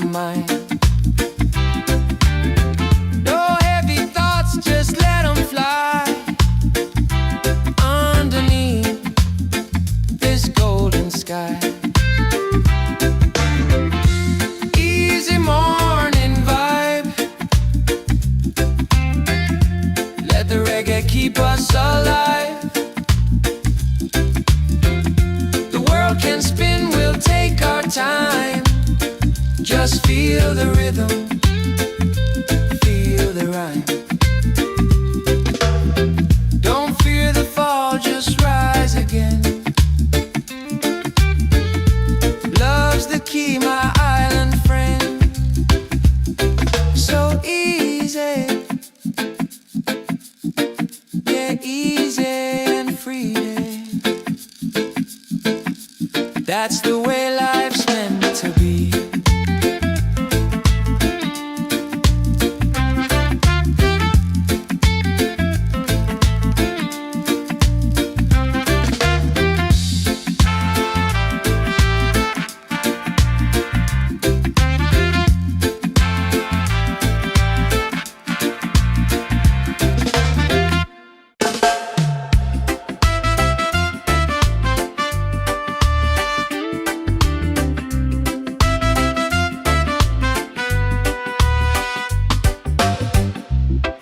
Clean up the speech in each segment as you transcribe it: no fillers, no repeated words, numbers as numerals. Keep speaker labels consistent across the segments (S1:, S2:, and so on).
S1: mind. No heavy thoughts, just let them fly underneath this golden sky. Easy morning vibe, let the reggae keep us alive. The world can spin, we'll take our time. Just feel the rhythm, feel the rhyme. Don't fear the fall, just rise again. Love's the key, my island friend. So easy, yeah, easy and free. That's the way life's meant to be.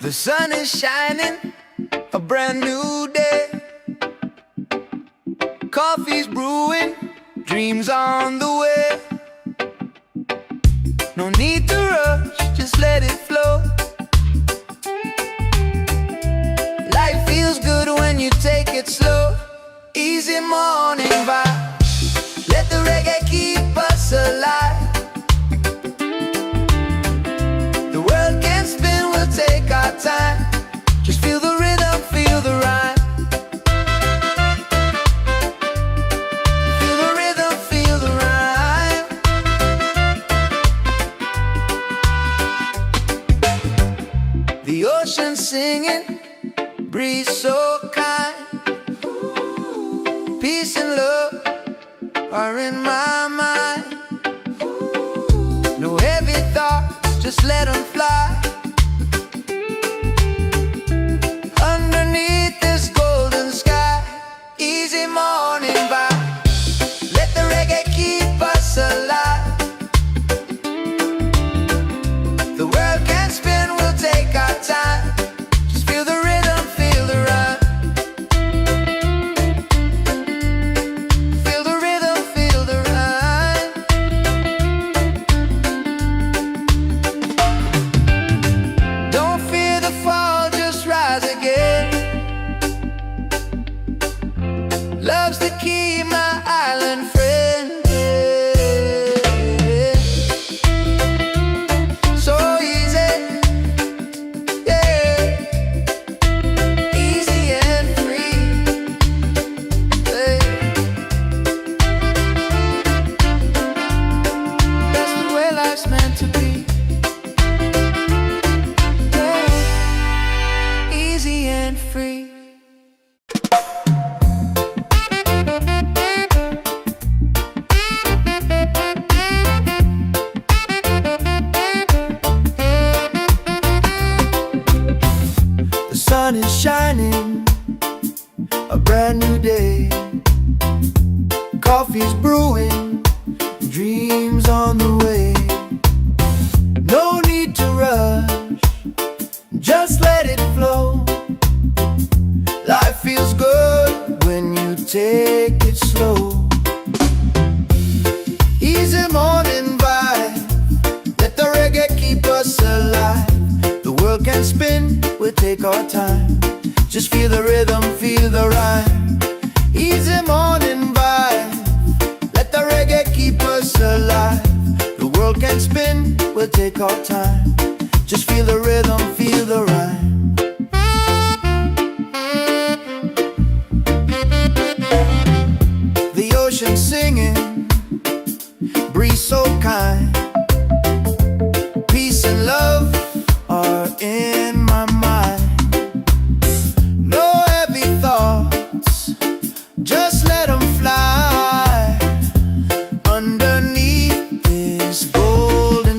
S1: The sun is shining, a brand new day. Coffee's brewing, dreams on the way. No need to rush, just let it flow. Life feels good when you take it slow. Easy morning vibe, let the reggae keep us alive. The world can spin, we'll take our time. Just feel the rhythm, feel the rhyme. Feel the rhythm, feel the rhyme. The ocean singing, breeze so kind. Peace and love are in my mind. No heavy thoughts, just let them fly underneath this golden sky. Easy morning vibe, let the reggae keep us alive. The world can spin, we'll take our time. Just feel the rhythm, feel the rhyme. Feel the rhythm, feel the rhyme. Don't fear the fall, just rise again. Love's the key, my island friend. So easy, yeah, easy and free. Hey. That's the way life's meant to be. Yeah. Easy and free. The sun is shining, a brand new day. Coffee's brewing, dreams on the way. No need to rush, just let it flow. Life feels good when you take it slow. Easy morning vibe, let the reggae keep us alive. The world can spin, we'll take our time. Just feel the rhythm, feel the rhyme. Easy morning vibe, let the reggae keep us alive. The world can spin, we'll take our time. Just feel the rhythm, feel the rhyme. The ocean singing, breeze so kind. Peace and love are in my mind. No heavy thoughts, just let them fly underneath this golden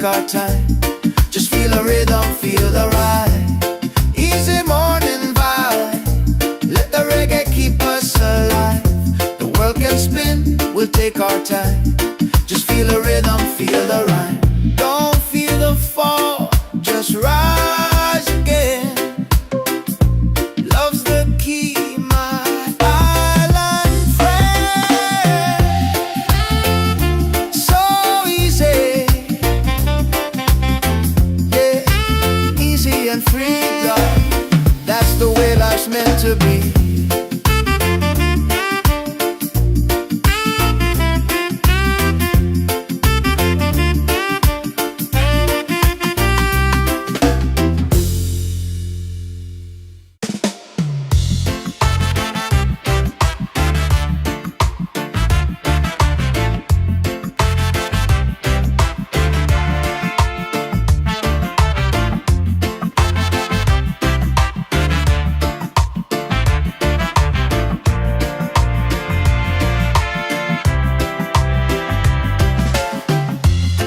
S1: our time. Just feel the rhythm, feel the ride. Easy morning vibe. Let the reggae keep us alive. The world can spin, we'll take our time. Just feel the rhythm, feel the rhyme. Don't feel the fall, just rise again. Love's the key, my island friend. So easy, yeah, easy and free, love. That's the way life's meant to be.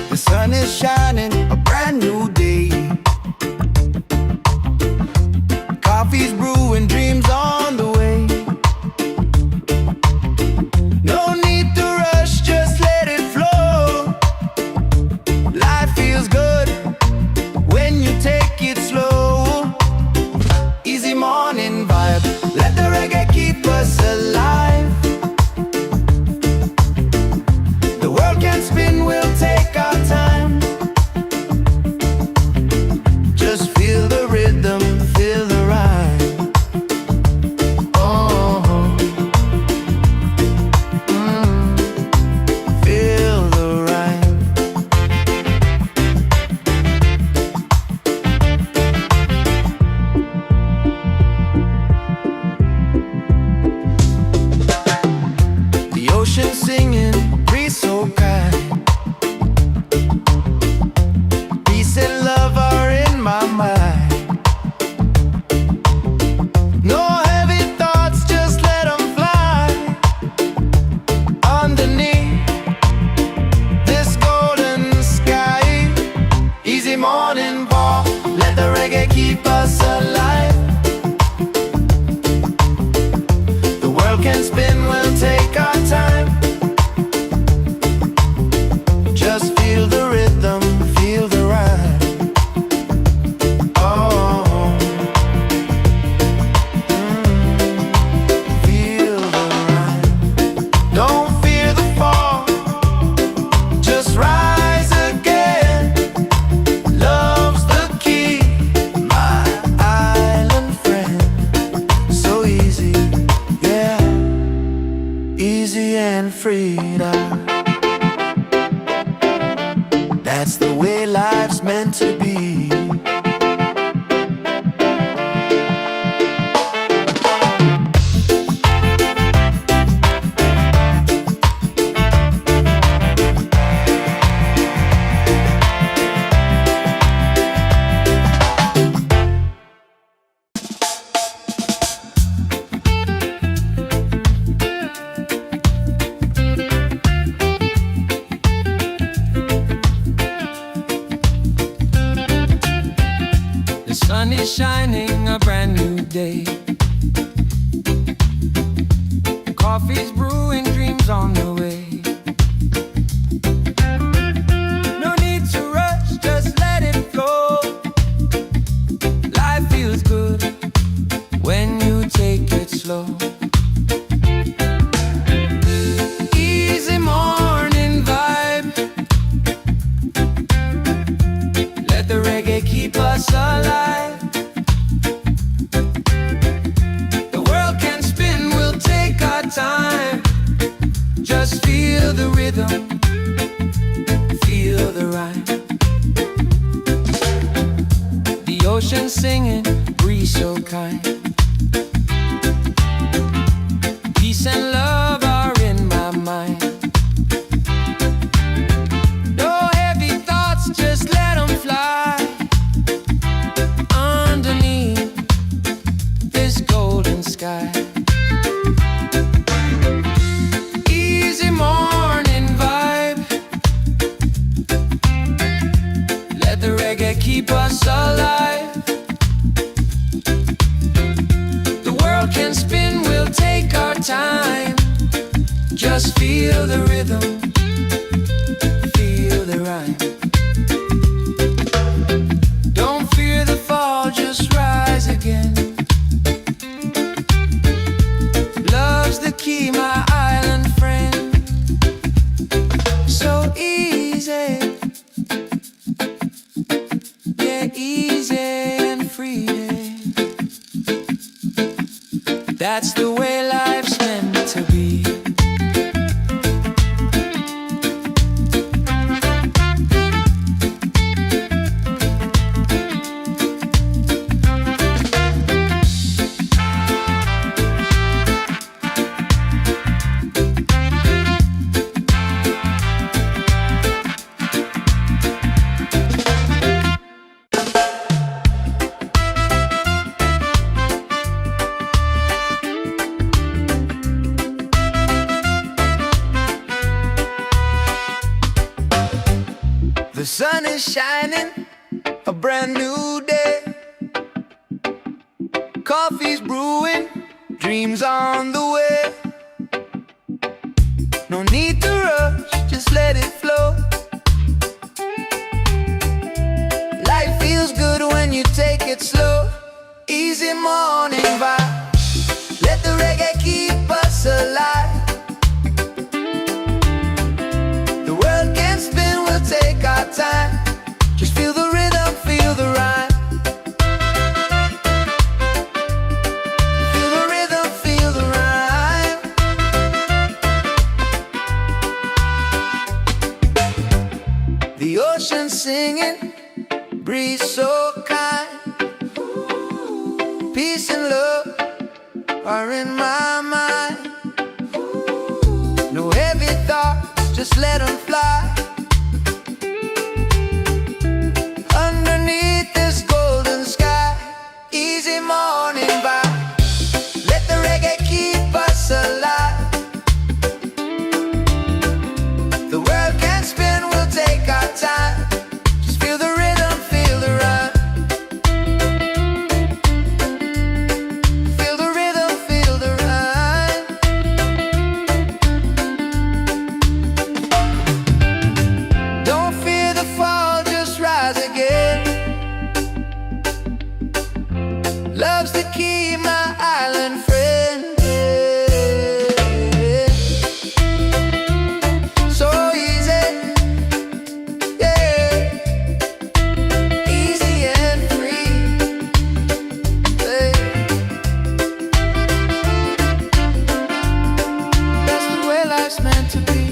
S1: The sun is shining, a brand new day. Coffee's brewing, dreams on the way. No need to rush, just let it flow. Life feels good when you take it slow. Easy morning vibe, let the reggae keep us alive. The world can spin, we'll take our time. Just feel the rhythm, feel the rhyme. Oh, feel the rhyme. The ocean singing, breeze so kind. Peace and love are in my mind. No heavy thoughts, just let them fly. Underneath this golden sky. Easy morning walk, let the reggae keep us alive. The world can spin, we'll take our time. Just feel the rhythm, feel the rhyme. Oh, feel the rhyme. Don't fear the fall, just rise again. Love's the key, my island friend. So easy, yeah, easy and free now. That's the way life's meant to be.
S2: The sun is shining, a brand new day. Coffee's brewing, dreams on the way. No need to rush, just let it flow. Life feels good when you take it slow. Easy morning vibe. Let the reggae keep us alive. The world can spin, we'll take our time. Just feel the rhythm, feel the rhyme. The ocean singing, breeze so kind. Peace and love are in my mind. No heavy thoughts, just let them fly. Underneath this golden sky. Easy morning vibe. can spin, we'll take our time. Just feel the rhythm, feel the rhyme. Don't fear the fall, just rise again. Love's the key, my island friend. So easy, yeah, easy and free. That's the way life's meant to be.
S1: The sun is shining, a brand new day. Coffee's brewing, dreams on the way. No need to rush, just let it flow. Life feels good when you take it slow. Easy morning vibe, let the reggae keep us alive. The world can spin, we'll take our time. Just feel the rhythm, feel the rhyme. Feel the rhythm, feel the rhyme. The ocean singing, breeze so kind. Peace and love are in my mind. No heavy thoughts, just let them fly. Underneath this golden sky, easy morning vibe. Let the reggae keep us alive. The world can spin, we'll take our time. Just feel the rhythm, feel the rhyme. Feel the rhythm, feel the rhyme. Don't fear the fall, just rise again. Love's the key, my island friend. So easy, yeah, easy and free. Hey. That's the way life's meant to be.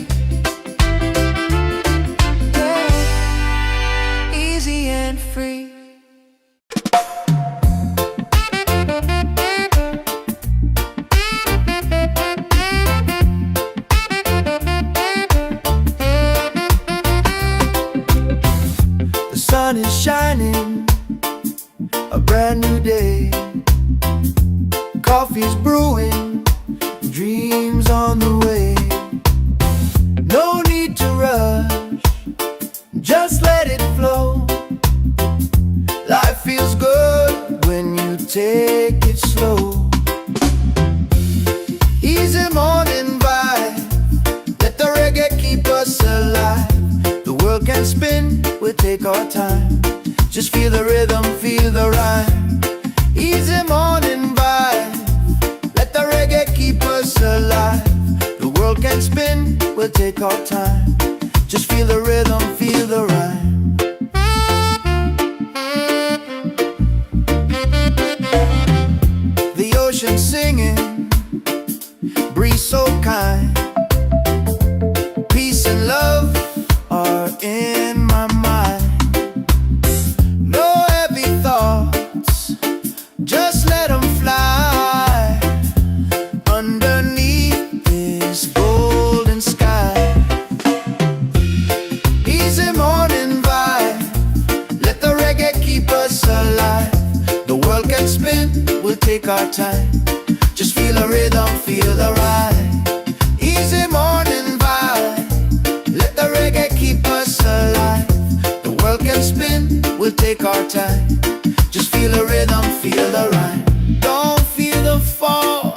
S1: Yeah. Easy and free. The sun is shining, a brand new day. Coffee's brewing, dreams on the way. No need to rush, just let it flow. Life feels good when you take it slow. Easy morning vibe, let the reggae keep us alive. The world can spin, we'll take our time. Just feel the rhythm, feel the rhyme. Easy morning vibe, let the reggae keep us alive. The world can spin, we'll take our time. Just feel the rhythm, feel the rhyme. The ocean singing, breeze so kind. Peace and love are in my mind. No heavy thoughts, just let them fly. Underneath this golden sky, easy morning vibe, let the reggae keep us alive. The world can spin, we'll take our time. Just feel the rhythm, feel the ride. Easy morning vibe, let the reggae keep us alive. The world can spin, we'll take our time. Just feel the rhythm, feel the rhyme. Don't feel the fall,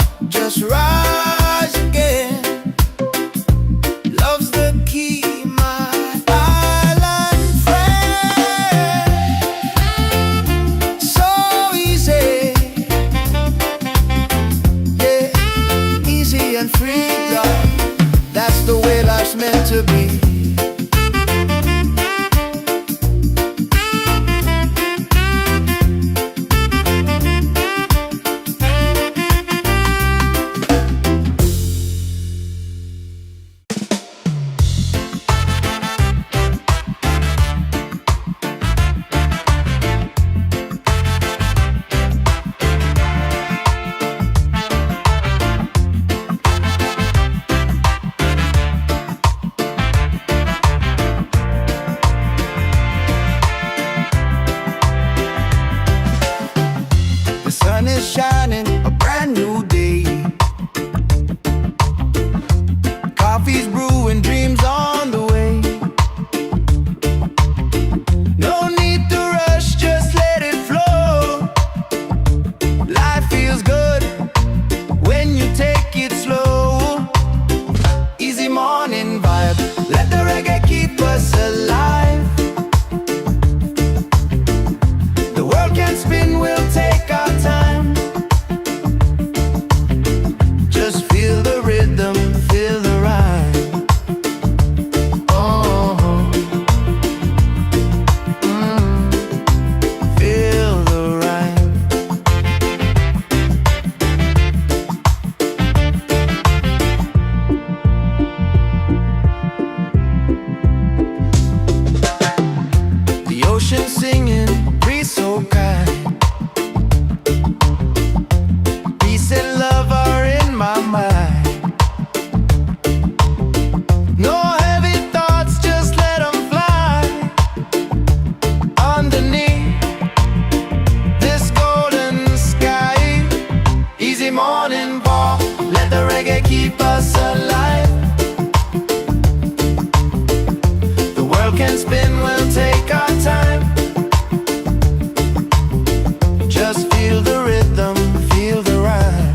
S1: is shining, a brand new day. Coffee's brewing, dreams on the way. No need to rush, just let it flow. Life feels good when you take it slow. Easy morning vibe, let the reggae keep us alive. The world can spin, we'll take our time. Just feel the rhythm, feel the rhyme. Oh, feel the rhyme. The ocean singing, breeze so kind. Peace and love are in my mind. No heavy thoughts, just let them fly. Underneath this golden sky. Easy morning walk, let the reggae keep us alive. The world can spin, we'll take our time. Just feel the rhythm, feel the rhyme.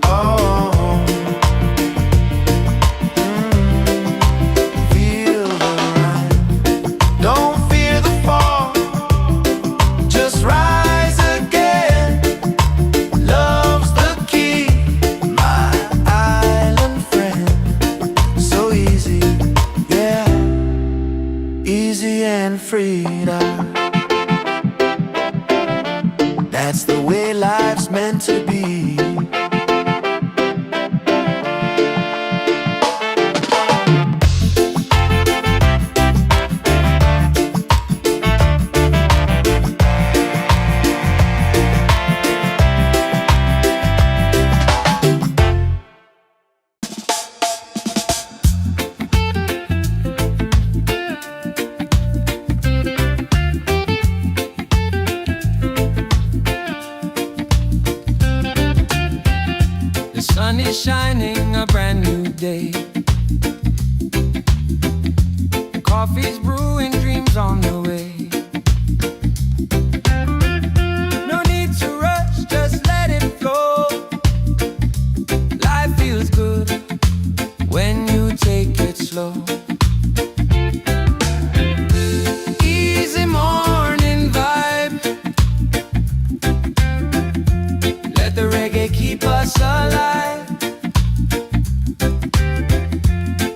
S1: Oh, feel the rhyme. Don't fear the fall, just rise again. Love's the key, my island friend. So easy, yeah, easy and freedom. That's the way life's meant to be.
S2: The sun is shining, a brand new day. Coffee's brewing, dreams on the way. No need to rush, just let it flow. Life feels good when you take it slow. Easy morning vibe, let the reggae keep us alive.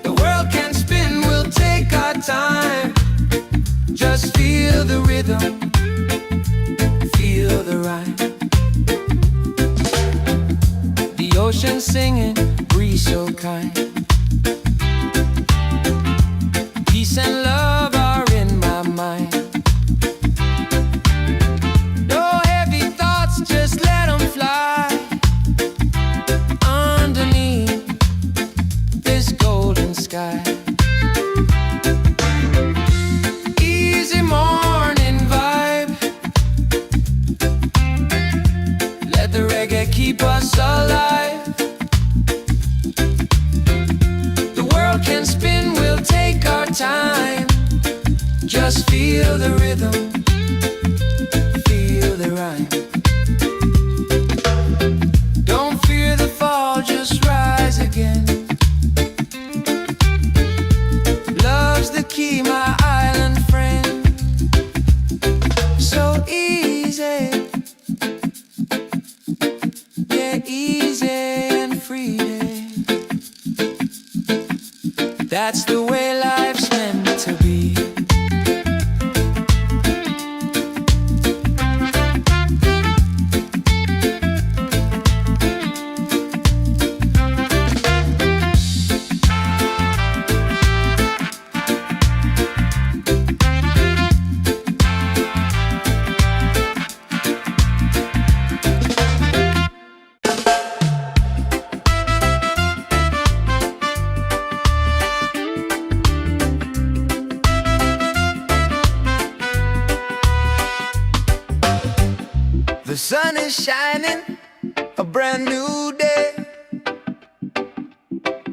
S2: The world can spin, we'll take our time. Just feel the rhythm, feel the rhyme. The ocean singing, breeze so kind. Peace and love are in my mind. No heavy thoughts, just let them fly. Underneath this golden sky. Easy morning vibe, let the reggae keep us alive. The world can spin, we'll take our time. Just feel the rhythm, feel the rhyme. Don't fear the fall, just rise again. Love's the key, my island friend. So easy, yeah, easy and free. That's the way life's meant to be. sun is shining, a brand new day.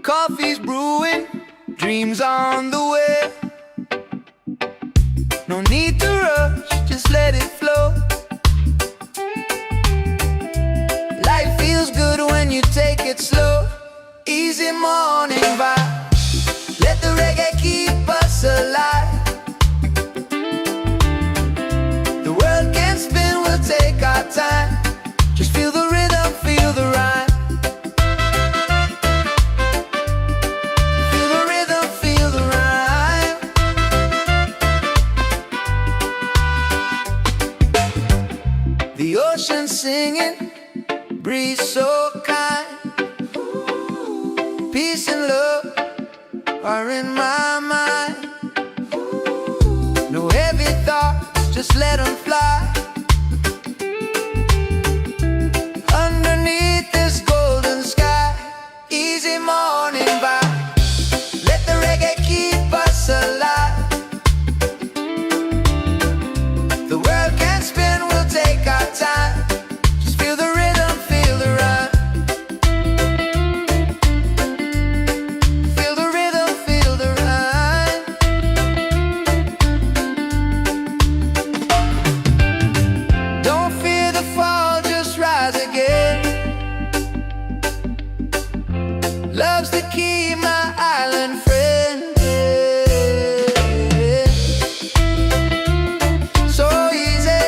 S2: Coffee's brewing, dreams on the way. No need to rush, just let it flow. Life feels good when you take it slow. Easy morning vibe, let the reggae keep us alive. The world can spin, we'll take our time. Just feel the rhythm, feel the rhyme. Feel the rhythm, feel the rhyme. The ocean singing, breeze so kind. Peace and love are in my mind. No heavy thoughts, just let them fly. Underneath this golden sky, easy morning vibe, let the reggae keep us alive. The world can spin, we'll take our time. Just feel the rhythm, feel the rhyme. Feel the rhythm, feel the rhyme. Don't fear the fall, just rise again. Love's the key, my island friend. So easy,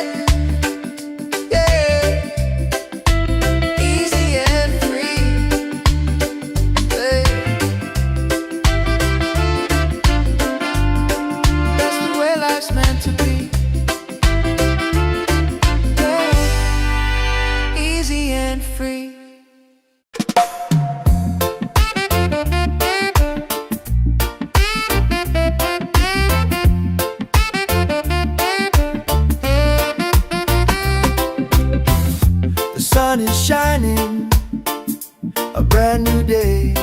S2: yeah. Easy and free, yeah. That's the way life's meant to be, yeah. Easy and free.
S1: The sun is shining, a brand new day.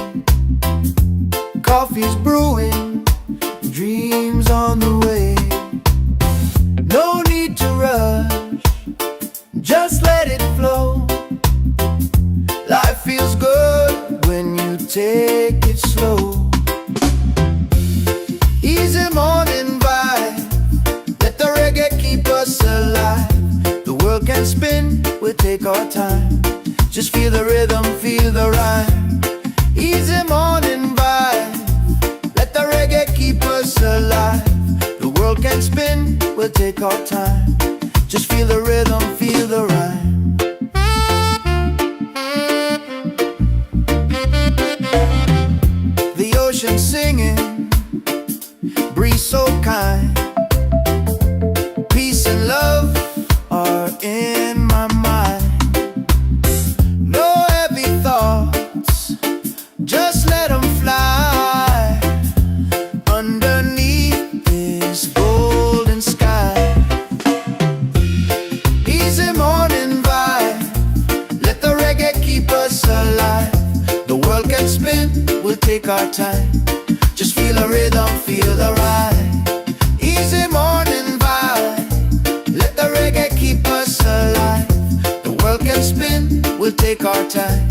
S1: Coffee's brewing, dreams on the way. No need to rush, just let it flow. Life feels good when you take it slow. Easy morning vibe, let the reggae keep us alive. The world can spin, we'll take our time. Just feel the rhythm, feel the rhyme. Easy morning vibe, let the reggae keep us alive. The world can spin, we'll take our time. Just feel the rhythm, feel the rhyme. The ocean singing, breeze so kind. Peace and love are in my mind. No heavy thoughts, just let them fly. Underneath this golden sky, easy morning vibe, let the reggae keep us alive. The world can spin, we'll take our time. Just feel the rhythm, feel the ride. Easy morning vibe, let the reggae keep us alive. The world can spin, we'll take our time.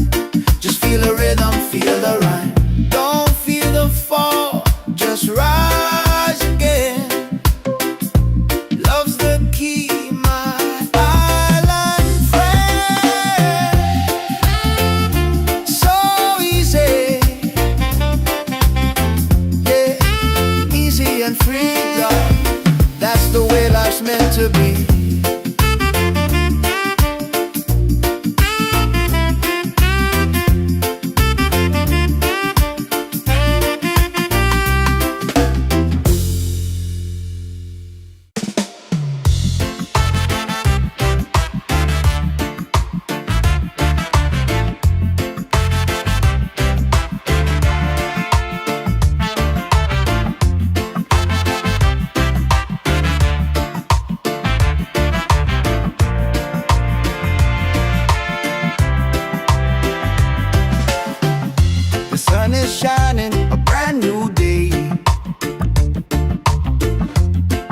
S1: Just feel the rhythm, feel the rhyme. Don't feel the fall, just rise again. Love's the key, my island friend. So easy, yeah, easy and free, love. That's the way life's meant to be.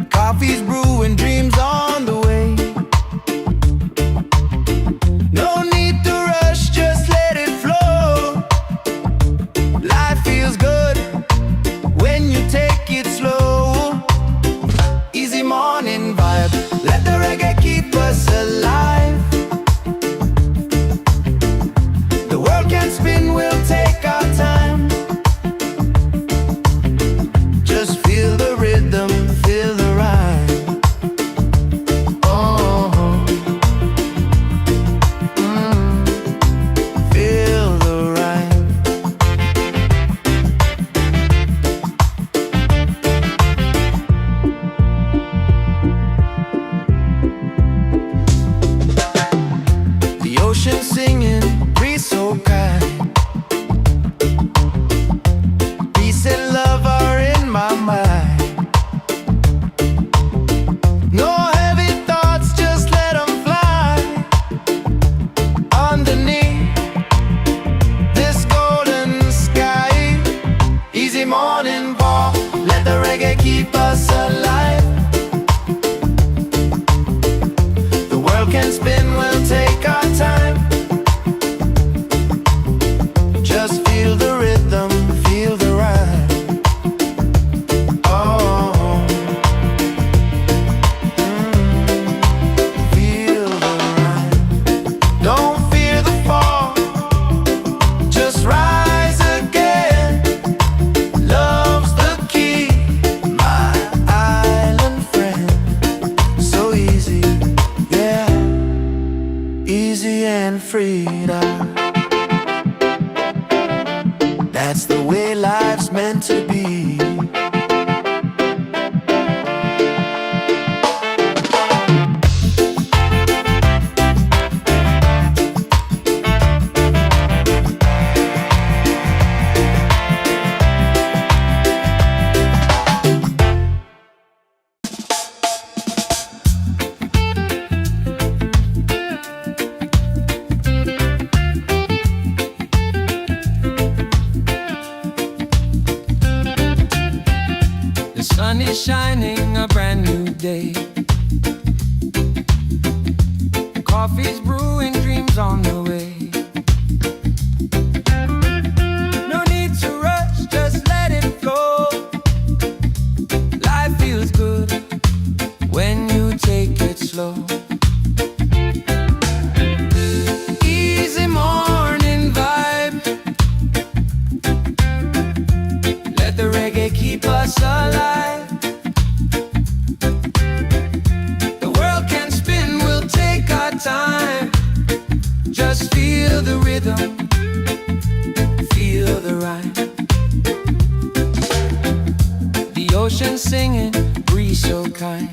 S1: Coffee's brewing, dreams on the way. singing, breeze so kind. Peace and love are in my mind. No heavy thoughts, just let them fly. Underneath this golden sky, easy morning walk, let the reggae keep us alive. The world can spin, we'll take our time. Just feel the rhythm, feel the rhyme. Oh, feel the rhyme. Don't fear the fall, just rise again. Love's the key, my island friend. So easy, yeah, easy and free now. That's the way life's meant to be.
S2: The sun is shining, a brand new day. Coffee's brewing, dreams on the way. No need to rush, just let it flow. Life feels good when you take it slow. Easy morning vibe, let the reggae keep us alive. The world can spin, we'll take our time. Just feel the rhythm, feel the rhyme. The ocean singing, breeze so kind.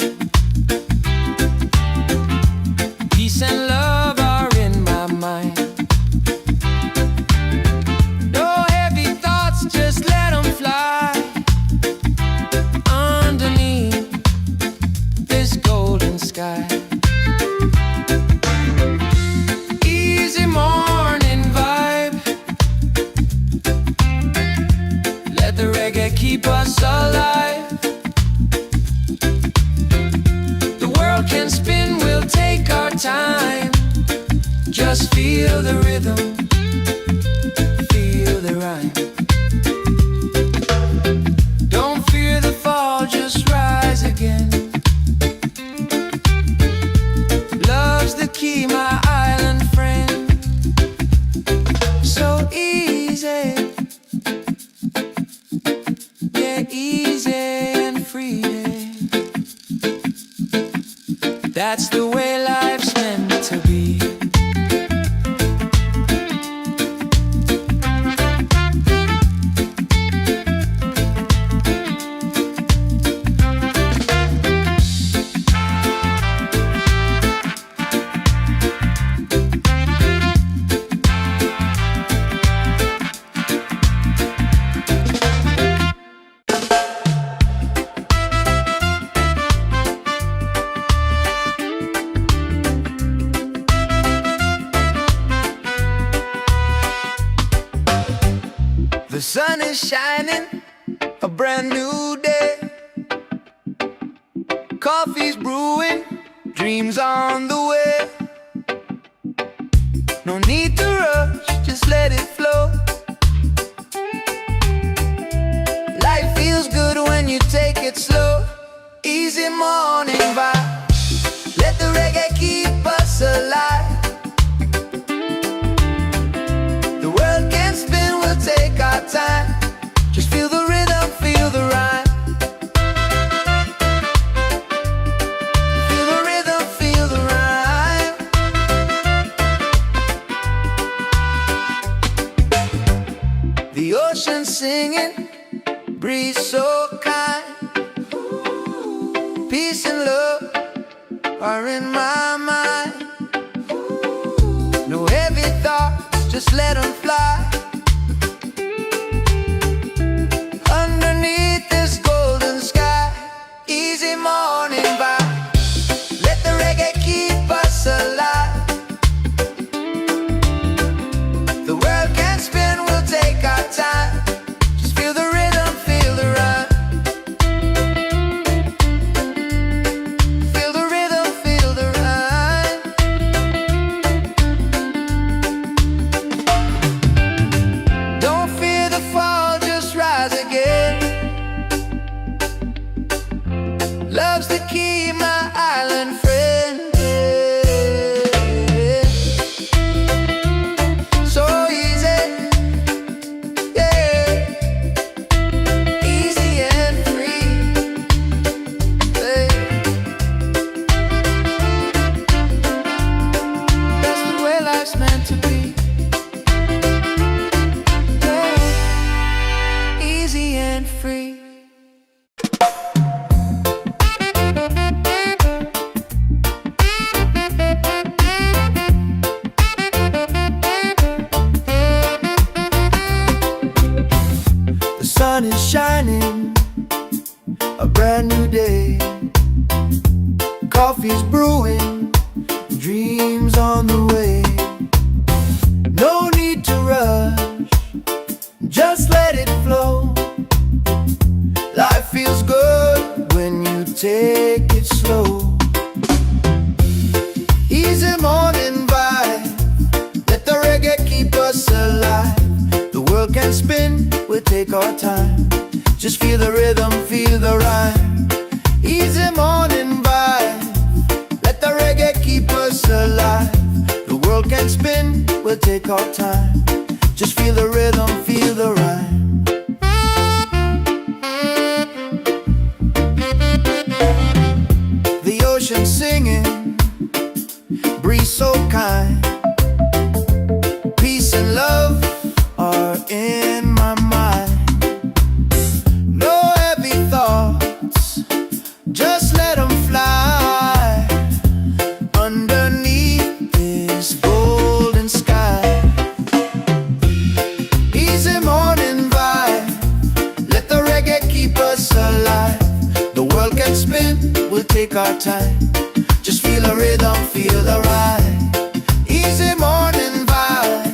S2: Peace and love are in my mind. No heavy thoughts, just let them fly. Underneath this golden sky, easy morning vibe, let the reggae keep us alive. The world can spin, we'll take our time. Just feel the rhythm, feel the rhyme. Don't fear the fall, just rise again. Love's the key, my island friend. So easy, yeah, easy and free. That's the way life's meant to be.
S1: The sun is shining, a brand new day. Coffee's brewing, dreams on the way. No need to rush, just let it flow. Life feels good when you take it slow. Easy morning vibe, let the reggae keep us alive. The world can spin, we'll take our time. Just feel the rhythm, feel the rhyme. Feel the rhythm, feel the rhyme. The ocean singing, breeze so kind. Peace and love are in my mind. No heavy
S2: just let them fly. Underneath this golden sky, easy morning vibe. Let the reggae keep us alive. The world can spin, we'll take our time. Just feel the rhythm, feel the rhyme. Feel the rhythm, feel the rhyme. Don't fear the fall, just rise again. Love's the key, my island friend. So easy, yeah. Easy and free, yeah. That's the way life's meant to be, yeah. Easy and free.
S1: The sun is shining, a brand new day. Coffee's brewing, dreams on the way. No need to rush, just let it flow. Life feels good when you take it slow. Easy morning vibe, let the reggae keep us alive. The world can spin, we'll take our time. Just feel the rhythm, feel the rhyme. Easy morning vibe, let the reggae keep us alive. The world can spin, we'll take our time. Just feel the rhythm, feel the rhyme. The ocean singing, breeze so kind. Peace and love are in my mind. No heavy thoughts, just let them fly. Underneath this golden sky, easy morning vibe, let the reggae keep us alive. The world can spin, we'll take our time. Just feel the rhythm, feel the ride. Easy morning vibe,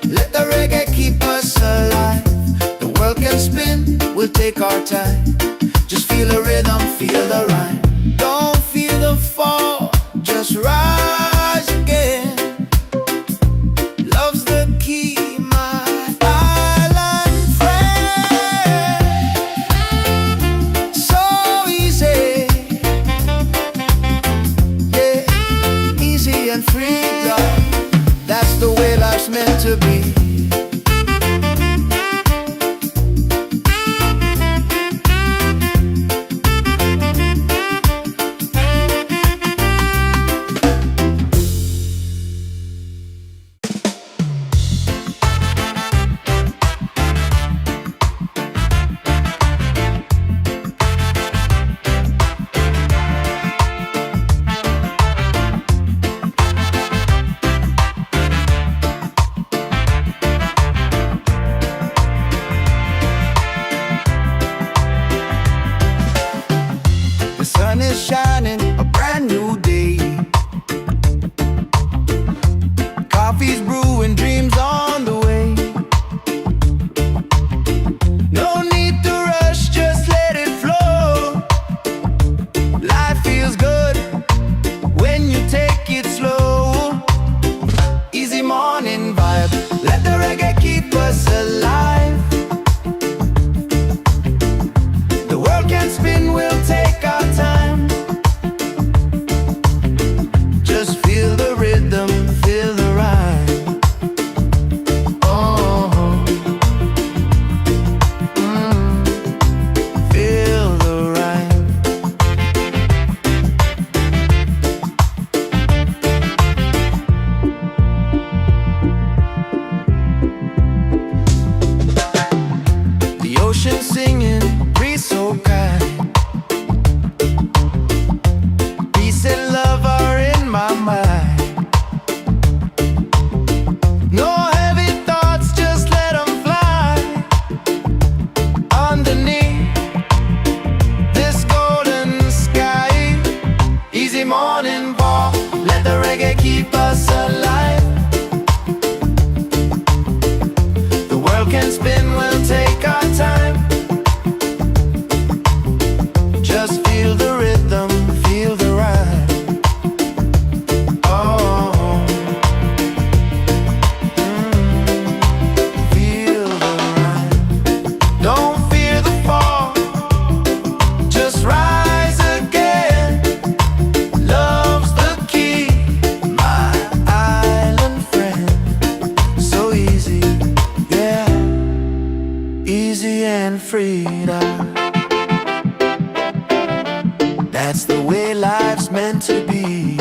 S1: let the reggae keep us alive. The world can spin, we'll take our time. Just feel the rhythm, feel the rhyme. Don't feel the fall, just rise again. Love's the key, my island friend. So easy, yeah, easy and free, love. That's the way life's meant to be. can spin, we'll take our time. Just feel the rhythm, feel the rhyme. Oh, feel the rhyme. Don't fear the fall, just rise again. Love's the key, my island friend. So easy, yeah, easy and freedom. That's the way life's meant to be.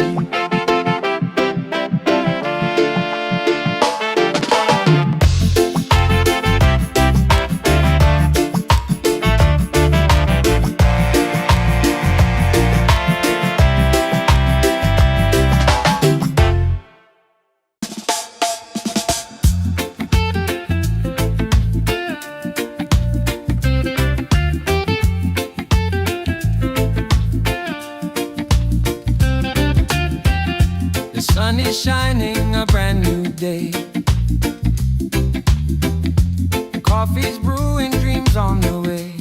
S2: The sun is shining, a brand new day. Coffee's brewing, dreams on the way.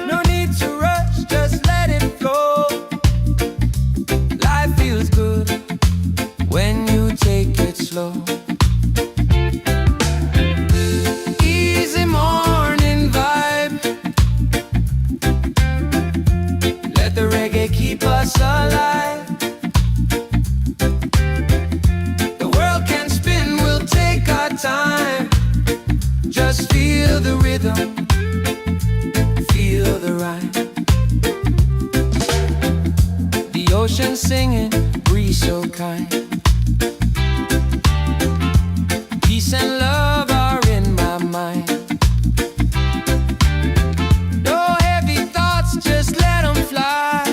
S2: No need to rush, just let it flow. Life feels good when you take it slow. Easy morning vibe. Let the reggae keep us alive. The world can spin, we'll take our time. Just feel the rhythm, feel the rhyme. The ocean singing, breeze so kind. Peace and love are in my mind. No heavy thoughts, just let them fly.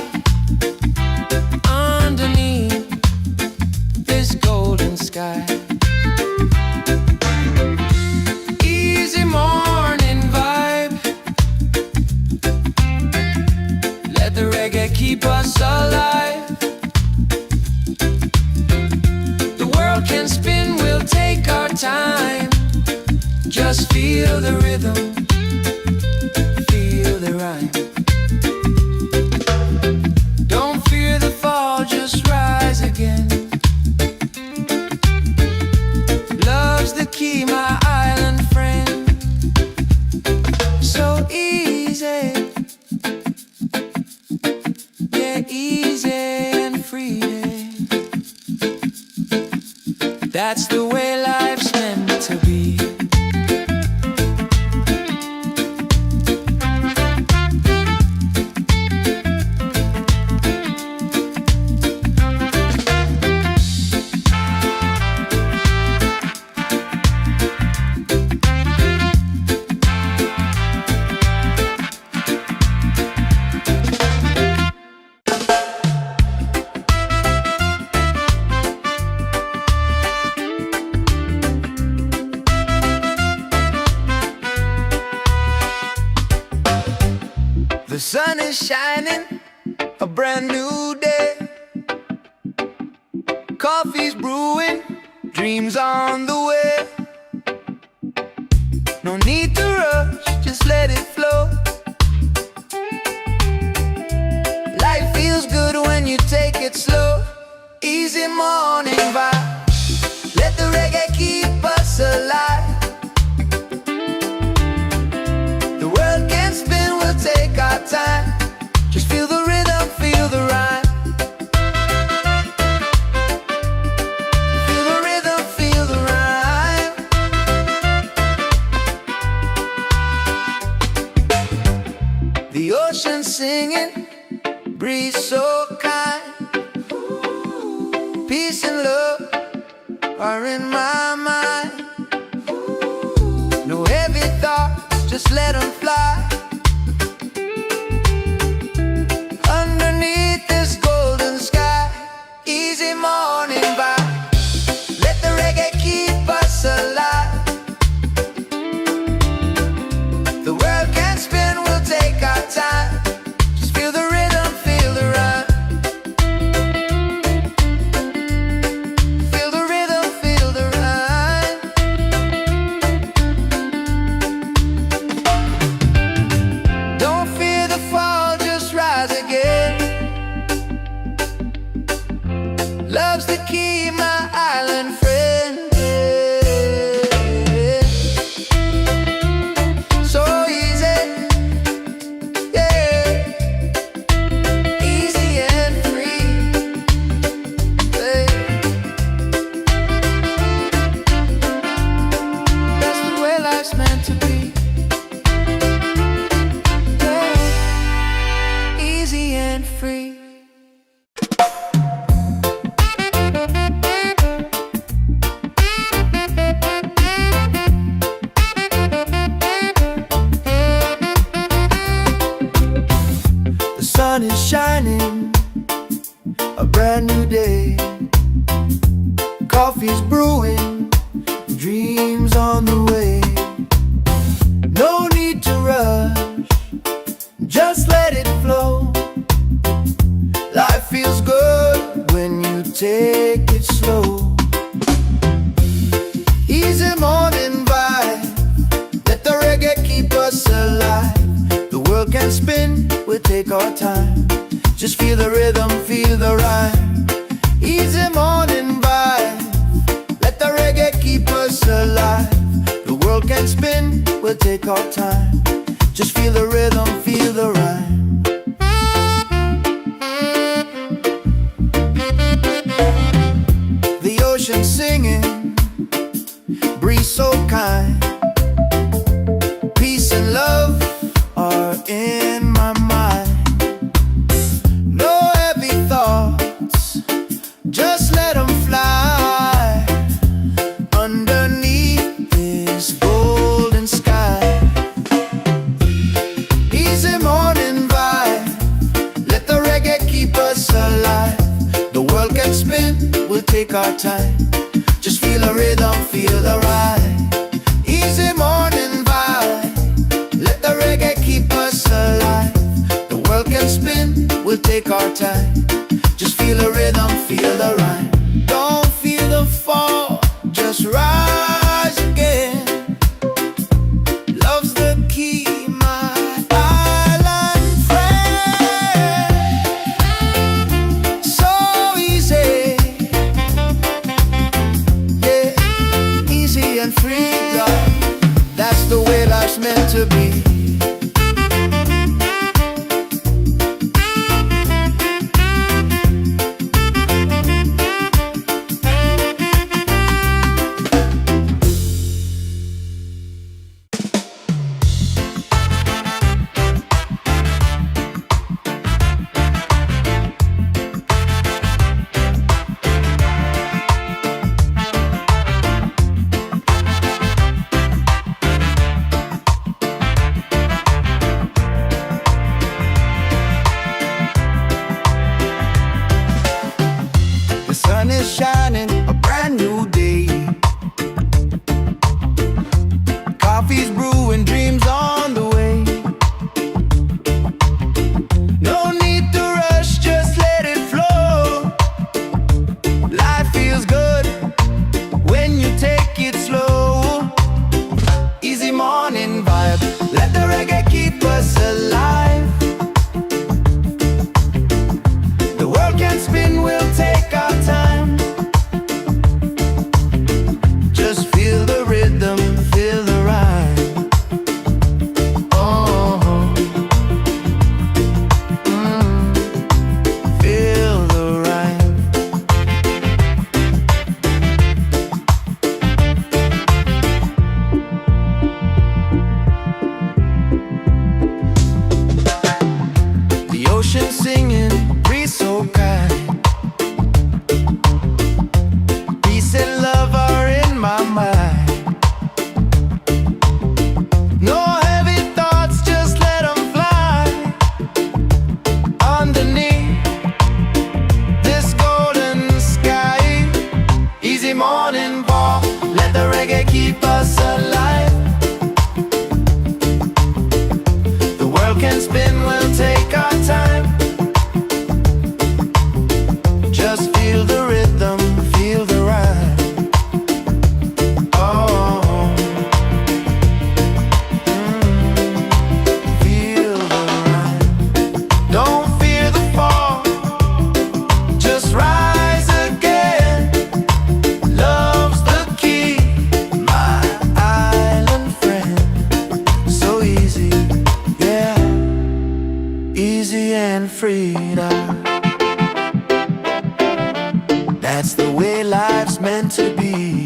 S2: Underneath this golden sky. Easy morning vibe. Let the reggae keep us alive. The world can spin, we'll take our time. Just feel the rhythm, feel the rhyme. Don't fear the fall, just rise again. Love's the key, my island friend. So easy, yeah, easy and free. That's the way life's meant to be.
S1: The sun is shining, a brand new day. Coffee's brewing, dreams on the way. No need to rush, just let it flow. Life feels good when you take it slow. Easy morning vibe. Let the reggae keep us alive. The world can spin, we'll take our time. Just feel the rhythm, feel the rhyme. Feel the rhythm, feel the rhyme. The ocean singing, breeze so kind. Peace and love are in my mind. No heavy thoughts, just let them fly. Underneath this golden sky. Easy morning vibe. Let the reggae keep us alive. The world can spin, we'll take our time. Just feel the rhythm, feel the rhyme. Feel the rhythm, feel the rhyme. coffee's brewing, dreams on the way. No need to rush, just let it flow. Life feels good when you take it slow. Easy morning vibe, let the reggae keep us alive. The world can spin, we'll take our time. Just feel the rhythm, feel the rhyme. Easy morning vibe, let the reggae keep us alive. The world can spin, we'll take our time. Just feel the rhythm, feel the rhyme. The ocean singing, breeze so kind. Peace and love are in my mind. No heavy thoughts, just let them fly underneath this golden sky. Easy morning vibe, let the reggae keep us alive. The world can spin, we'll take our time. Just feel the rhythm, feel the ride. Easy morning vibe, let the reggae keep us alive. The world can spin, we'll take our time. Just feel the rhythm, feel the rhyme. Don't feel the fall, just rise again. Love's the key, my island friend. So easy, yeah, easy and free, love. That's the way life's meant to be. The sun is shining, a brand new day. Coffee's brewing, dreams on the way. No need to rush, just let it flow. Life feels good when you take it slow. Easy morning vibe, let the reggae keep us alive. The world can spin, we'll take our time. Just feel the rhythm, feel the rhyme. Oh, feel the rhyme. The ocean singing, breeze so kind. Peace and love are in my mind. No heavy thoughts, just let them fly underneath this golden sky. Easy morning walk, let the reggae keep us alive. The world can spin, we'll take our time. Just feel the rhythm, feel the rhyme. Oh, feel the rhyme. Don't fear the fall, just rise again. Love's the key, my island friend. So easy, yeah, easy and free now. That's the way life's meant to be.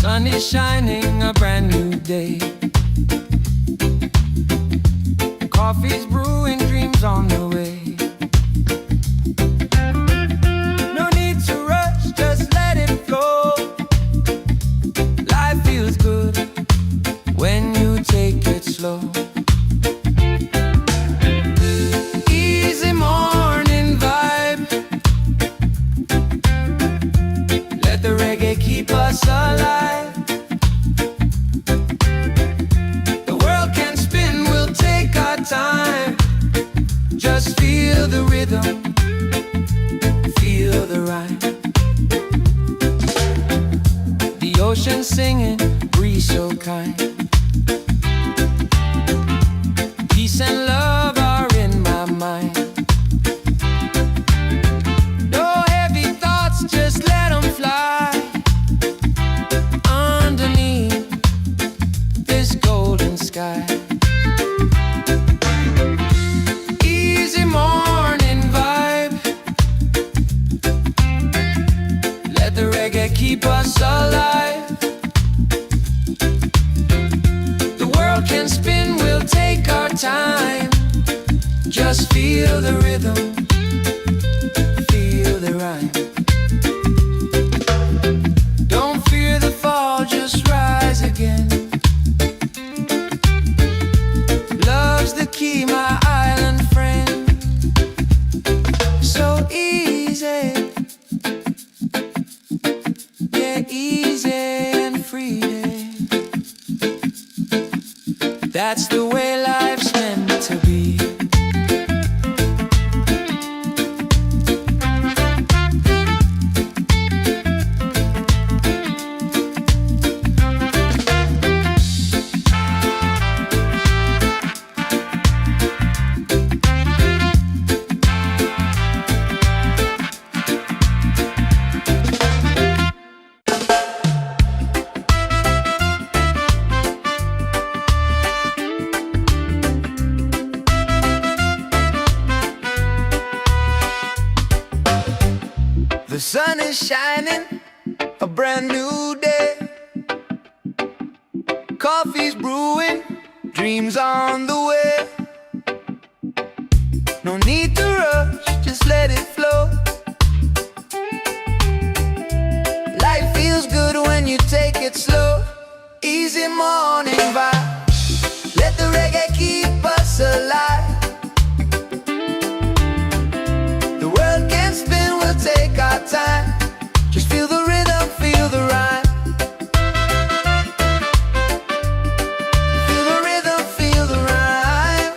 S2: sun is shining, a brand new day. Coffee's brewing, dreams on the way. No need to rush, just let it flow. Life feels good when you take it slow. Easy morning vibe, let the reggae keep us alive. The world can spin, we'll take our time. Just feel the rhythm, feel the rhyme. The ocean singing, breeze so kind. Peace and love are in my mind. No heavy thoughts, just let them fly. Underneath this golden sky. Easy morning vibe, let the reggae keep us alive. The world can spin, we'll take our time. Just feel the rhythm, feel the rhyme. Don't fear the fall, just rise again. Love's the key, my island friend. So easy, yeah, easy and free. That's the way life's meant to be.
S1: The sun is shining, a brand new day. Coffee's brewing, dreams on the way. No need to rush, just let it flow. Life feels good when you take it slow. Easy morning vibe, let the reggae keep us alive. The world can spin, we'll take our time. Just feel the rhythm, feel the rhyme. Feel the rhythm, feel the rhyme.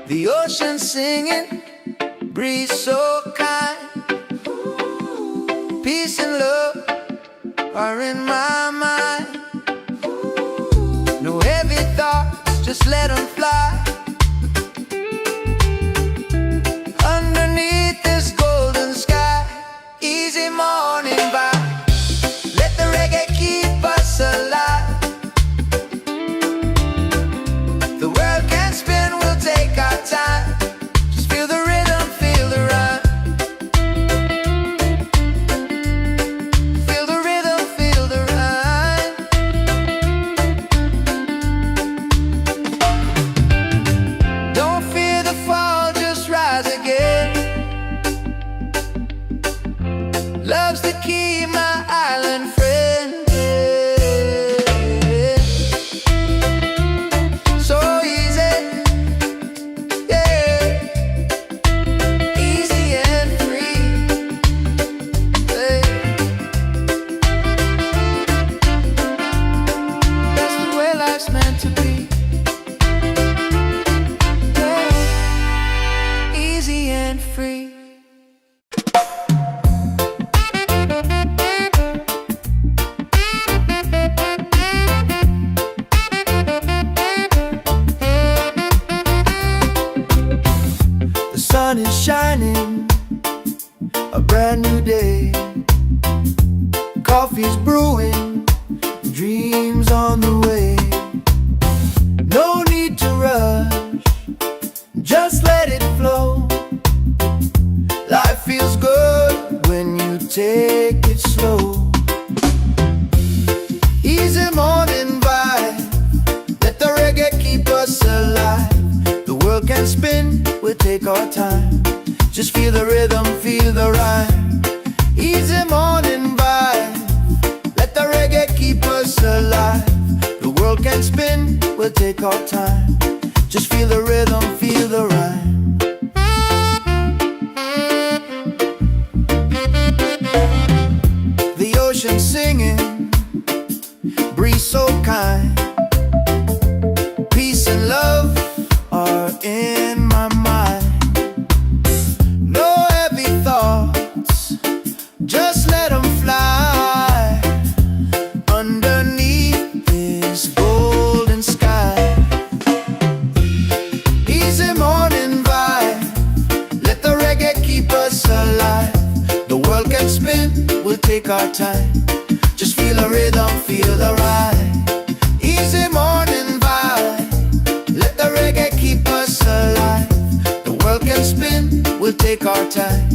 S1: The ocean singing, breeze so kind. Peace and love are in my mind. No heavy thoughts, just let them fly. Underneath this golden sky. Easy morning vibe, let the reggae keep us alive. The world can spin, we'll take our time. Just feel the rhythm, feel the rhyme. Feel the rhythm, feel the rhyme. Don't fear the fall, just rise again. Love's the key, my island friend. So easy, yeah, easy and free. Hey. That's the way life's meant to be. Yeah. Easy and free. The sun is shining, a brand new day. Coffee's brewing, dreams on the way. No need to rush, just let it flow. Life feels good take it slow. Easy morning vibe, let the reggae keep us alive. The world can spin, we'll take our time. Just feel the rhythm, feel the rhyme. Easy morning vibe, let the reggae keep us alive. The world can spin, we'll take our time. Just feel the rhythm, feel the rhyme. The ocean singing, breeze so kind. Peace and love are in my mind. No heavy thoughts, just let them fly underneath this golden sky. Easy morning vibe, let the reggae keep us alive. The world can spin, we'll take our time. Just feel the rhythm, feel the ride. Easy morning vibe, let the reggae keep us alive. The world can spin, we'll take our time.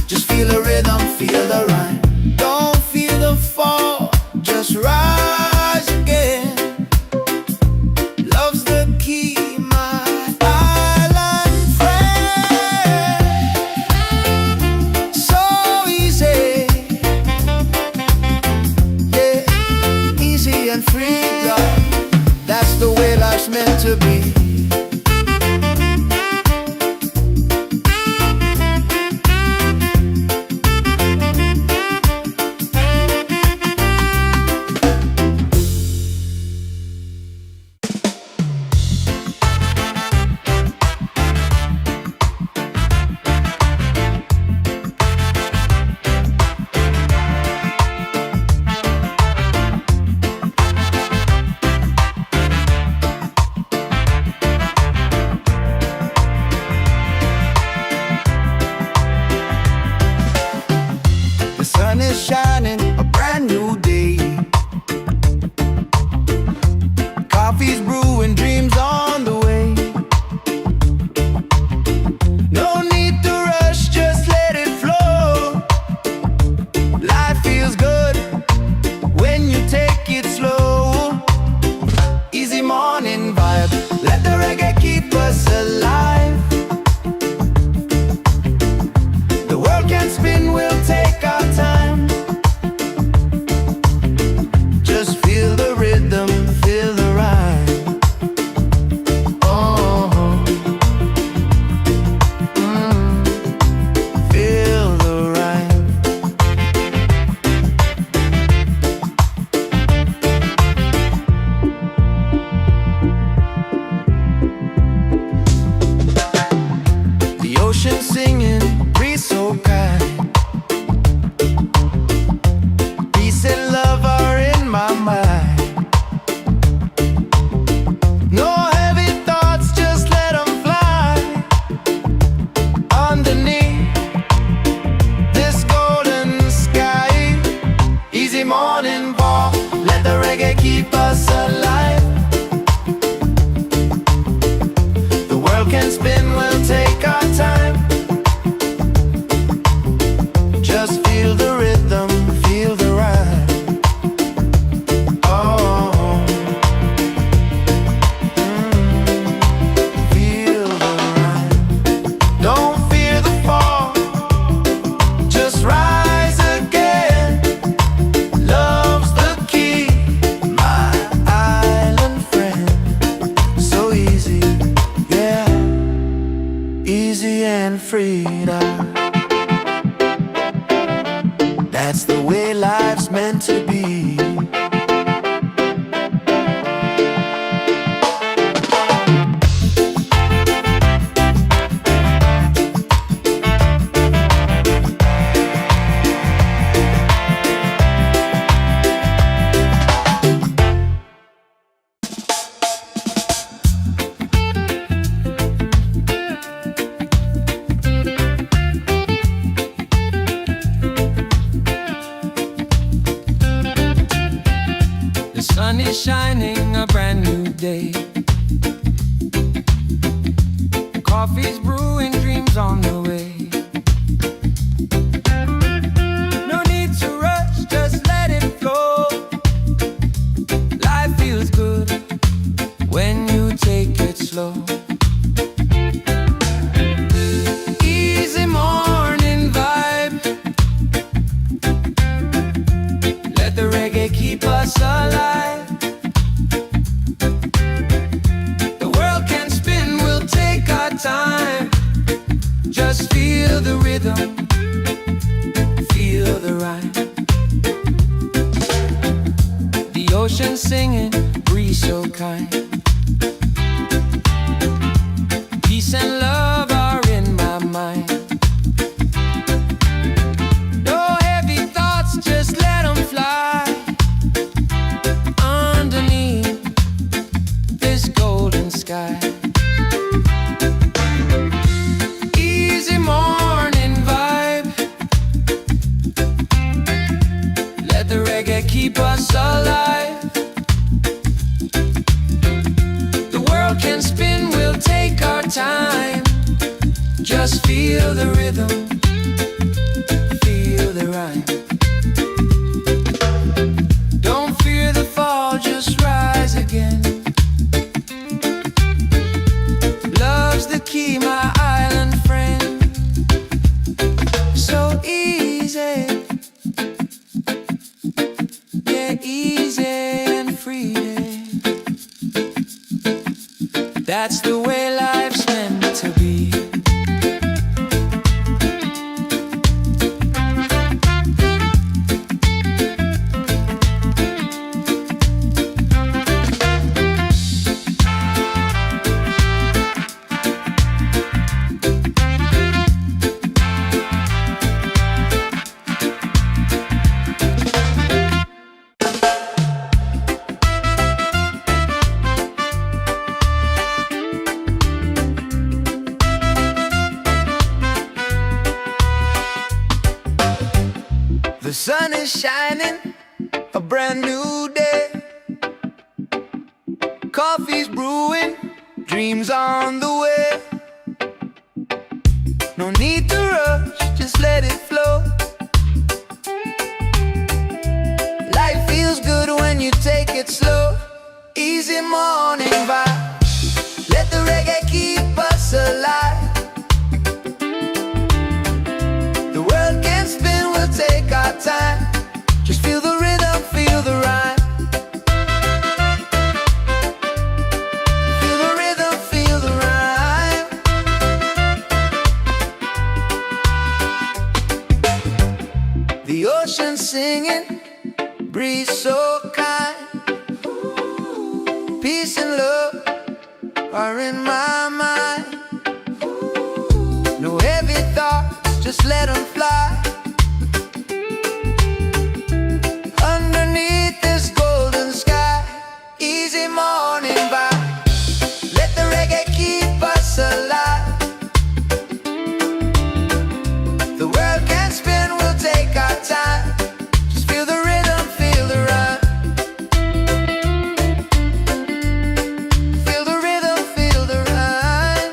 S1: Just feel the rhythm, feel the rhyme. Don't feel the fall, just rise again. Love's the key, my island friend. So easy, yeah, easy and free, love. That's the way life's meant to be. The sun is shining, a brand new day. Coffee's brewing, dreams on the way. No need to rush, just let it flow. Life feels good when you take it slow. Easy morning vibe, let the reggae keep us alive. The world can spin, we'll take our time. Just feel the rhythm, feel the rhyme. Oh, feel the rhyme. The ocean singing, breeze so kind. Peace and love are in my mind. No heavy thoughts, just let them fly underneath this golden sky. Easy morning walk, let the reggae keep us alive. The world can spin, we'll take our time. Just feel the rhythm, feel the rhyme. Oh, feel the rhyme. Don't fear the fall, just rise again. Love's the key, my island friend. So easy, yeah, easy and free. That's the way life's meant to be.
S2: sun is shining, a brand new day. Coffee's brewing, dreams on the way. No feel the rhythm, feel the rhyme. The ocean singing, breeze so kind. Peace and love are in my mind. No heavy thoughts, just let them fly underneath this golden sky. Easy morning vibe. Let the reggae keep us alive. The world can spin, we'll take our time. Just feel the rhythm, feel the rhyme. Don't fear the fall, just rise again. Love's the key, my island friend. So easy, yeah, easy and free. That's the way life's meant to be.
S1: The sun is shining, a brand new day. Coffee's brewing, dreams on the way. No need to rush, just let it flow. Life feels good when you take it slow. Easy morning vibe. Let the reggae keep us alive. The world can spin, we'll take our time. Just feel the rhythm, feel the rhyme. Feel the rhythm, feel the rhyme. The ocean singing, breeze so kind. Peace and love are in my mind. No heavy thoughts, just let them fly underneath this golden sky. Easy morning vibe. Let the reggae keep us alive. The world can spin, we'll take our time. Just feel the rhythm, feel the rhyme. Feel the rhythm, feel the rhyme.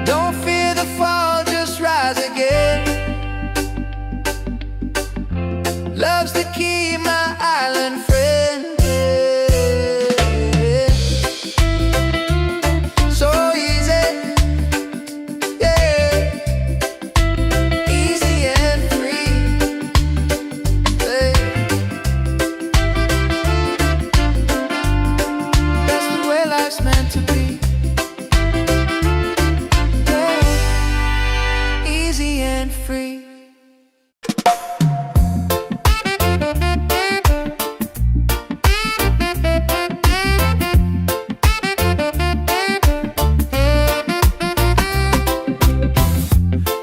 S1: Don't fear the fall, just rise again. Love's the key, my island friend. So easy, yeah, easy and free. Hey. That's the way life's meant to be. Yeah. Easy and free.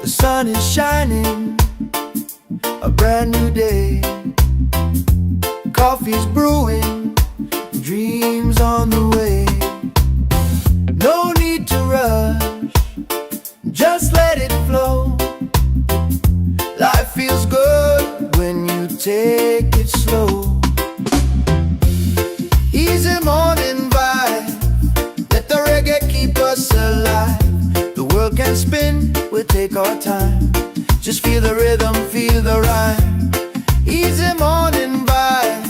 S1: The sun is shining, a brand new day. Coffee's brewing, dreams on the way. No need to rush, just let it flow. Life feels good when you take it slow. Easy morning vibe. Let the reggae keep us alive. The world can spin, we'll take our time. Just feel the rhythm, feel the rhyme. Easy morning vibe.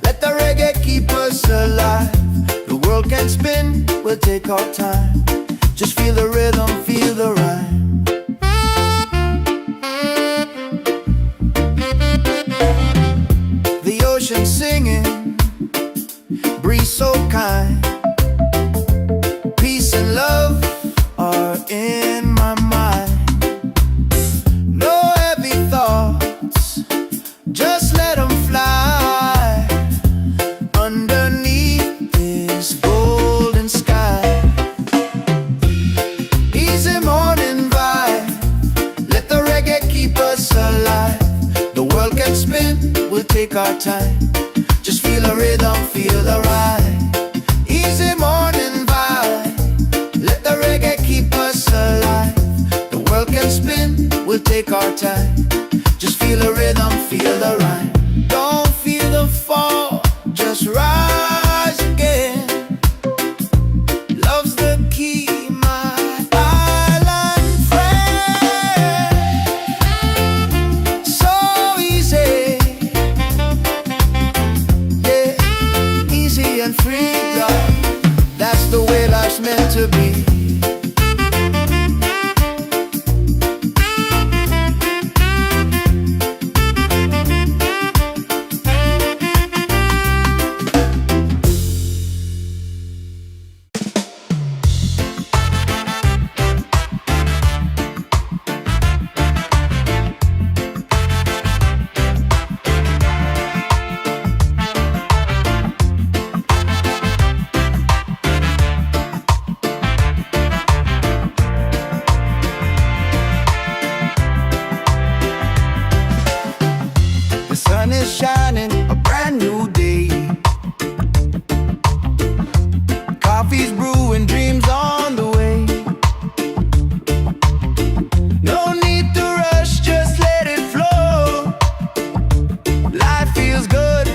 S1: Let the reggae keep us alive. The world can spin, we'll take our time. Just feel the rhythm, feel the rhyme. The ocean singing, breeze so kind. spin, we'll take our time. Just feel the rhythm, feel the ride. Easy morning vibe. Let the reggae keep us alive. The world can spin, we'll take our time. Just feel the rhythm, feel the rhyme. Don't feel the fall, just rise again. Love's the key, my island friend. So easy, yeah, easy and free, love. That's the way life's meant to be. The sun is shining, a brand new day. Coffee's brewing, dreams on the way. No need to rush, just let it flow. Life feels good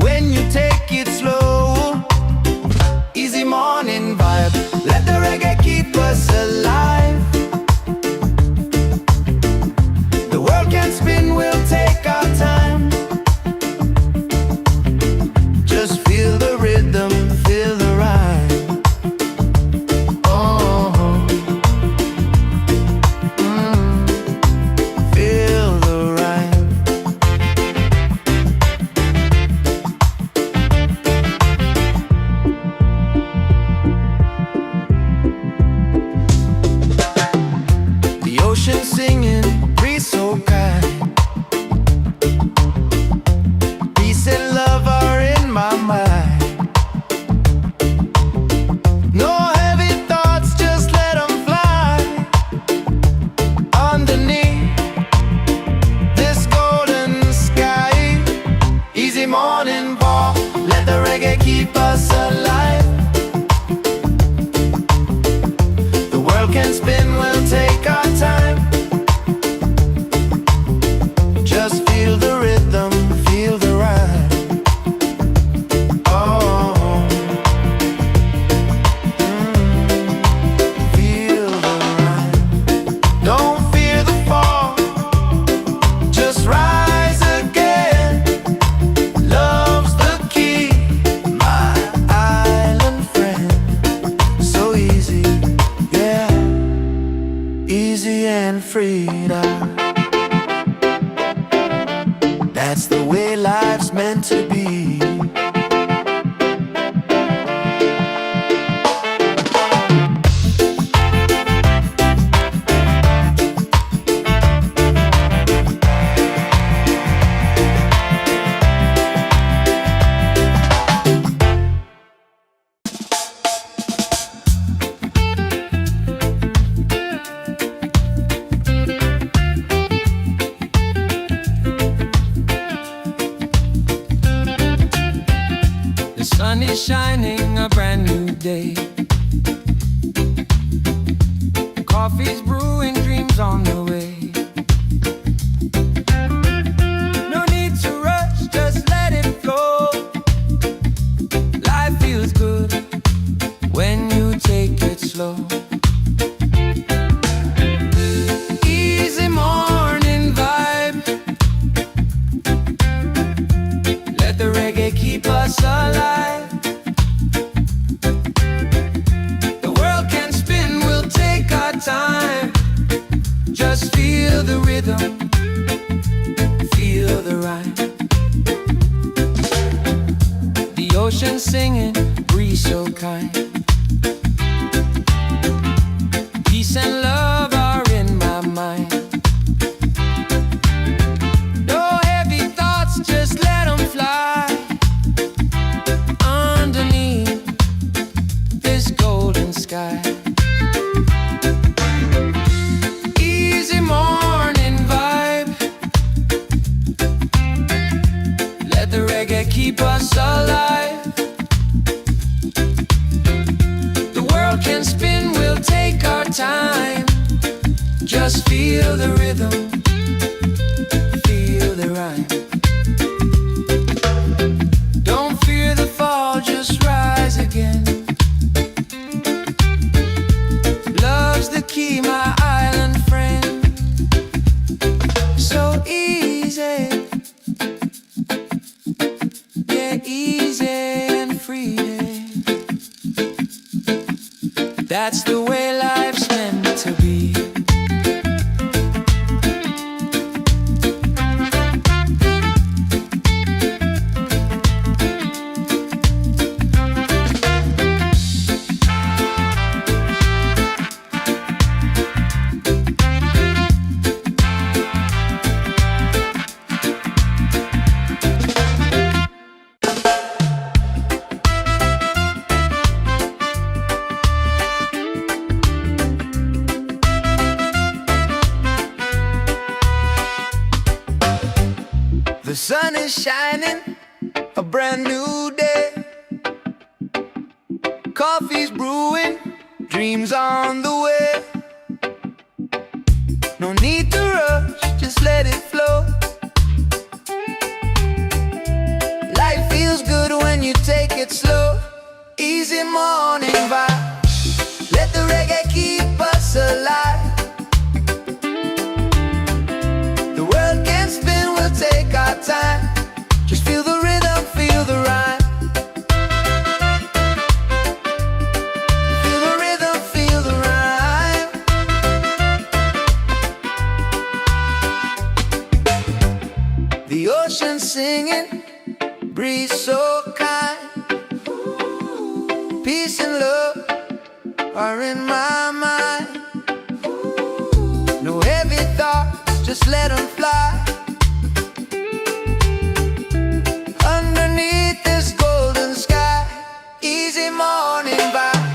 S1: when you take it slow. Easy morning vibe, let the reggae keep us alive. The world can spin, we'll take our time. Just feel the rhythm, feel the rhyme. Oh, feel the rhyme. The ocean singing, breeze so kind. Peace and love are in my mind. No heavy thoughts, just let them fly. Underneath this golden sky. Easy morning walk, let the reggae keep us alive. The world can spin, we'll take our time. Just feel the rhythm, feel the rhyme. Oh, feel the rhyme. Don't fear the fall, just rise again. Love's the key, my island friend. So easy, yeah, easy and free now. That's the way life's meant to be.
S2: The sun is shining, a brand new day. Coffee's brewing, dreams on the way. No need to rush, just let it flow. Life feels good when you take it slow. Easy morning vibe. Let the reggae keep us alive. The world can spin, we'll take our time. Just feel the rhythm, feel the rhyme. The ocean singing, breeze so kind. Peace and love are in my mind. No heavy thoughts, just let them fly. Underneath this golden sky. Easy morning vibe. world can spin, we'll take our time. Just feel the rhythm, feel the rhyme. Don't fear the fall, just rise again. Love's the key, my island friend. So easy, yeah, easy and free. That's the way life's meant to be.
S1: The sun is shining, a brand new day. Coffee's brewing, dreams on the way. No need to rush, just let it flow. Life feels good when you take it slow. Easy morning vibe, let the reggae keep us alive. The world can spin, we'll take our time. Just feel the rhythm, feel the rhyme. Feel the rhythm, feel the rhyme. The ocean singing, breeze so kind. Peace and love are in my mind. No heavy thoughts, just let them fly. Underneath this golden sky, easy morning vibe.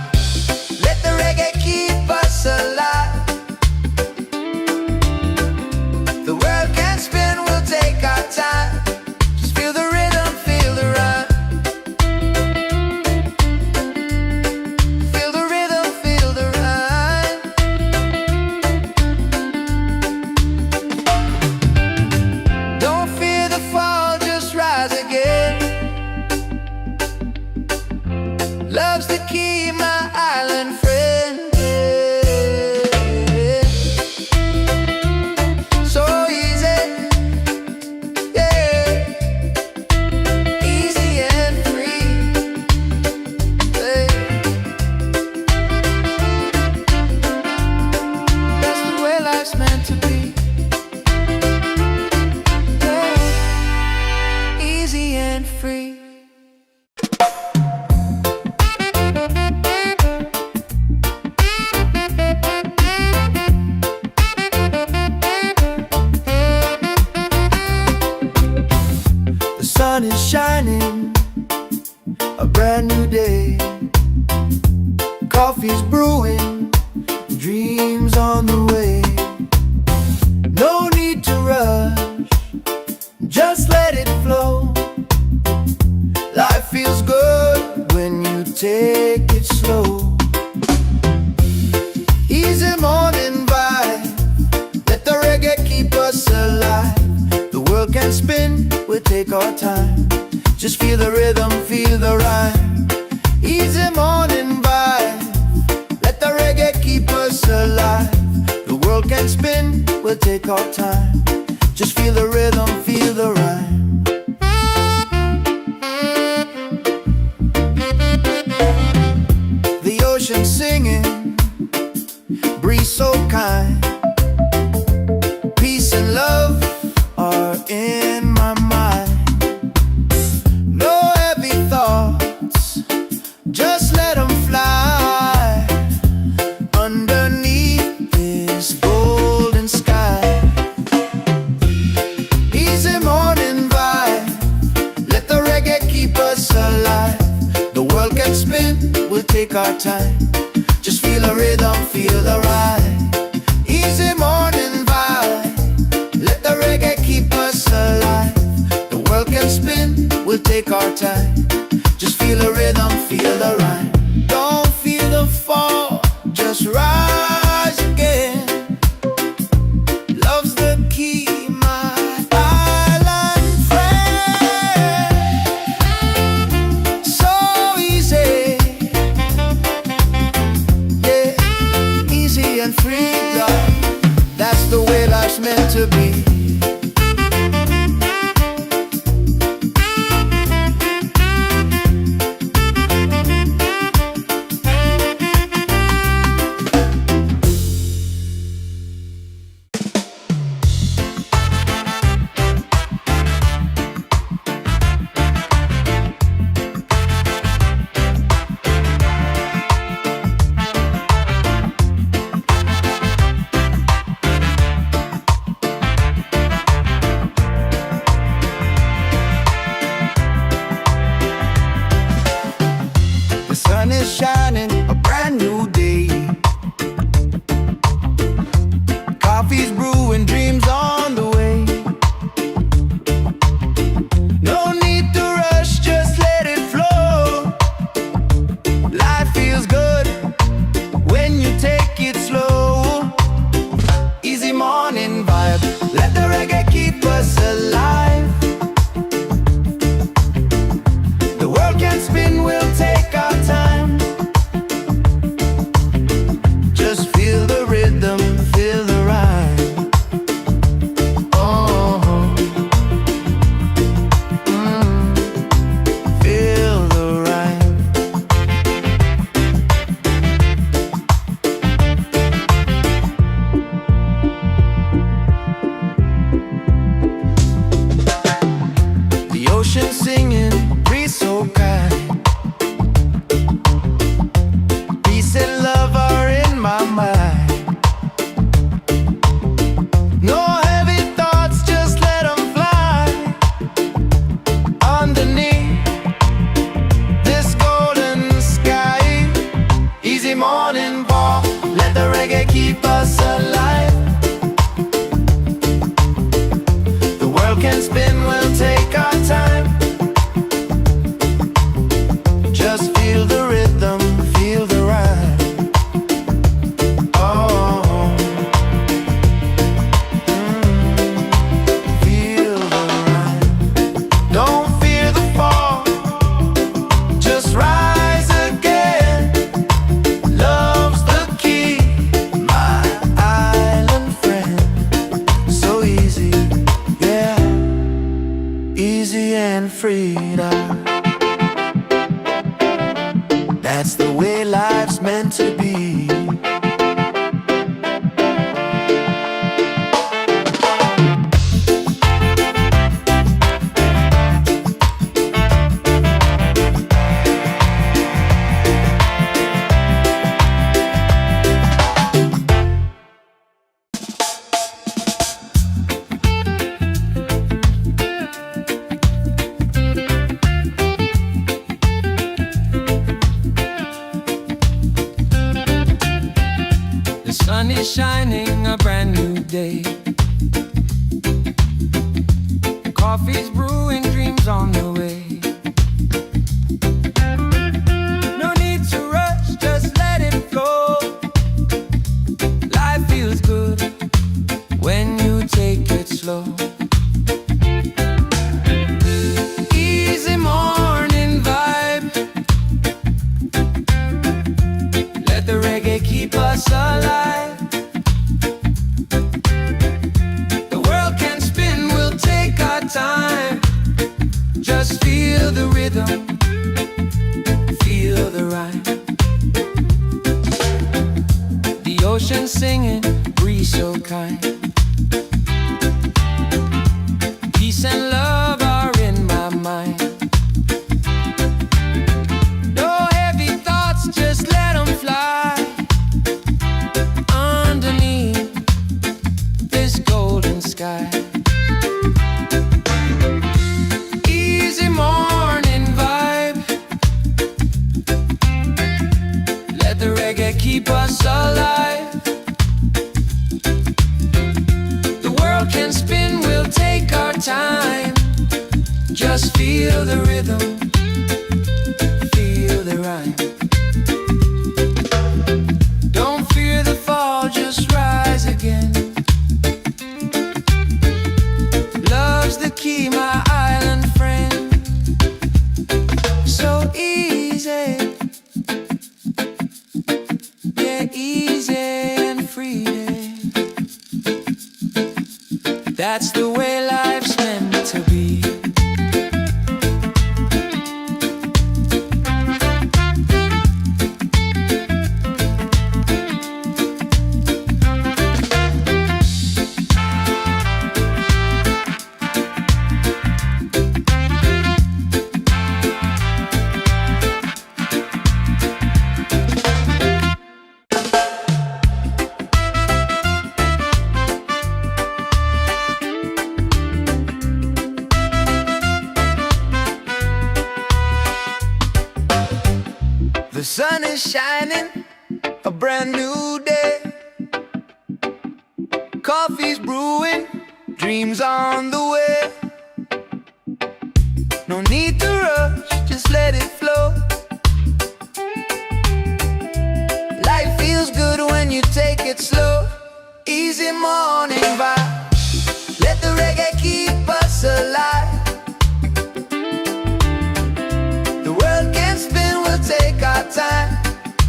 S1: Let the reggae keep us alive. The world can spin, we'll take our time. Just feel the rhythm, feel the rhyme. Feel the rhythm, feel the rhyme. Don't fear the fall, just rise again. Love's the key, my island friend. So easy, yeah, easy and free. Hey. That's the way life's meant to be. Yeah. Easy and free. The sun is shining, a brand new day. Coffee's brewing, dreams on the way. No need to rush, just let it flow. Life feels good when you take it slow. Easy morning vibe, let the reggae keep us alive. The world can spin, we'll take our time. Just feel the rhythm, feel the rhyme. Easy morning vibe, let the reggae keep us alive. The world can spin, we'll take our time. Just feel the rhythm, feel the rhyme. The ocean singing, breeze so kind. Peace and love are in my mind. No heavy thoughts, just let them fly. Underneath this golden sky, easy morning vibe, let the reggae keep us alive. The world can spin, we'll take our time. Just feel the rhythm, feel the ride. Easy morning vibe, let the reggae keep us alive. The world can spin, we'll take our time. Just feel the rhythm, feel the rhyme. Don't feel the fall, easy morning walk. Let the reggae keep us alive. The world can spin, we'll take our time. Just feel the rhythm, feel the rhyme. Oh, feel the rhyme. Don't fear the fall, just rise again. Love's the key, my island friend. So easy, yeah, easy and freedom. That's the way life's meant to be.
S2: The sun is shining, a brand new day. Coffee's brewing, dreams on the way. No need to rush, just let it flow. Life feels good when you take it slow. Easy morning vibe. Let the reggae keep us alive. The world can spin, we'll take our time. Just feel the rhythm, feel the rhyme. The ocean singing, breeze so kind. Peace and love are in my mind. No heavy thoughts, just let them fly. Underneath this golden sky. Easy morning vibe. Let the reggae keep us alive. The world can spin, we'll take our time. Just feel the rhythm, feel the rhyme. Don't fear the fall, just rise again. Love's the key, my island friend. So easy, yeah, easy and free. That's the way life's meant to be.
S1: The sun is shining, a brand new day. Coffee's brewing, dreams on the way. No need to rush, just let it flow. Life feels good when you take it slow. Easy morning vibe. Let the reggae keep us alive. The world can spin, we'll take our time.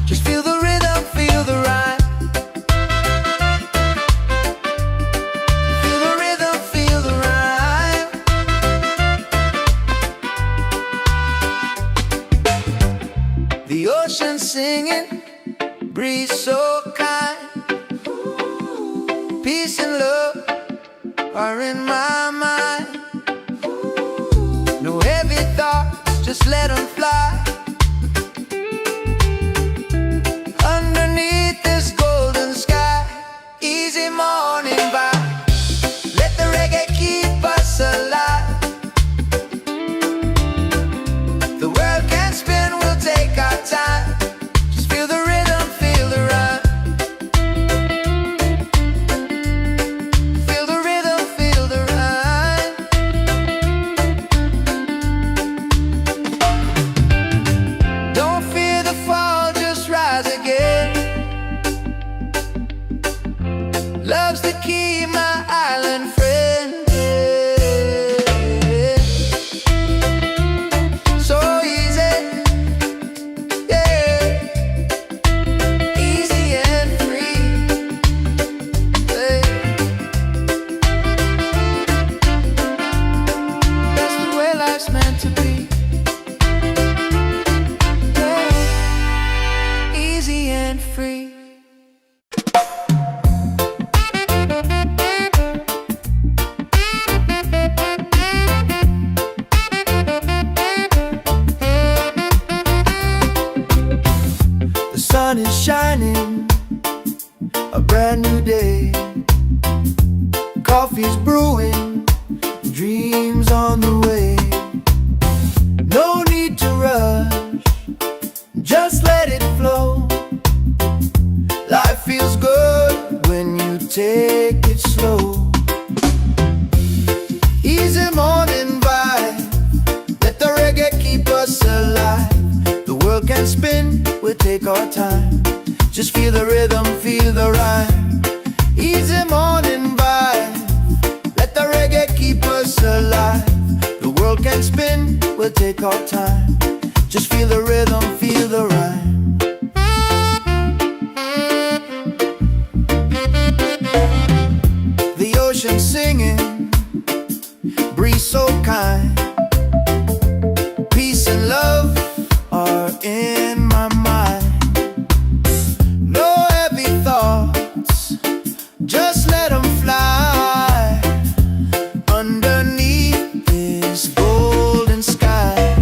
S1: Just feel the rhythm, feel the rhyme. Feel the rhythm, feel the rhyme. The ocean singing, breeze so kind. Peace and love are in my mind. No heavy thoughts, just let them fly. Underneath this golden sky. Easy morning vibe. Let the reggae keep us alive. The world can spin, we'll take our time. Just feel the rhythm, Love's the key, my island friend. So easy, yeah, easy and free, yeah. That's the way life's meant to be, yeah. Easy and free. The sun is shining, a brand new day. Coffee's brewing, dreams on the way. No need to rush, just let it flow. Life feels good when you take it slow. Easy morning vibe, let the reggae keep us alive. The world can spin, we'll take our time. Just feel the rhythm, feel the rhyme. Easy morning vibe, let the reggae keep us alive. The world can spin, we'll take our time. Just feel the rhythm, feel the rhyme. The ocean singing, breeze so kind. Peace and love are in my mind. No heavy thoughts, just let them fly underneath this golden sky.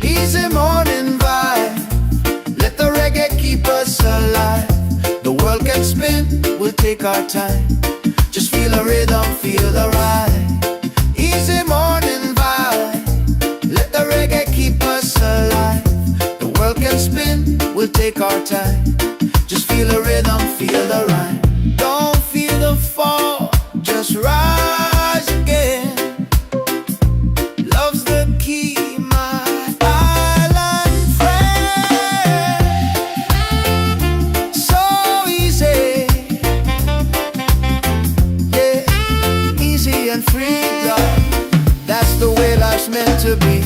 S1: Easy morning vibe, let the reggae keep us alive. The world can spin, we'll take our time. Just feel the rhythm, feel the ride. Easy morning vibe, let the reggae keep us alive. The world can spin, we'll take our time. Just feel the rhythm, feel the rhyme. Don't feel the fall, just rise again. Love's the key, my island friend. So easy, yeah, easy and free, love. That's the way life's meant to be.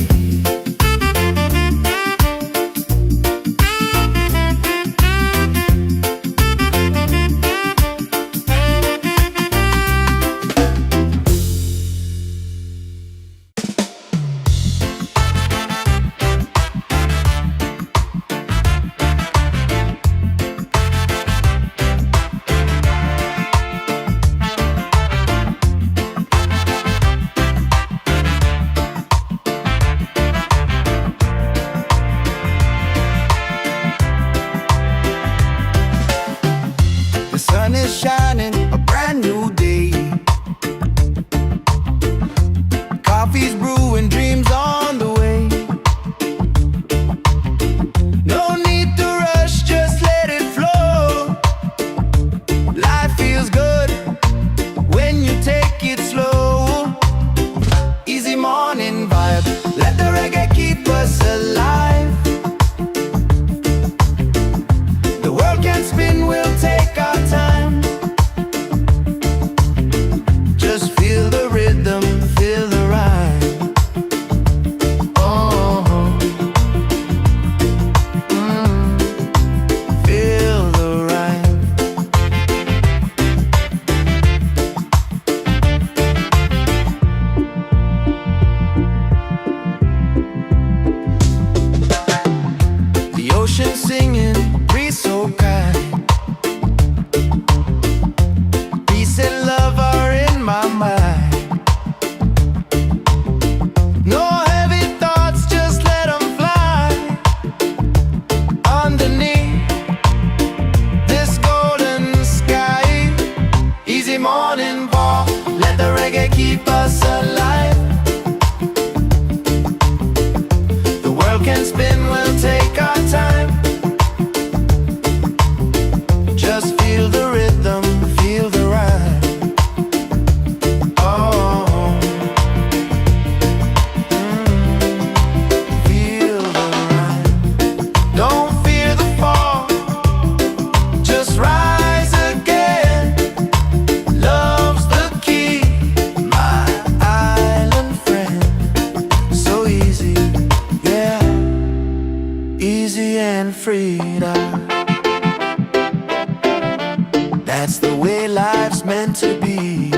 S1: That's the way life's meant to be.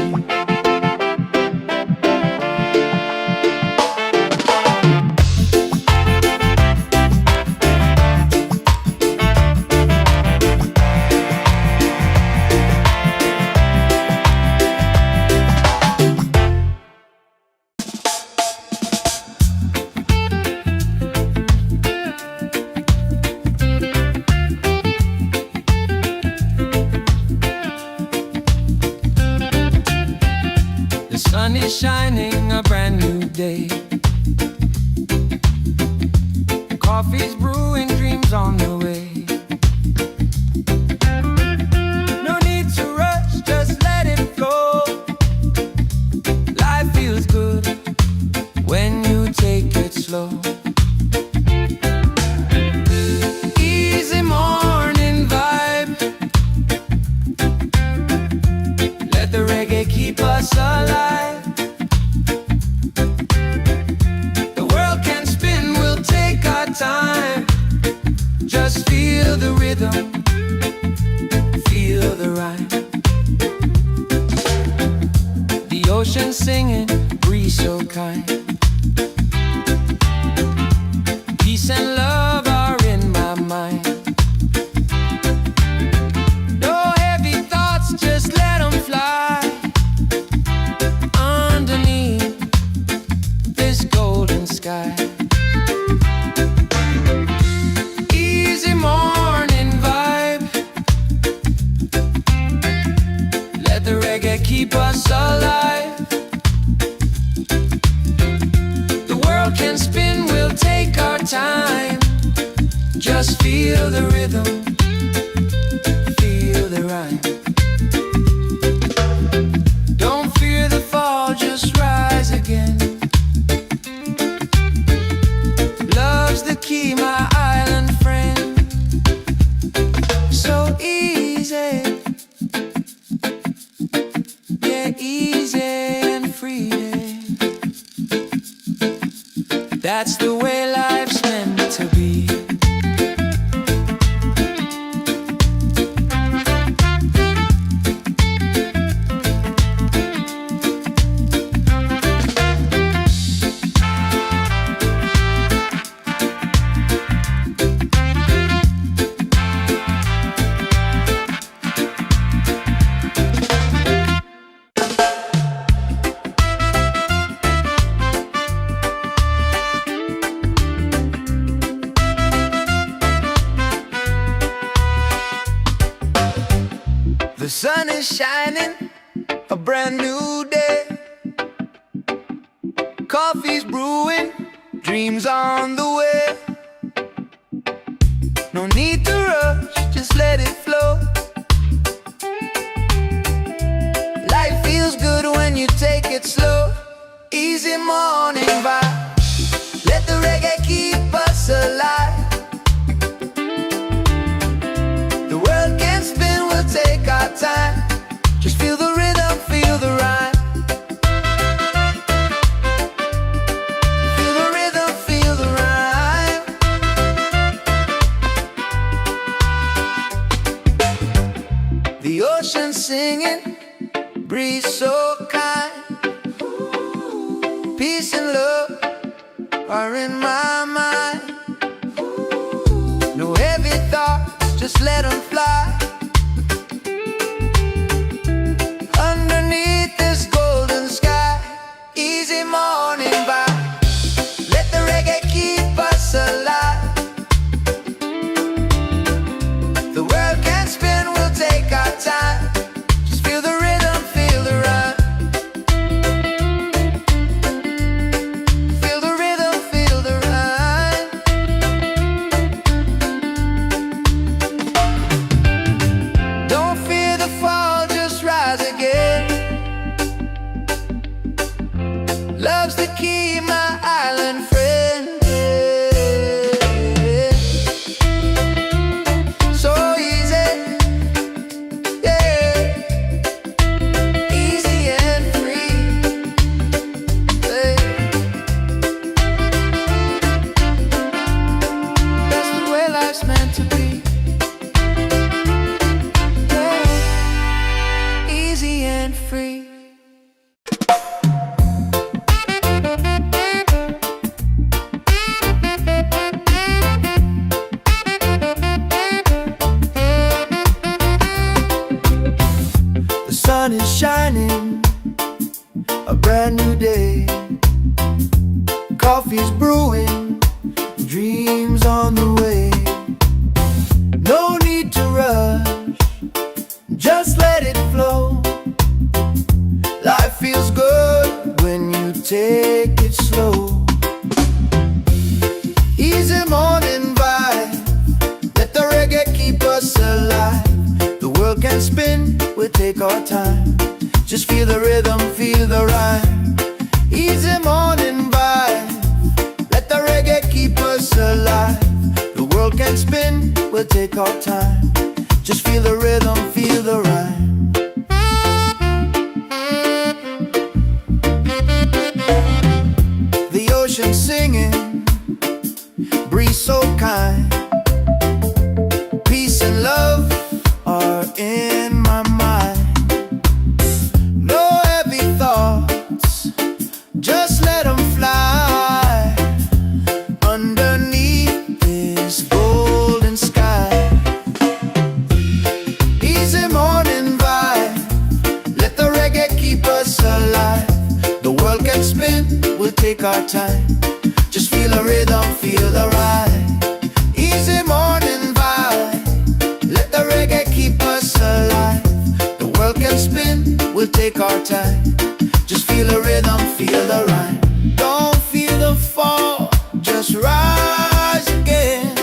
S2: The sun is shining, a brand new day. Coffee's brewing, dreams on the way. No need to rush, just let it flow. Life feels good when you take it slow. Easy morning vibe. Let the reggae keep us alive. The world can spin, we'll take our time. Just feel the rhythm, feel the rhyme. The ocean singing, breeze so kind. Peace and love are in my mind. No heavy thoughts, just let them fly. Underneath this golden sky. Easy morning vibe. Let the reggae keep us alive. The world can spin, we'll take our time. Just feel the rhythm, feel the rhyme. Don't fear the fall, just rise again. Love's the key, my island friend. So easy, yeah, easy and free. That's the way life's meant to be.
S1: The sun is shining, a brand new day. Coffee's brewing, dreams on the way. No need to rush, just let it flow. Life feels good when you take it slow. Easy morning vibe. Let the reggae keep us alive. The world can spin, we'll take our time. Just feel the rhythm, feel the rhyme. Feel the rhythm, feel the rhyme. The ocean singing, breeze so kind. Peace and love are in my mind. No heavy thoughts, just let them fly. Underneath this golden sky. Easy morning vibe. Let the reggae keep us alive. The world can spin, we'll take our time. Just feel the rhythm, feel the rhyme. Feel the rhythm, feel the rhyme. our time. Just feel the rhythm, feel the rhyme. Easy morning vibe. Let the reggae keep us alive. The world can spin, we'll take our time. Just feel the rhythm, feel the rhyme. The ocean singing, breeze so kind. Peace and love are in my mind. No heavy thoughts, just let them fly underneath this golden sky. Easy morning vibe. Let the reggae keep us alive. The world can spin, we'll take our time. Just feel the rhythm, feel the ride. Easy morning vibe. Let the reggae keep us alive. The world can spin, we'll take our time. Just feel the rhythm, feel the rhyme. Don't feel the fall, just rise again.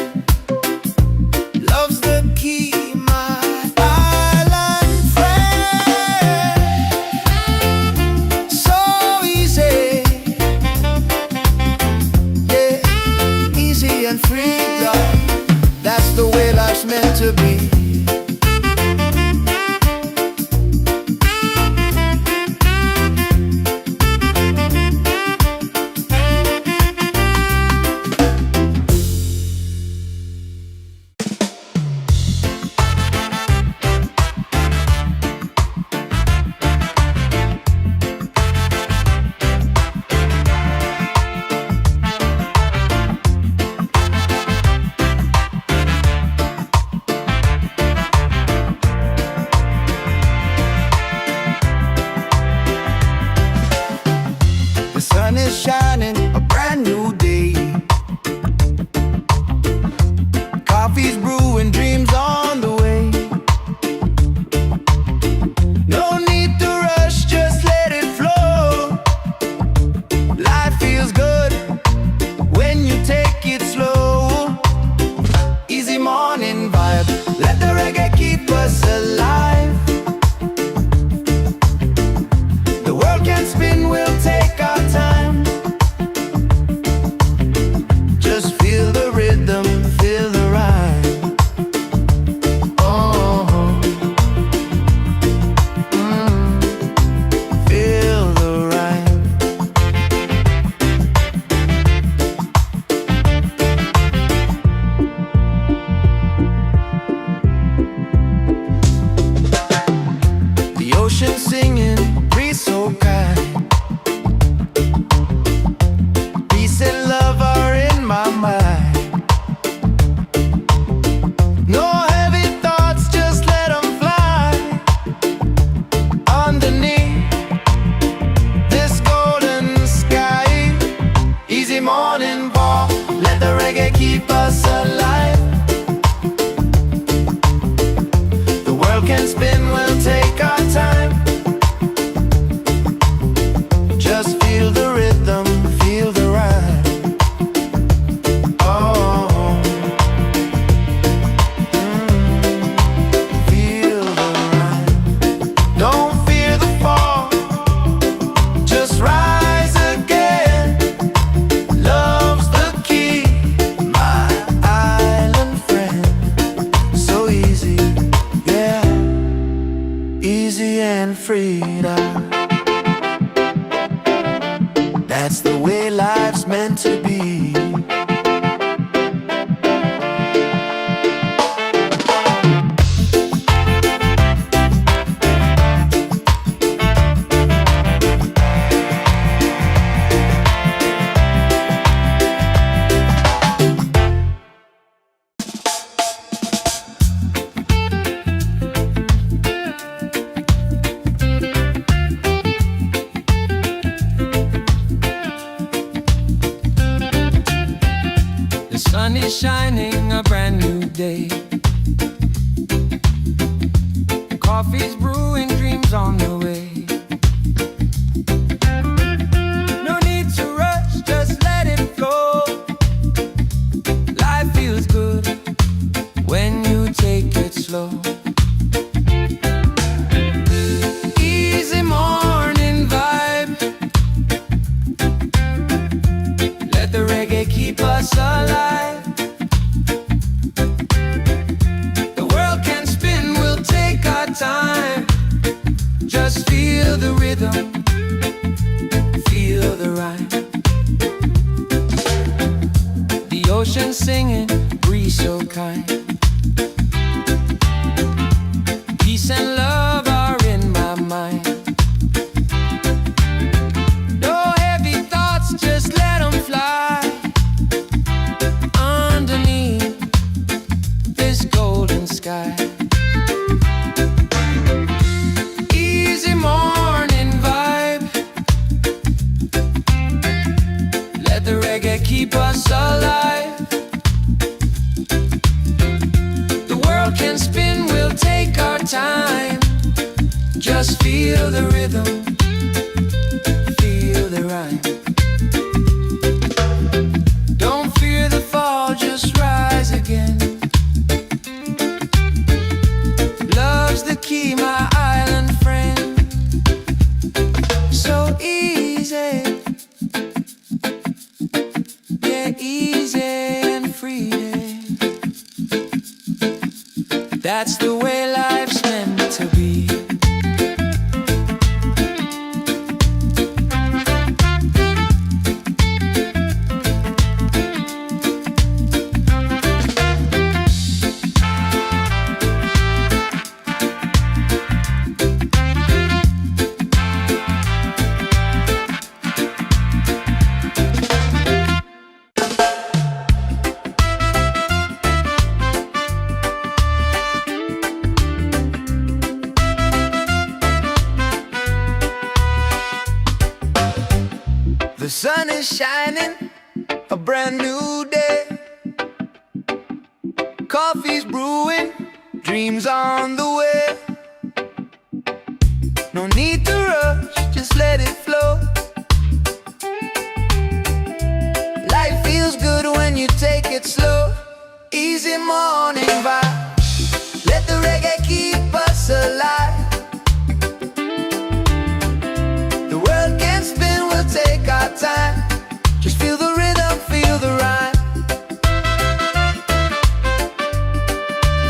S1: Love's the key, my island friend. So easy, yeah, easy and free, love. That's the way life's meant to be. The sun is shining, a brand new day. Coffee's brewing, dreams on the way. No need to rush, just let it flow. Life feels good when you take it slow. Easy morning vibe, let the reggae keep us alive. The world can spin, we'll take our time. Just feel the rhythm, feel the rhyme. Oh, feel the rhyme. The ocean singing, breeze so kind. Peace and love are in my mind. No heavy thoughts, just let them fly underneath this golden sky. Easy morning walk, let the reggae keep us alive. The world can spin, we'll take our time. Just feel the rhythm, feel the rhyme. Oh, feel the rhyme. Don't fear the fall, just rise again. Love's the key, my island friend. So easy, yeah, easy and free now. That's the way life's meant to be.
S2: The sun is shining, a brand new day. Coffee's brewing, dreams on the way. No need to rush, just let it flow. Life feels good when you take it slow. time. Just feel the rhythm, feel the rhyme. The ocean singing, breeze so kind. Peace and love are in my mind. No heavy thoughts, just let them fly underneath this golden sky. Easy morning vibe. Let the reggae keep us alive. The world can spin, we'll take our time. Just feel the rhythm, feel the rhyme. Don't fear the fall, just rise again. Love's the key, my island friend. So easy, yeah, easy and free. That's the way life's meant to be.
S1: The sun is shining, a brand new day. Coffee's brewing, dreams on the way. No need to rush, just let it flow. Life feels good when you take it slow. Easy morning vibe. Let the reggae keep us alive. The world can spin, we'll take our time. Just feel the rhythm, feel the rhyme.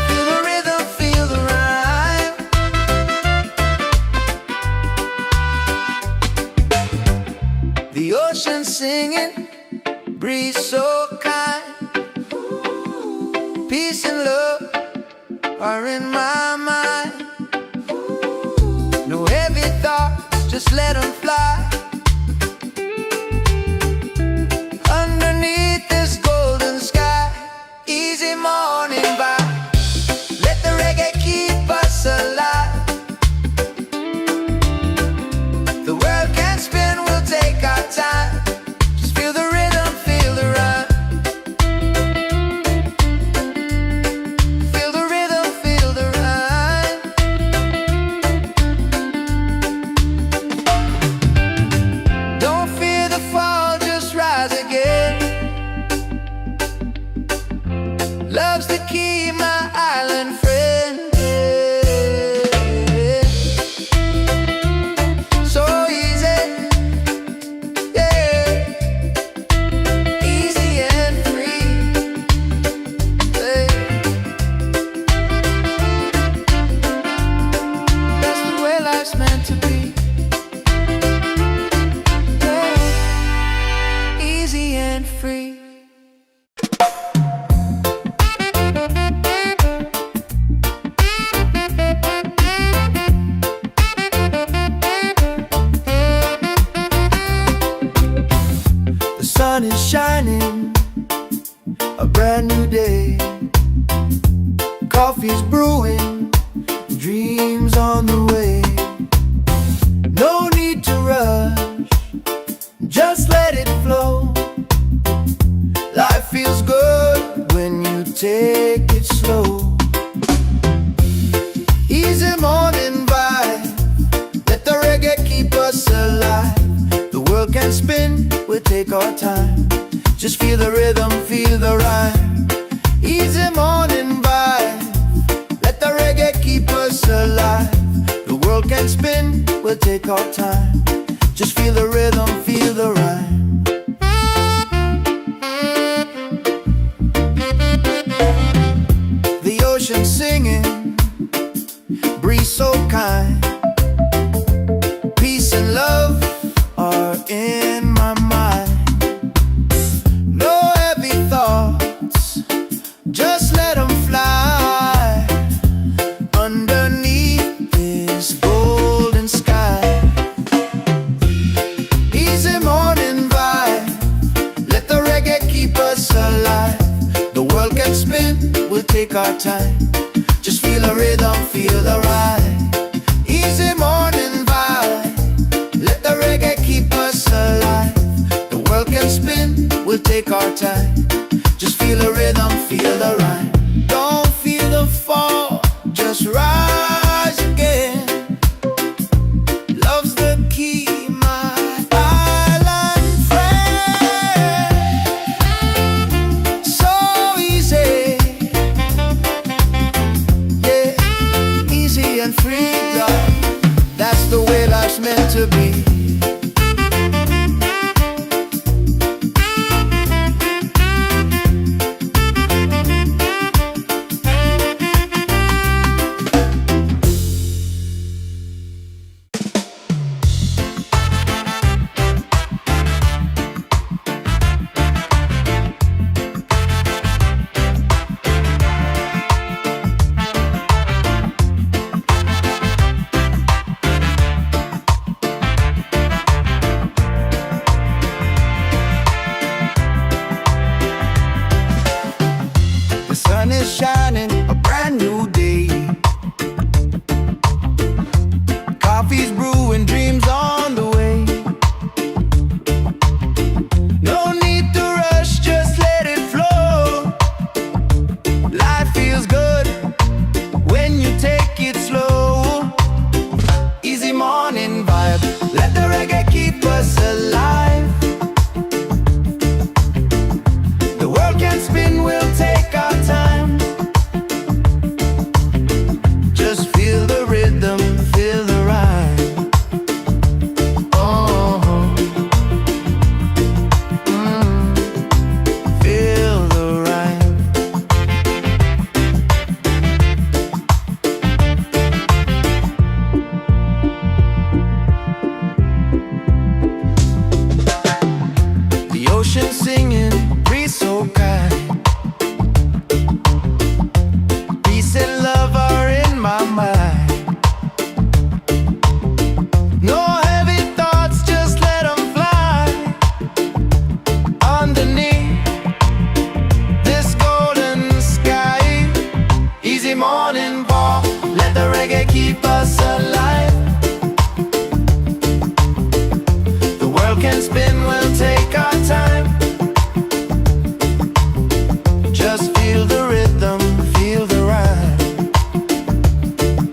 S1: Feel the rhythm, feel the rhyme. The ocean singing, breeze so kind. Peace and love are in my mind. No heavy thoughts, just let them fly underneath this golden sky. Easy morning vibe. Let the reggae keep us alive. The world can spin, we'll take our time. Just feel the rhythm, feel the rhyme. Feel the rhythm, feel the rhyme. Don't fear the fall, just rise again. Love's the key, my island friend. So easy, yeah, easy and free. Hey. That's the way life's meant to be. Yeah. Easy and free. The sun is shining, a brand new day. Coffee's brewing, dreams on the way. No need to rush, just let it flow. Life feels good when you take it slow. Easy morning vibe. Let the reggae keep us alive. The world can spin, we'll take our time. Just feel the rhythm, feel the rhyme. Easy morning vibe. Let the reggae keep us alive. The world can spin, we'll take our time. Just feel the rhythm, feel the rhyme. The ocean singing, breeze so kind. Peace and love are in my mind. No heavy thoughts, just let them fly underneath this golden sky. Easy morning vibe, let the reggae keep us alive. The world can spin, we'll take our time. Just feel the rhythm, feel the ride. Easy morning vibe, let the reggae keep us alive. The world can spin, we'll take our time. Just feel the rhythm, feel the ride. Don't feel the fall, just rise again. Love's the key, my island friend. So easy, yeah, easy and free, love. That's the way life's meant to be. The sun is shining, a brand new day. Coffee's brewing, dreams on the way. No need to rush, just let it flow. Life feels good when you take it slow. Easy morning vibe, let the reggae keep us alive. The world can spin, we'll take our time. Just feel the rhythm, feel the rhyme. Oh, feel the rhyme. The ocean singing, breeze so kind. Peace and love are in my mind. No heavy thoughts, just let them fly underneath this golden sky. Easy morning walk, let the reggae keep us alive. The world can spin, we'll take our time. Just feel the rhythm, feel the rhyme.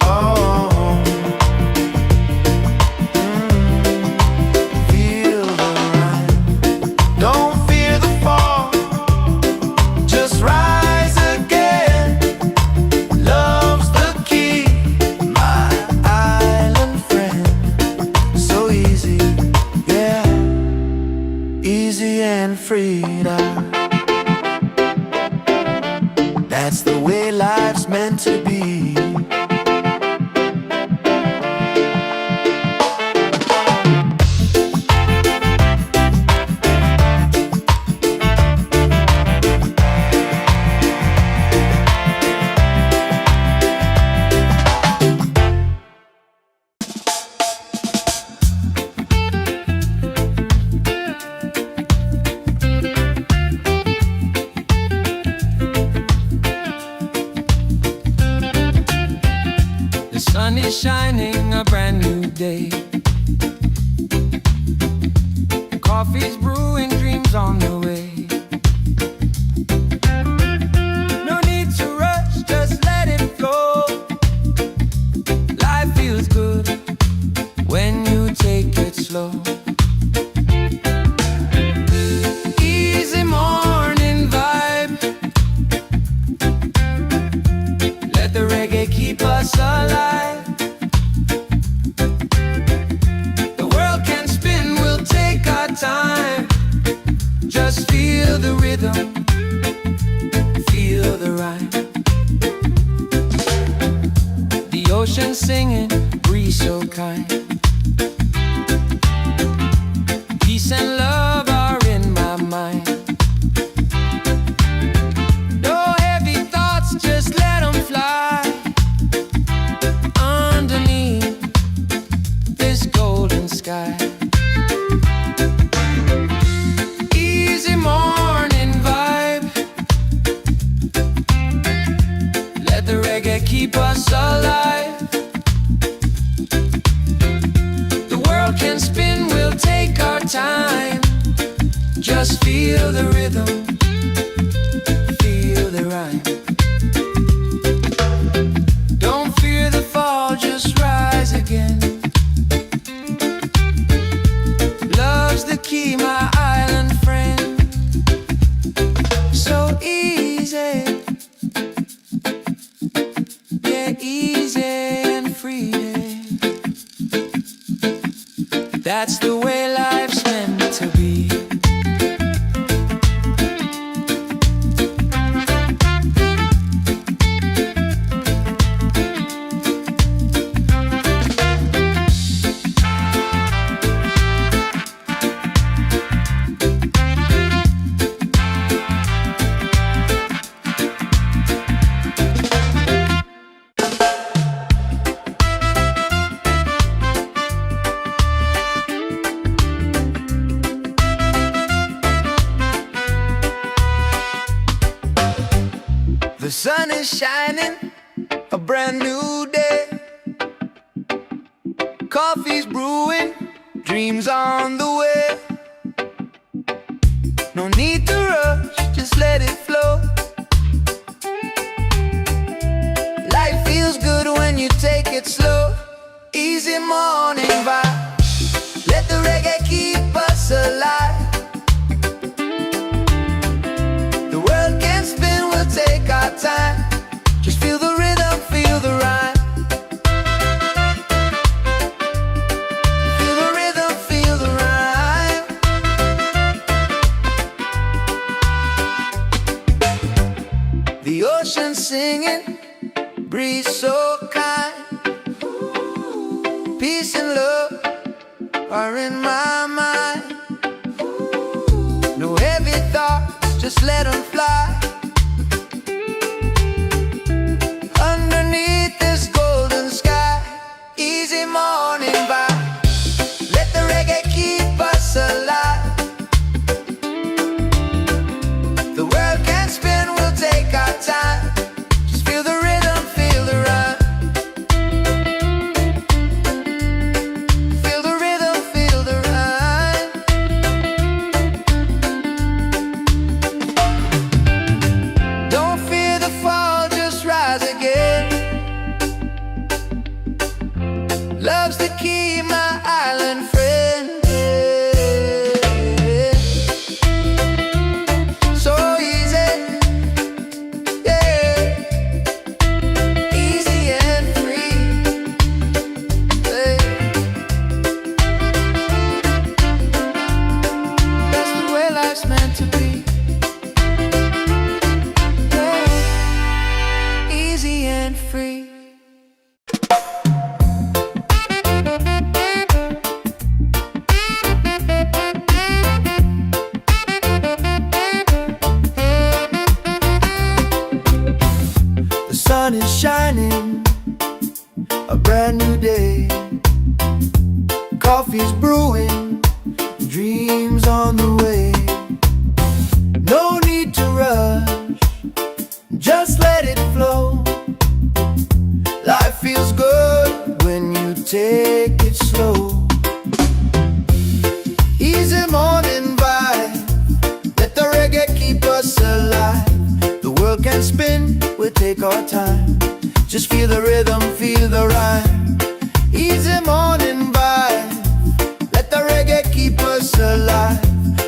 S1: Oh, feel the rhyme. Don't fear the fall, just rise again. Love's the key, my island friend. So easy, yeah, easy and free. That's the way life's meant to be.
S2: The sun is shining, a brand new day. Coffee's brewing, dreams on the way. No need to rush, just let it flow. Life feels good when you take it slow. Easy morning vibe, let the reggae keep us alive. The world can spin, we'll take our time. Just feel the rhythm, feel the rhyme. The ocean singing, breeze so kind. Peace and love are in my mind. No heavy thoughts, just let them fly underneath this golden sky. Easy morning vibe, let the reggae keep us alive. The world can spin, we'll take our time. Just feel the rhythm, feel the rhyme. Don't fear the fall, just rise again. Love's the key, my island friend. So easy, yeah, easy and free. That's the way life's meant to be.
S1: The sun is shining, a brand new day. Coffee's brewing, dreams on the way. No need to rush, just let it flow. Life feels good when you take it slow. Easy morning vibe, let the reggae keep us alive. The world can spin, we'll take our time. Just feel the rhythm, feel the rhyme. Feel the rhythm, feel the rhyme. The ocean singing, breeze so kind. Peace and love are in my mind. No heavy thoughts, just let them fly underneath this golden sky. Easy morning vibe, let the reggae keep us alive. The world can spin, we'll take our time. Just feel the rhythm, feel the rhyme. Feel the rhythm, feel the rhyme. Don't fear the fall, just rise again. Love's the key, my island friend. So easy, yeah, easy and free. Yeah. That's the way life's meant to be. Yeah. Easy and free. The sun is shining, a brand new day. Coffee's brewing, dreams on the way. No need to rush, just let it flow. Life feels good when you take it slow. Easy morning vibe, let the reggae keep us alive. The world can spin, we'll take our time. Just feel the rhythm, feel the rhyme. Easy morning vibe, let the reggae keep us alive.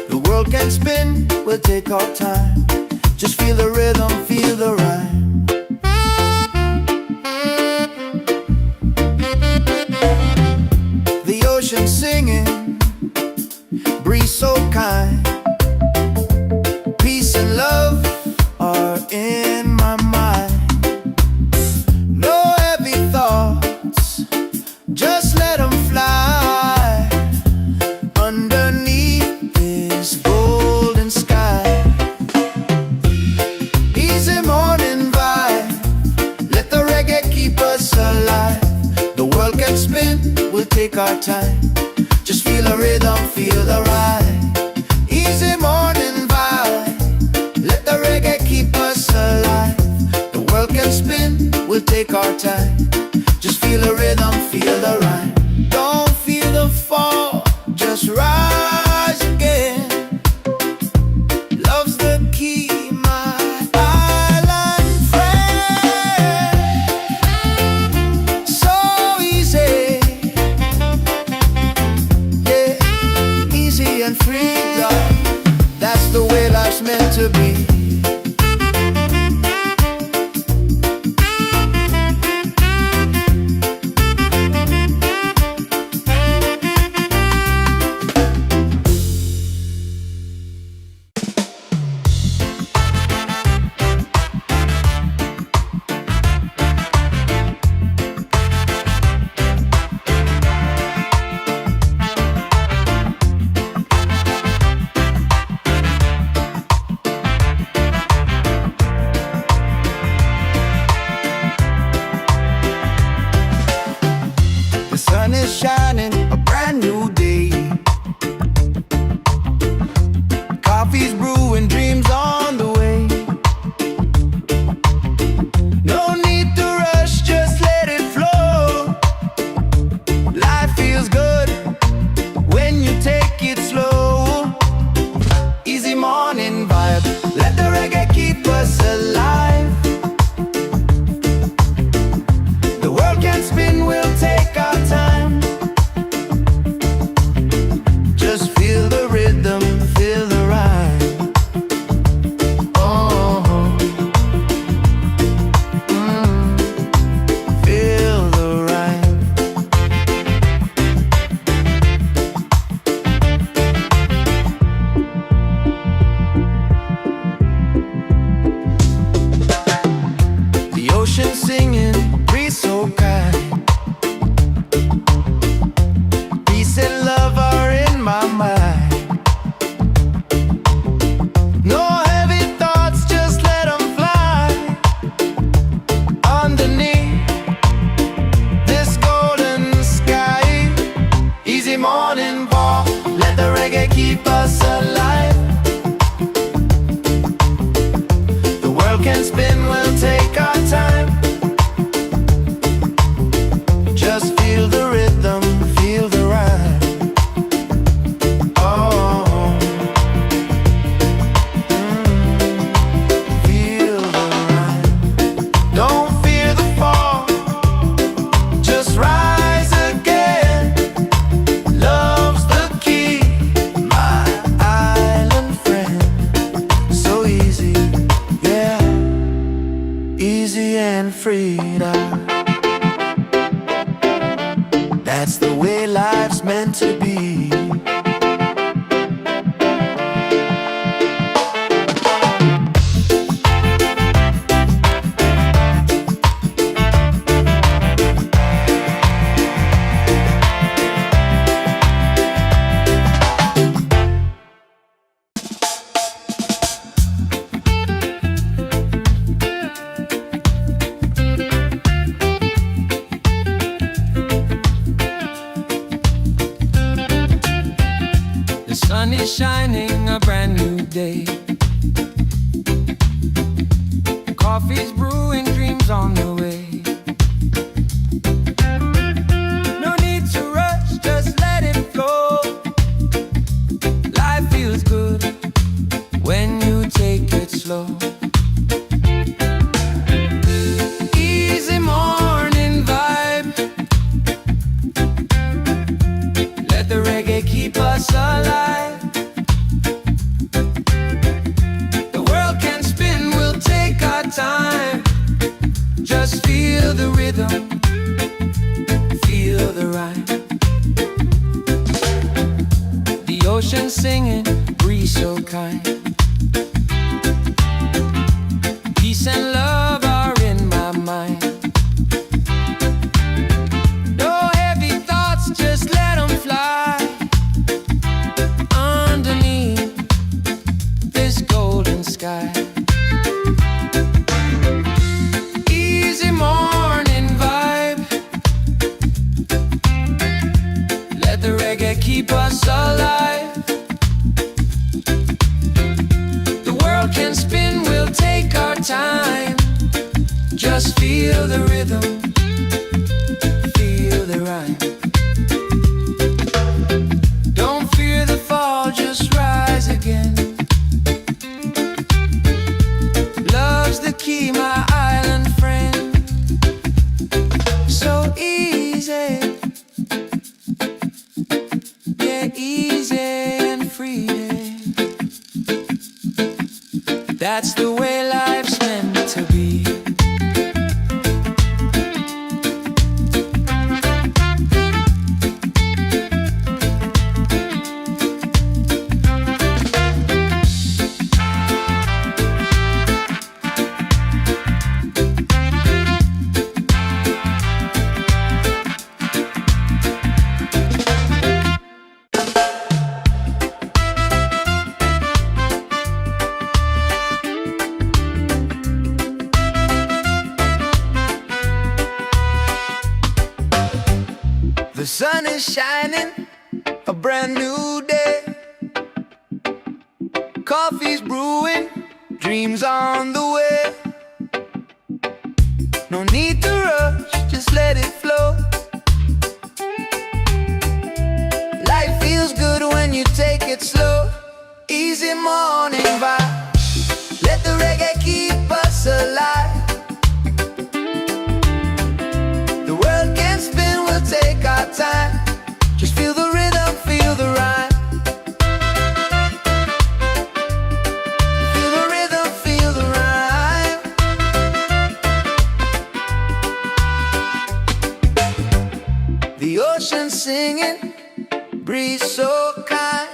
S1: The world can spin, we'll take our time. Just feel the rhythm, feel the rhyme. The ocean singing, breeze so kind. Peace and love are in my mind. No heavy thought, take our time. Just feel the rhythm, feel the ride. Easy morning vibe. Let the reggae keep us alive. The world can spin, we'll take our time. Just feel the rhythm, feel the ride. Don't feel the fall, just rise again. Love's the key, my island friend. So easy, yeah, easy and free, love. That's the way life's meant to be. The sun is shining, a brand new day. Coffee's brewing, dreams on the way. No need to rush, just let it flow. Life feels good when you take it slow. Easy morning vibe, let the reggae keep us alive. The world can spin, we'll take our time. Just feel the rhythm, feel the ride. Oh, feel the ride. The ocean singing, breeze so kind. Peace and love are in my mind. No heavy thoughts, just let them fly. Underneath this golden sky. Easy morning walk, let the reggae keep us alive. The world can spin, we'll take our time. Just feel the rhythm, feel the ride. Oh, feel the ride. Don't fear the fall, just rise again. Love's the key, my island friend. So easy, yeah, easy and free. That's the way life's meant to be.
S2: The sun is shining, a brand new day. Coffee's brewing, dreams on the way. No need to rush, just let it flow. Life feels good when you take it slow. Easy morning vibe. Let the reggae keep us alive. The world can spin, we'll take our time. Just feel the rhythm, feel the ride. The ocean singing, breeze so kind. Peace and love are in my mind. No heavy thoughts, just let them fly. Underneath this golden sky. Easy morning vibe. keep us alive. The world can spin, we'll take our time. Just feel the rhythm, feel the rhyme. Don't fear the fall, just rise again. Love's the key, my island friend. So easy, yeah, easy and free. That's the way life's meant to be.
S1: The sun is shining, a brand new day. Coffee's brewing, dreams on the way. No need to rush, just let it flow. Life feels good when you take it slow. Easy morning vibe, let the reggae keep us alive. The world can spin, we'll take our time. Just feel the rhythm, feel the rhyme. Feel the rhythm, feel the rhyme. The ocean singing, breeze so kind.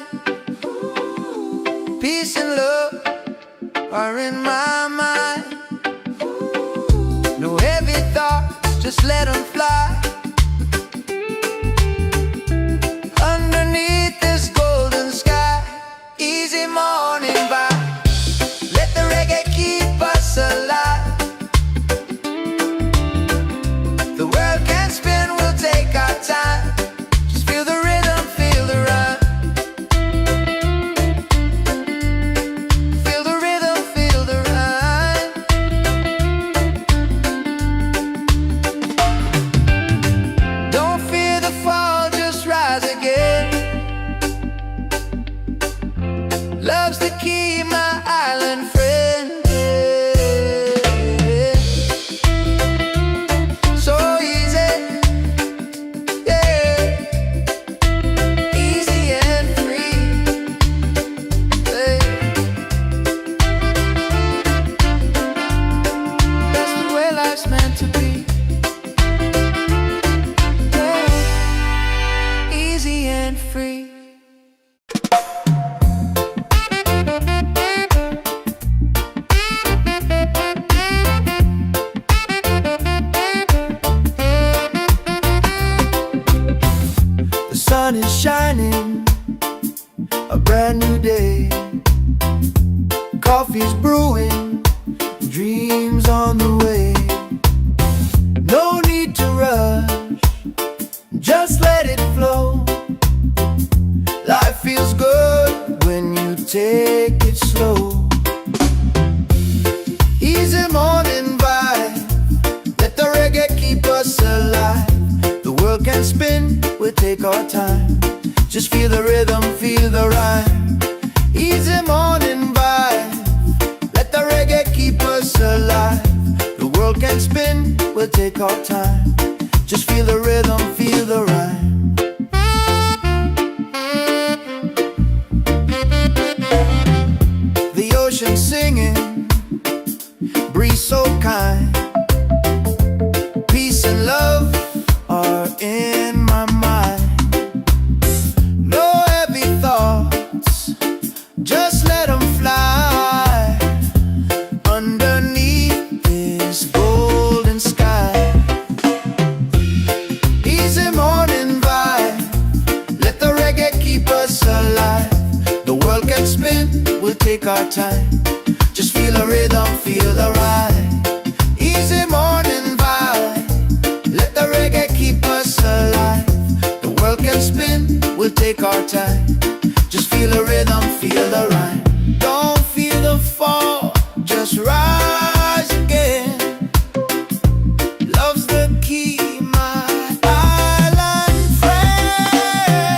S1: Peace and love are in my mind. No heavy thoughts, just let them fly. Underneath this golden sky, easy morning vibe. Let the reggae keep us alive. The world can spin, we'll take our time. Just feel the rhythm, feel the rhyme. Feel the rhythm, feel the rhyme. Don't fear the fall, just rise again. Love's the key, my island friend. So easy, yeah, easy and free. Hey. That's the way life's meant to be. Yeah. Easy and free. The sun is shining, a brand new day. Coffee's brewing, dreams on the way. No need to rush, just let it flow. Life feels good when you take it slow. Easy morning vibe, let the reggae keep us alive. The world can spin, we'll take our time. Just feel the rhythm, feel the rhyme. Easy morning vibe, let the reggae keep us alive. The world can spin, we'll take our time. Just feel the rhythm, feel the rhyme. The ocean singing, breeze so kind. Peace and love are in my mind. No heavy thoughts, just let them fly. Underneath this golden sky, easy morning vibe, let the reggae keep us alive. The world can spin, we'll take our time. Just feel the rhythm, feel the ride. Easy morning vibe, let the reggae keep us alive. The world can spin, we'll take take our time. Just feel the rhythm, feel the rhyme. Don't feel the fall, just rise again. Love's the key, my island friend.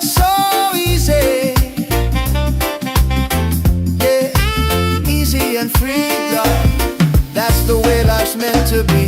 S1: So easy, yeah, easy and free, love. That's the way life's meant to be.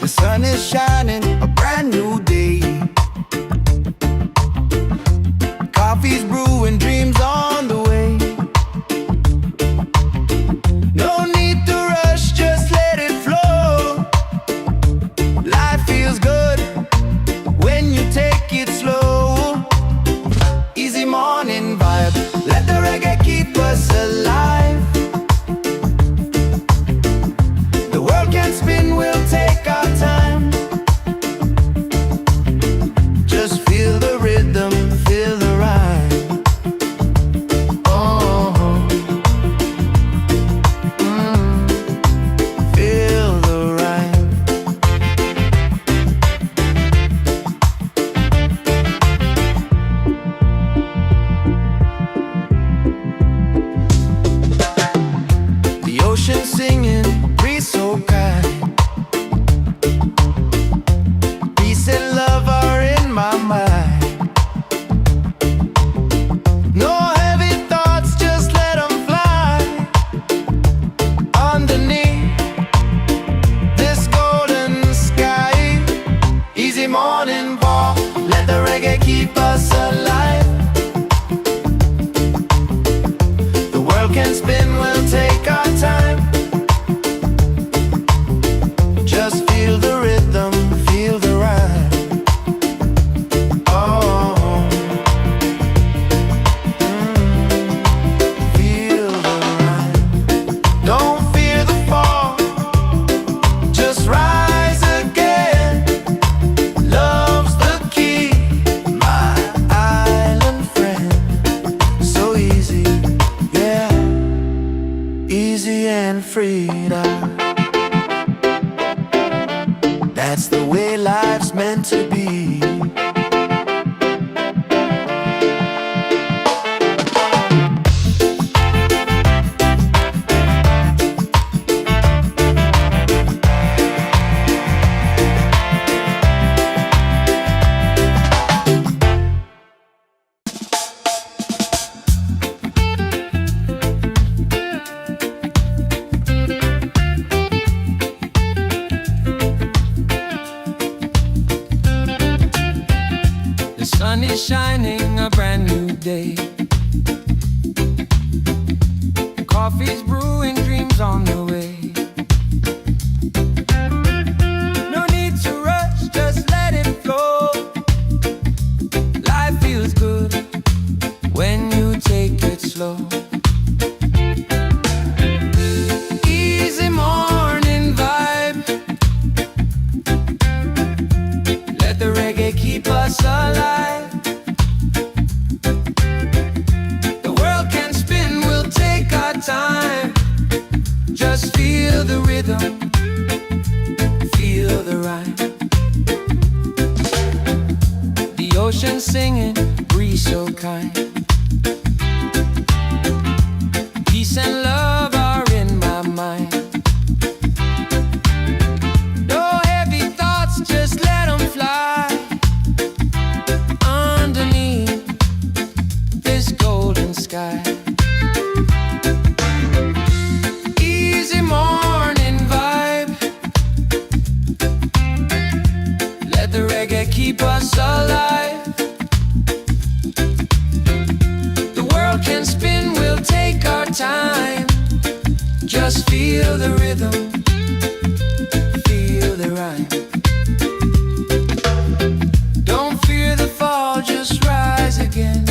S1: The sun is shining, a brand new day. Coffee's brewing, dreams on the way. No need to rush, just let it flow. Life feels good when you take it slow. Easy morning vibe, let the reggae keep us alive. The world can spin, we'll take our time. Just feel the rhythm, feel the rhyme. Oh, feel the rhyme. The ocean singing, breeze so kind. Peace and love are in my mind. No heavy thoughts, just let them fly. Underneath this golden sky. Easy morning walk, let the reggae keep us alive. The world can spin, we'll take our time. Just feel the rhythm, feel the rhyme. Oh, feel the rhyme. Don't fear the fall, just rise again. Love's the key, my island friend. So easy, yeah, easy and free now. That's the way life's meant to be.
S2: The sun is shining, a brand new day. Coffee's brewing, dreams on the way. No need to rush, just let it flow. Life feels good when you take it slow. Easy morning vibe, let the reggae keep us alive. The world can spin, we'll take our time. Just feel the rhythm, feel the rhyme. The ocean singing, breeze so kind. Peace and love are in my mind. No heavy thoughts, just let them fly. Underneath this golden sky. Easy morning vibe, let the reggae keep us alive. The world can spin, we'll take our time. Just feel the rhythm, feel the rhyme. Don't fear the fall, just rise again.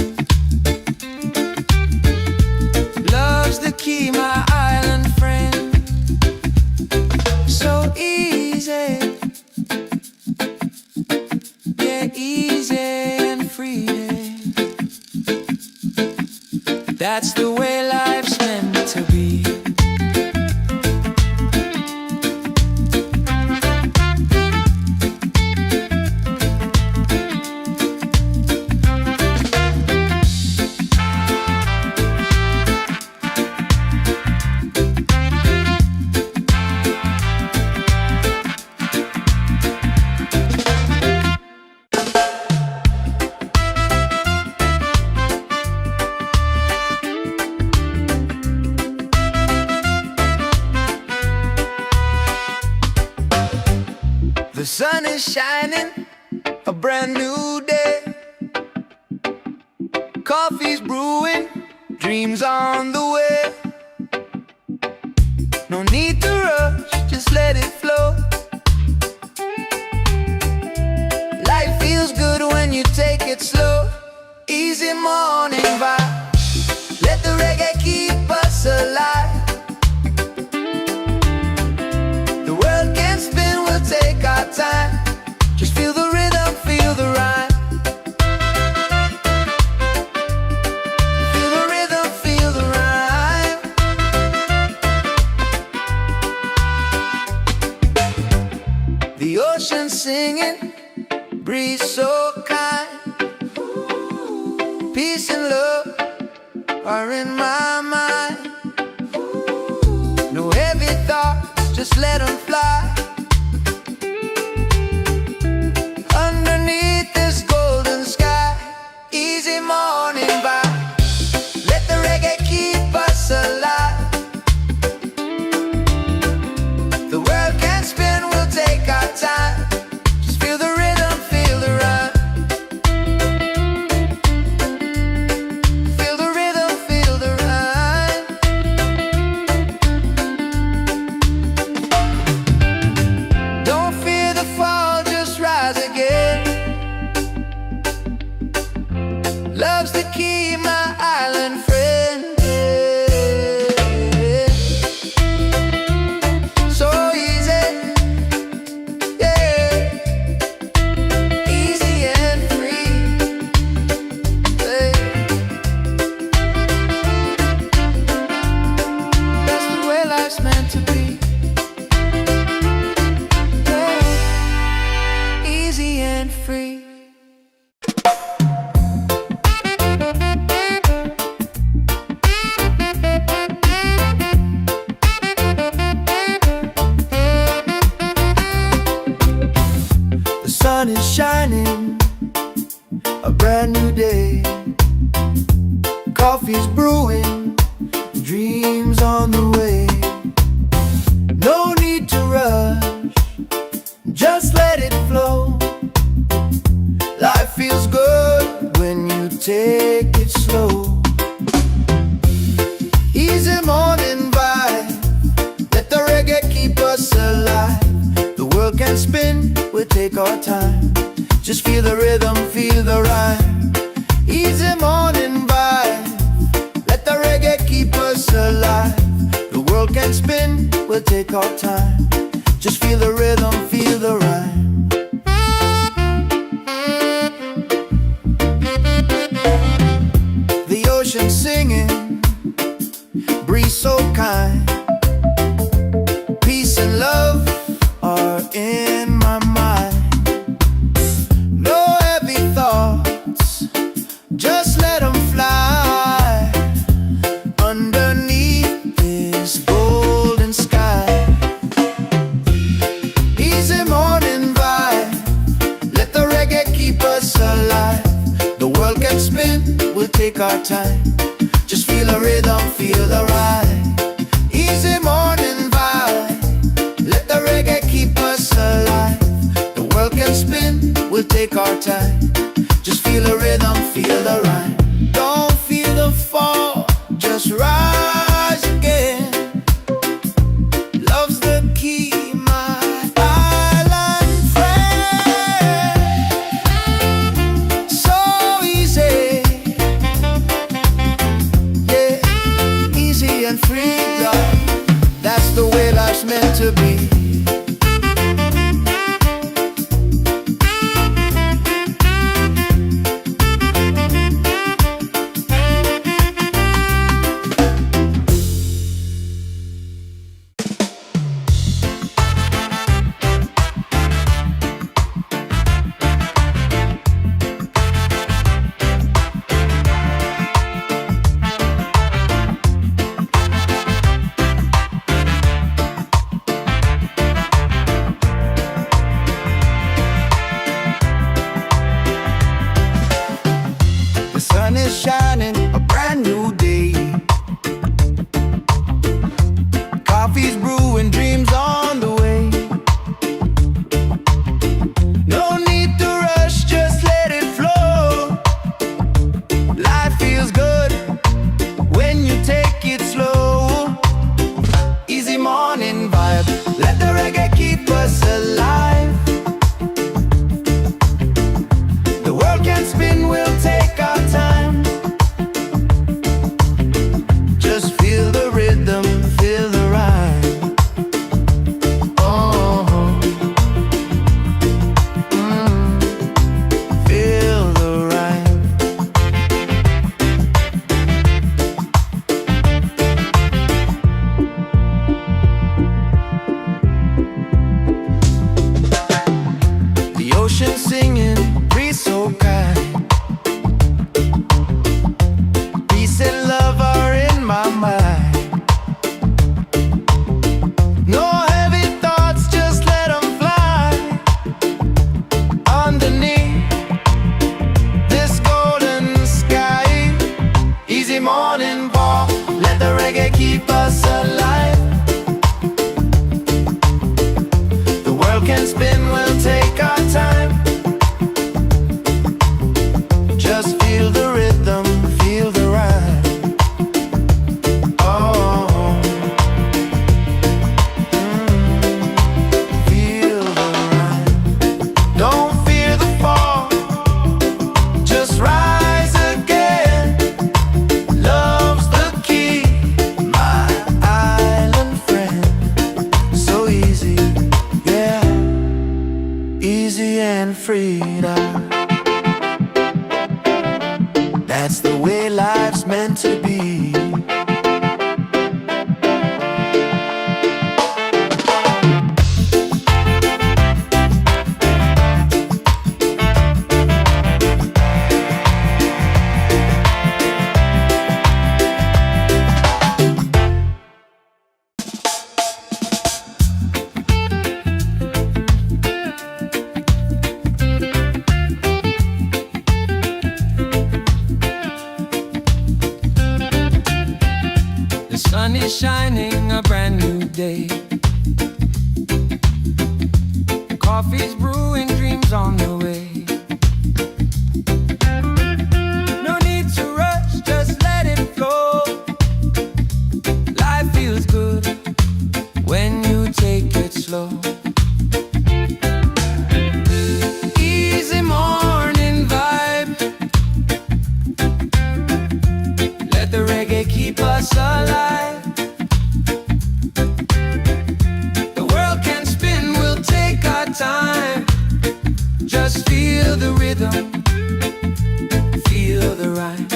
S2: Love's the key, my island friend. So easy, yeah, easy and free. That's the way life's meant to be.
S1: The sun is shining, a brand new day. Coffee's brewing, dreams on the way. No need to rush, just let it flow. Life feels good when you take it slow. Easy morning vibe, let the reggae keep us alive. The world can spin, we'll take our time. Just feel the rhythm, feel the rhyme. Feel the rhythm, feel the rhyme. The ocean singing, breeze so kind. Peace and love are in my mind. No heavy thoughts, just let them fly. Underneath this golden sky, easy morning vibe. Let the reggae keep us alive. The world can spin, we'll take our time. Just feel the rhythm, feel the rhyme. Feel the rhythm, feel the rhyme. Don't fear the fall, just rise again. Love's the key, my island friend. So easy, yeah, easy and free. Hey. That's the way life's meant to be. Yeah. Easy and free. The sun is shining, a brand new day. Coffee's brewing, dreams on the way. No need to rush, just let it flow. Life feels good when you take it slow. Easy morning vibe, let the reggae keep us alive. The world can spin, we'll take our time. Just feel the rhythm, feel the rhyme. Easy morning vibe, let the reggae keep us alive. The world can spin, we'll take our time. Just feel the rhythm, feel the rhyme. The ocean singing, breeze so kind. Peace and love are in my mind. No heavy thoughts, just let them fly. Underneath this golden sky, easy morning vibe, let the reggae keep us alive. The world can spin, we'll take our time. Just feel the rhythm, feel the ride. Easy morning vibe, let the reggae keep us alive. The world can spin, we'll take our time. Just feel the rhythm, feel the rhyme. Don't feel the fall, just rise again. to be. The sun is shining, a brand new day. Coffee's brewing, dreams on the way. No need to rush, just let it flow. Life feels good when you take it slow. Easy morning vibe, let the reggae keep us alive. The world can spin, we'll take our time. Just feel the rhythm, feel the rhyme. Oh, feel the rhyme. The ocean singing, breeze so kind. Peace and love are in my mind. No heavy thoughts, just let them fly. Underneath this golden sky. Easy morning walk, let the reggae keep us alive. The world can spin, we'll take our time. Just feel the rhythm, feel the rhyme. Oh, feel the rhyme. Don't fear the fall, just rise again. Love's the key, my island friend. So easy, yeah, easy and freedom. That's the way life's meant to be.
S2: The sun is shining, a brand new day. Coffee's brewing, dreams on the way. No need to rush, just let it flow. Life feels good when you take it slow. Easy morning vibe, let the reggae keep us alive. The world can spin, we'll take our time. Just feel the rhythm, feel the rhyme.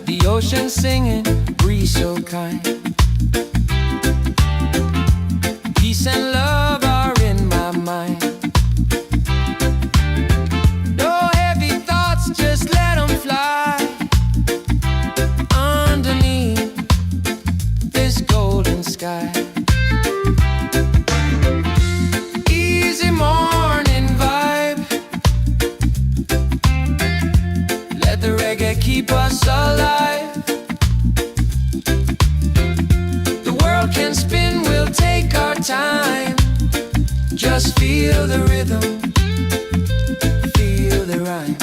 S2: The ocean singing, breeze so kind. Peace and love are in my mind. No heavy thoughts, just let them fly. Underneath this golden sky. Easy morning vibe, let the reggae keep us alive. The world can spin, we'll take our time. Just feel the rhythm, feel the rhyme.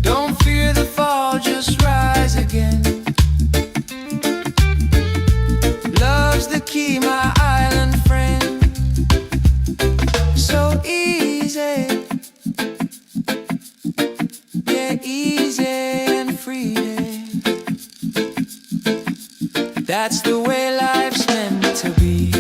S2: Don't fear the fall, just rise again. Love's the key, my island friend. So easy, yeah, easy and free. That's the way life's meant to be.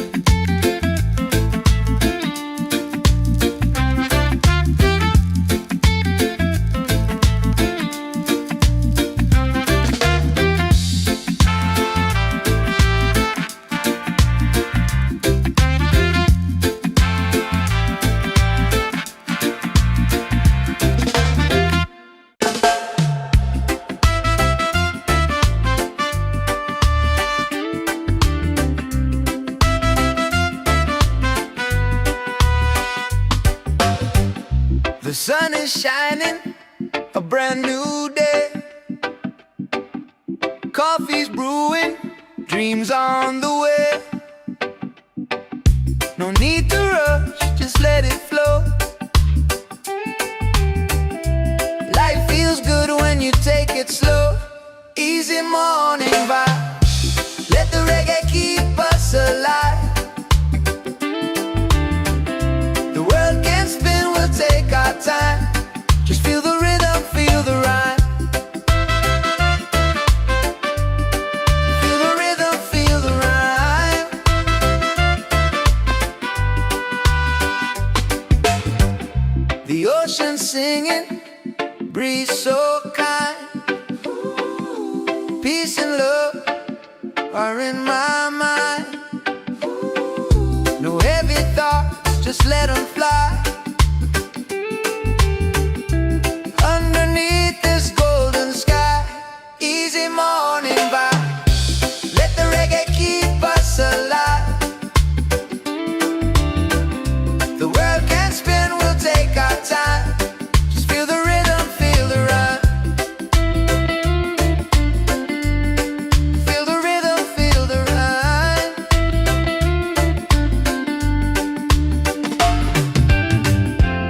S1: The sun is shining, a brand new day. Coffee's brewing, dreams on the way. No need to rush, just let it flow. Life feels good when you take it slow. Easy morning vibe, let the reggae keep us alive. The world can spin, we'll take our time. Just feel the rhythm, feel the rhyme. Feel the rhythm, feel the rhyme. The ocean singing, breeze so kind. Peace and love are in my mind. No heavy thoughts, just let them fly. Underneath this golden sky, easy morning vibe. Let the reggae keep us alive. The world can spin, we'll take our time. Just feel the rhythm, feel the rhyme. Feel the rhythm, feel the rhyme.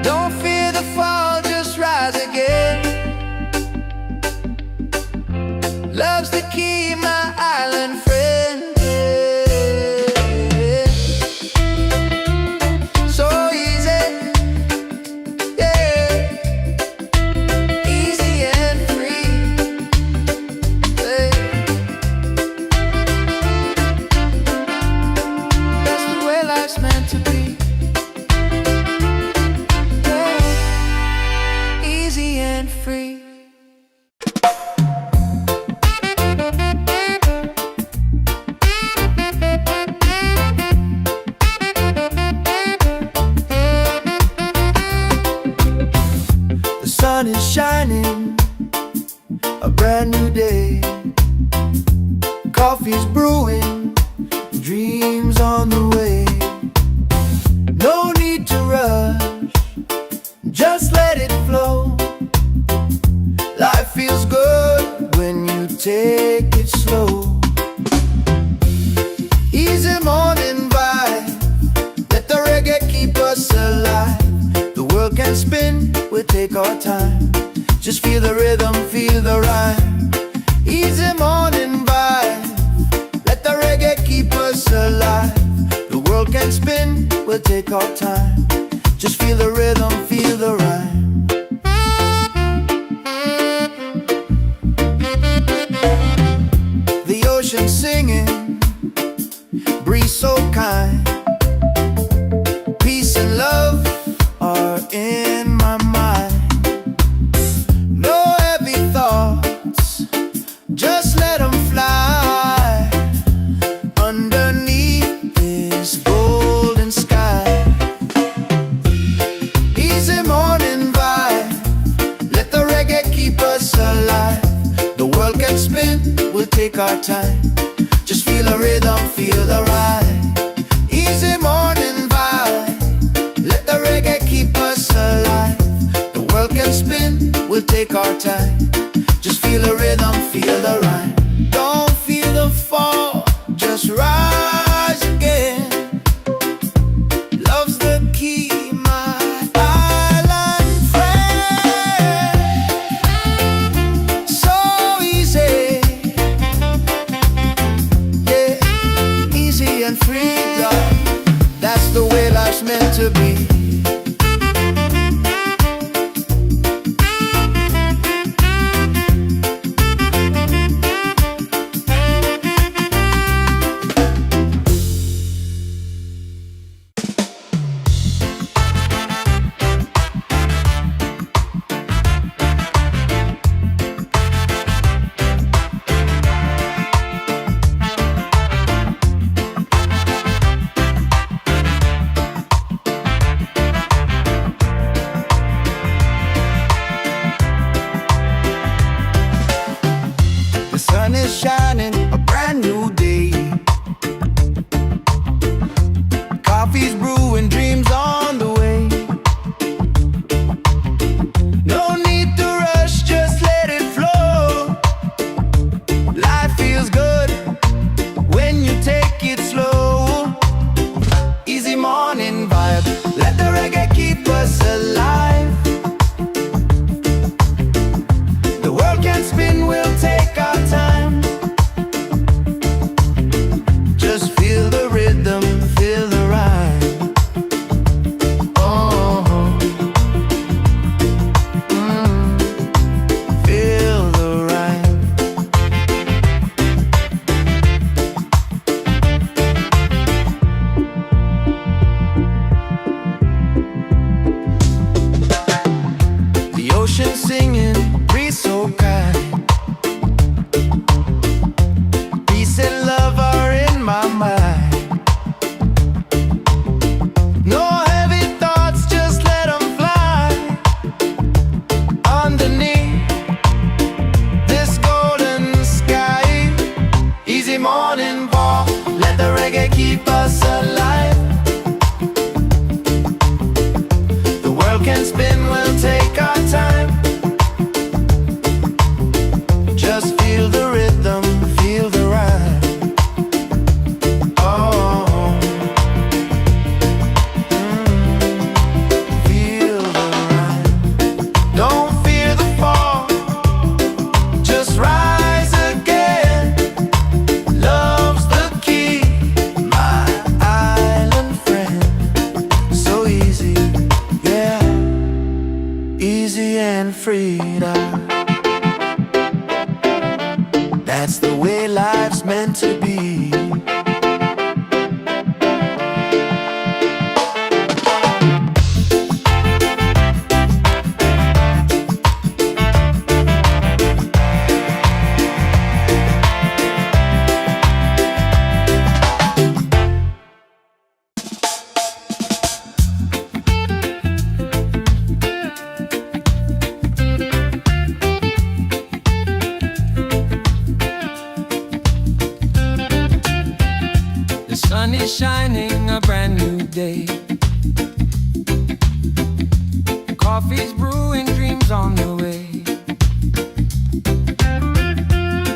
S1: Don't fear the fall, just rise again. Love's the key, my island friend. So easy, yeah. Easy and free, yeah. That's the way life's meant to be, yeah. Easy and free. The sun is shining, a brand new day. Coffee's brewing, dreams on the way. No need to rush, just let it flow. Life feels good when you take it slow. Easy morning vibe, let the reggae keep us alive. The world can spin, we'll take our time. Just feel the rhythm, feel the rhyme. Easy morning vibe, let the reggae keep us alive. The world can spin, we'll take our time. Just feel the rhythm, feel the rhyme. The ocean singing, breeze so kind. Peace and love are in my mind. No heavy thoughts, just let them fly. Underneath this golden sky, easy morning vibe, let the reggae keep us alive. The world can spin, we'll take our time. Just feel the rhythm, feel the ride. Easy morning vibe, let the reggae keep us alive. The world can spin, we'll take our time. Just feel the rhythm, feel the rhyme. Don't feel the fall, just rise again. Love's the key, my island friend. So easy, yeah, easy and free, love. That's the way life's meant to be. That's the way life's meant to be.
S2: The sun is shining, a brand new day. Coffee's brewing, dreams on the way.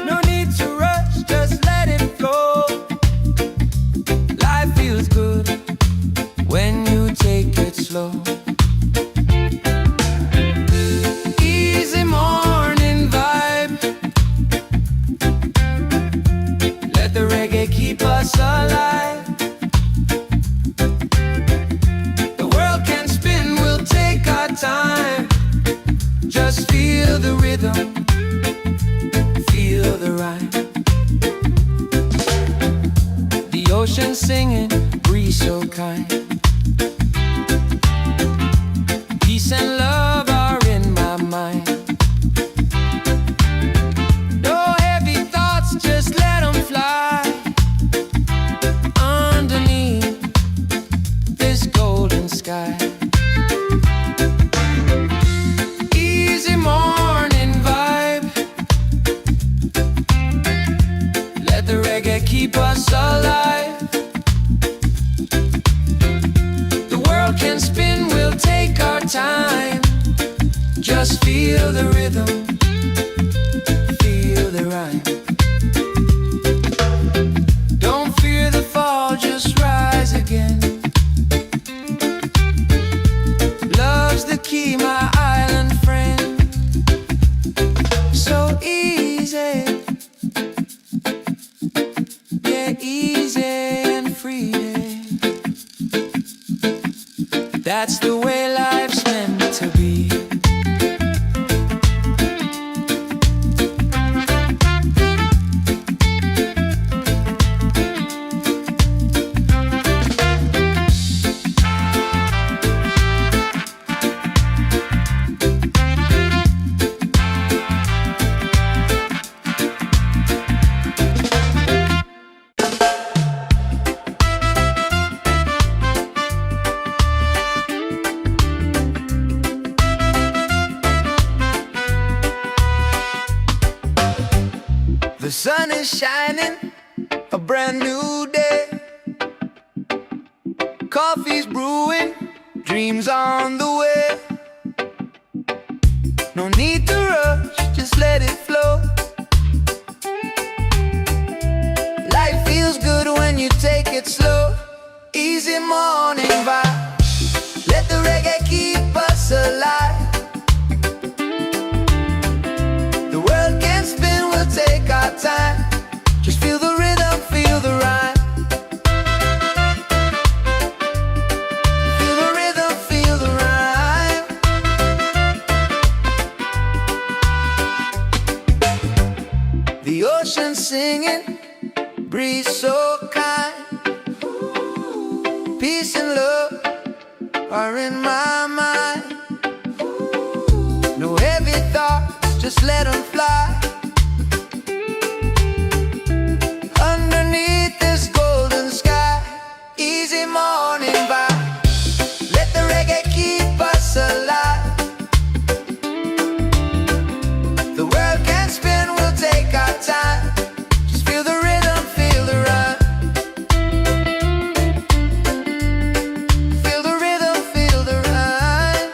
S2: No need to rush, just let it flow. Life feels good when you take it slow. Easy morning vibe. Let the reggae keep us alive. The world can spin, we'll take our time. Just feel the rhythm, feel the rhyme. The ocean singing, breeze so kind. Peace and love are in my mind. No heavy thoughts, just let them fly. Underneath this golden sky. Easy morning vibe. Let the reggae keep us alive. The world can spin, we'll take our time. Just feel the rhythm, feel the rhyme. Don't fear the fall, just rise again. Love's the key, my island friend. So easy, yeah, easy and free. That's the way life's meant to be.
S1: The sun is shining, a brand new day. Coffee's brewing, dreams on the way. No need to rush, just let it flow. Life feels good when you take it slow. Easy morning vibe. Let the reggae keep us alive. The world can spin, we'll take our time. Just feel the rhythm, feel the rhyme. Feel the rhythm, feel the rhyme. The ocean singing, breeze so kind. Peace and love are in my mind. No heavy thoughts, just let them fly. Underneath this golden sky. Easy morning vibe. Let the reggae keep us alive. The world can spin, we'll take our time. Just feel the rhythm, feel the rhyme. Feel the rhythm, feel the rhyme.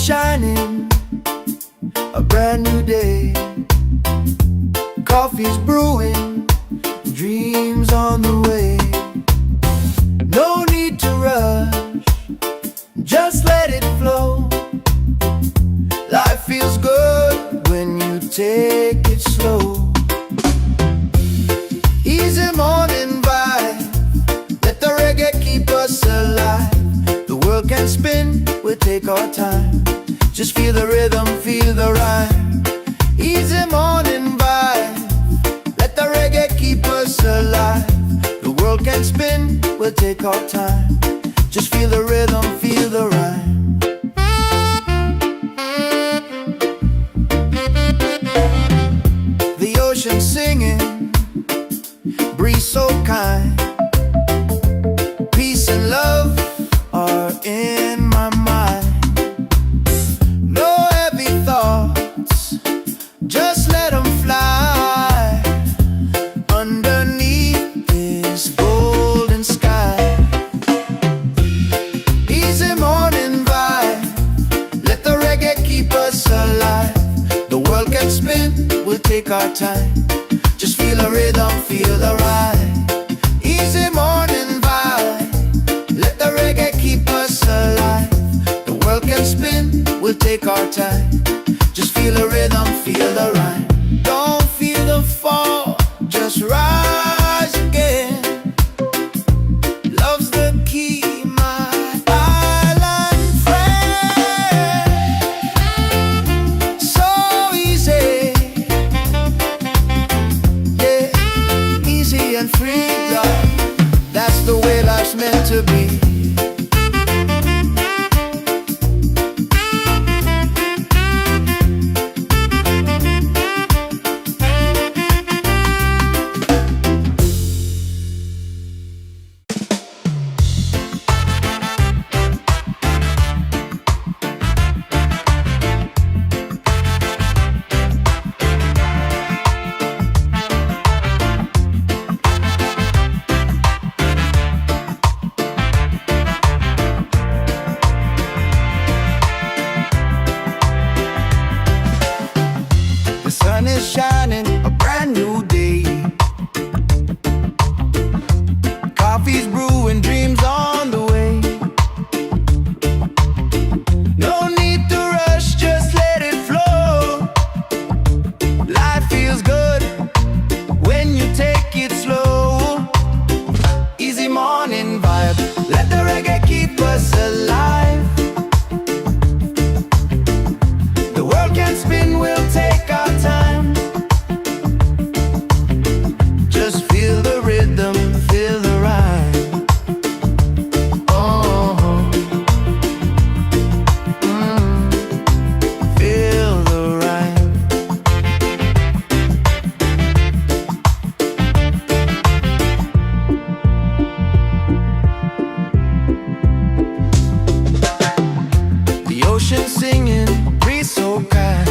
S1: shining, a brand new day. Coffee's brewing, dreams on the way. No need to rush, just let it flow. Life feels good when you take it slow. Easy morning vibe, let the reggae keep us alive. The world can spin, we'll take our time. Just feel the rhythm, feel the rhyme. Easy morning vibe, let the reggae keep us alive. The world can spin, we'll take our time. Just feel the rhythm, feel the rhyme. The ocean singing, breeze so kind. Peace and love are in my mind. No heavy thoughts, just let them fly underneath this golden sky. Easy morning vibe, let the reggae keep us alive. The world can spin, we'll take our time. Just feel the rhythm, feel the ride. Easy morning vibe, let the reggae keep us alive. The world can spin, we'll take our time. Just feel the rhythm, feel the rhyme. Don't feel the fall, just rise again. Love's the key, my island friend. So easy, yeah, easy and free, love. That's the way life's meant to be. The sun is shining, a brand new day. Coffee's brewing, dreams on the way. No need to rush, just let it flow. Life feels good when you take it slow. Easy morning vibe, let the reggae keep us alive. The world can spin, we'll take our time. Just feel the rhythm, feel the rhyme. Oh, feel the rhyme. The ocean singing, breeze so kind.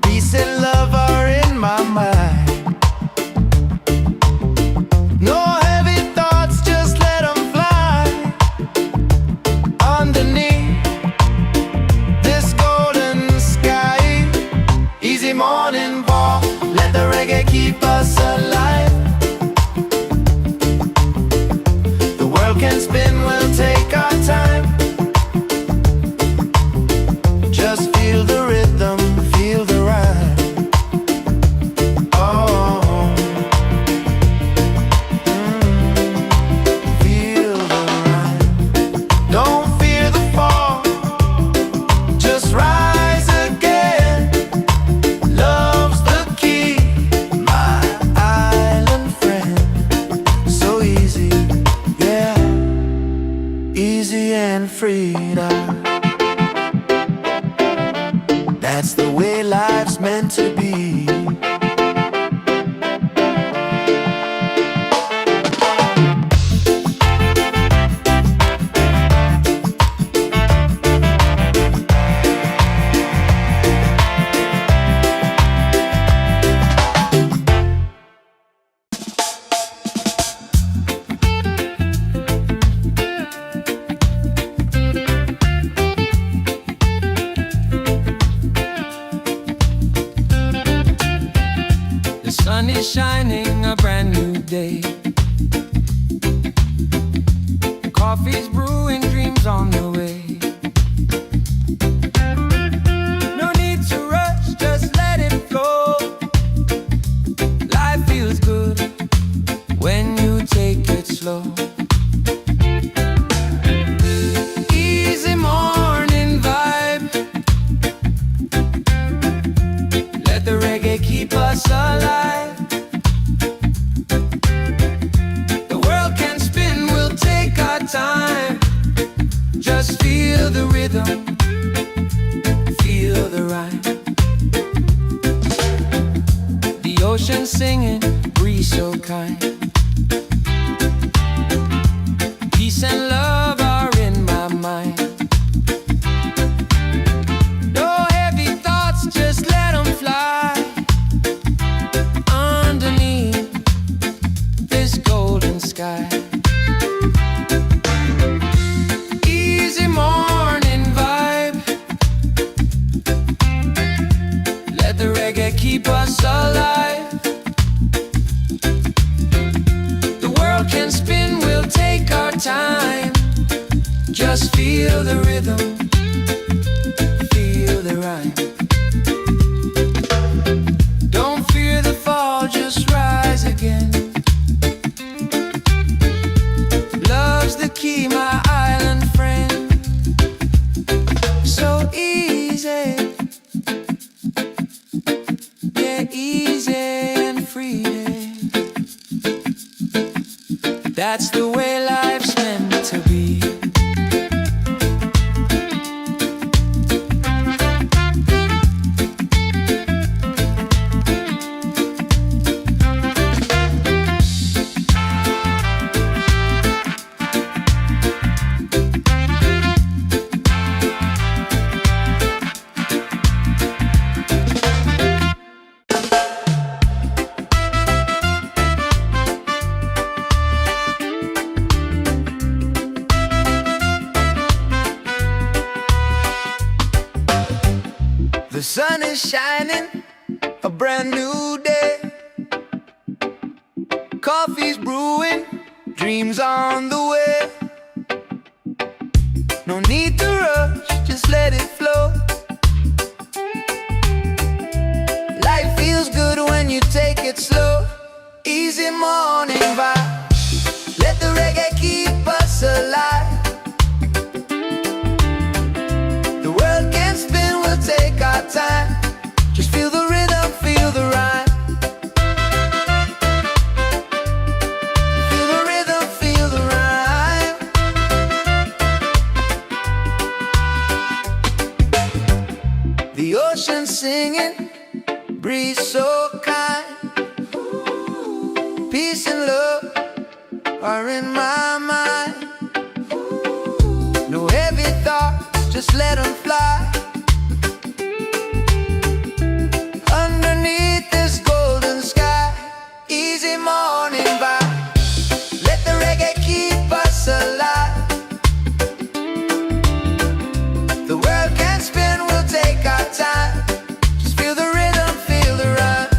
S1: Peace and love are in my mind. No heavy thoughts, just let them fly underneath this golden sky. Easy morning walk, let the reggae keep us alive. The world can spin, we'll take our time. Just feel the rhythm, feel the rhyme. Oh, feel the rhyme. Don't fear the fall, just rise again. Love's the key, my island friend. So easy, yeah, easy and free. That's the way life's meant to be.
S2: shining, a brand new day. Coffee's brewing, dreams on the way. No need to rush, just let it flow. Life feels good when you take it slow. Easy morning vibe. Let the reggae keep us alive. The world can spin, we'll take our time. Just feel the rhythm, feel the rhyme. The ocean singing, breeze so kind. Peace and love are in my mind. No heavy thoughts, just let them fly. Underneath this golden sky. Easy morning vibe. Let the reggae keep us alive. The world can spin, we'll take our time. Just feel the rhythm, feel the rhyme. Don't fear the fall, just rise again. Love's the key, my island friend. So easy, yeah, easy and free. That's the way life's meant to be.
S1: The sun is shining, a brand new day. Coffee's brewing, dreams on the way. No need to rush, just let it flow. Life feels good when you take it slow. Easy morning vibe. Let the reggae keep us alive. The world can spin, we'll take our time. Just feel the rhythm, feel the rhyme. Feel the rhythm, feel the rhyme. The ocean singing, breeze so kind. Peace and love are in my mind. No heavy thoughts, just let them fly. Underneath this golden sky. Easy morning vibe. Let the reggae keep us alive. The world can spin, we'll take our time. Just feel the rhythm, feel the rhyme.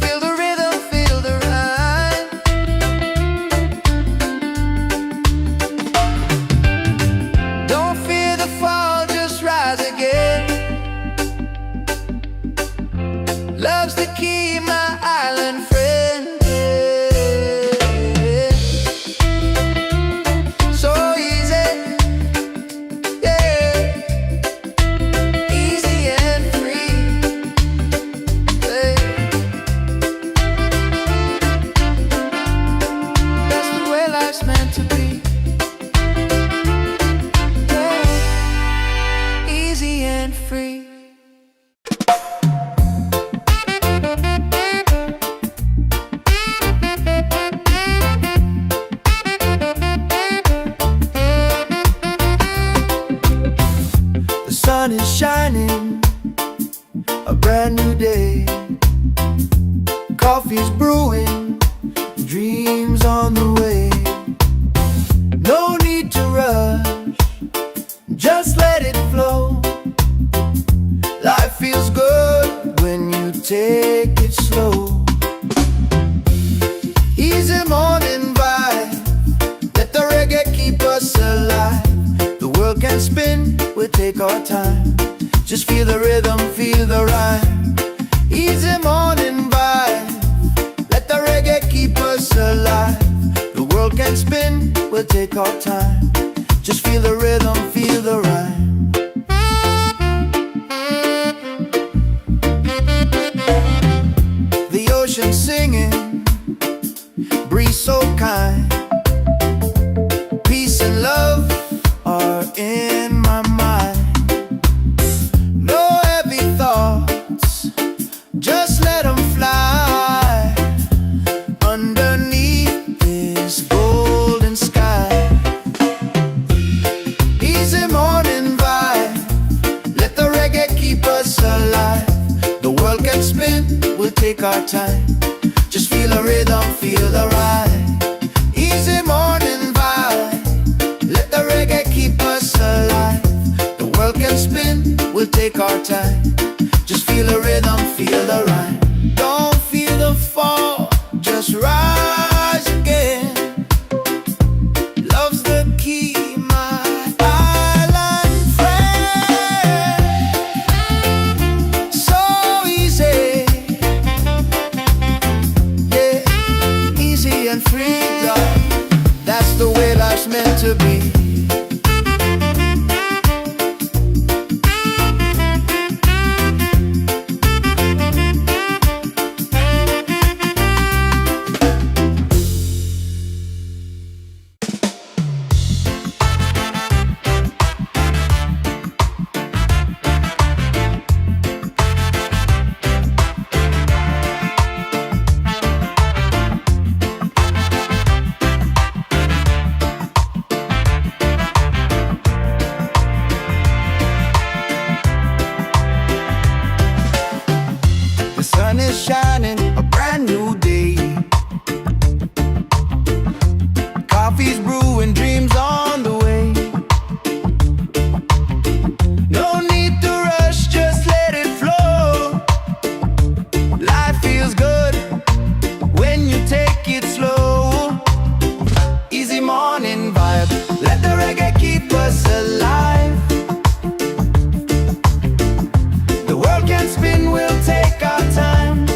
S1: Feel the rhythm, feel the rhyme. Don't fear the fall, just rise again. Love's the key, my island friend. So easy, yeah, easy and free. Hey. That's the way life's meant to be. Yeah. Easy and free. The sun is shining, a brand new day. Coffee's brewing, dreams on the way. No need to rush, just let it flow. Life feels good when can spin, we'll take our time. Just feel the rhythm, feel the rhyme. Easy morning vibe, let the reggae keep us alive. The world can spin, we'll take our time. Just feel the rhythm, feel the rhyme. The ocean singing, breeze so kind. Peace and love are in my mind. No heavy thoughts, just let them fly underneath this golden sky. Easy morning vibe, let the reggae keep us alive. The world can spin, we'll take our time. Just feel the rhythm, feel the ride. Easy morning vibe, let the reggae keep us alive. The world can spin, we'll take our time. Just feel the rhythm, feel the rhyme. Don't feel the fall, just rise again. Love's the key, my island friend. So easy, yeah, easy and free, love. That's the way life's meant to be. The sun is shining, a brand new day. Coffee's brewing, dreams on the way. No need to rush, just let it flow. Life feels good when you take it slow. Easy morning vibe, let the reggae keep us alive. The world can spin, we'll take our time.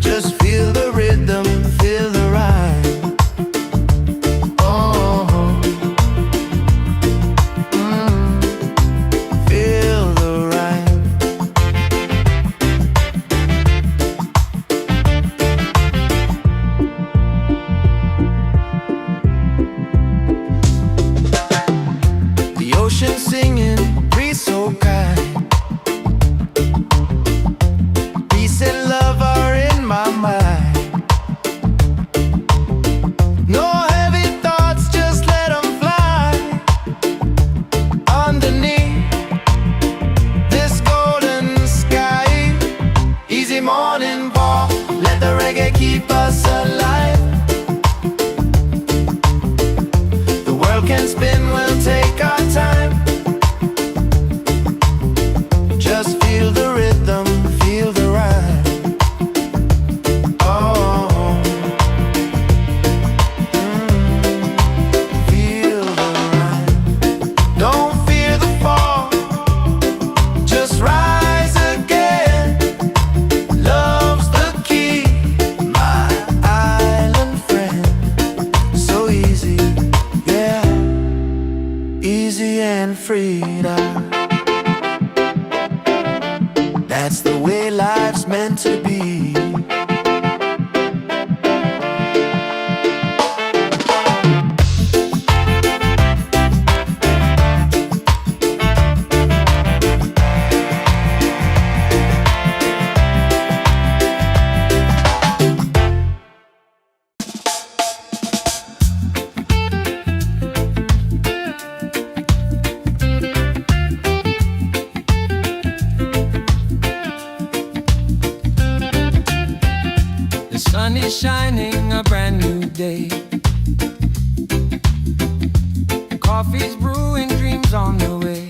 S1: Just feel the rhythm, feel the rhyme. Oh, feel the rhyme. The ocean singing, breeze so kind. Peace and love are in my mind. No heavy thoughts, just let them fly underneath this golden sky. Easy morning walk, let the reggae keep us alive. The world can spin, we'll take our time. Just feel the rhythm, feel the rhyme. Oh, feel the rhyme. Don't fear the fall, just rise again. Love's the key, my island friend. So easy, yeah, easy and free now. That's the way life's meant to be.
S2: The sun is shining, a brand new day. Coffee's brewing, dreams on the way.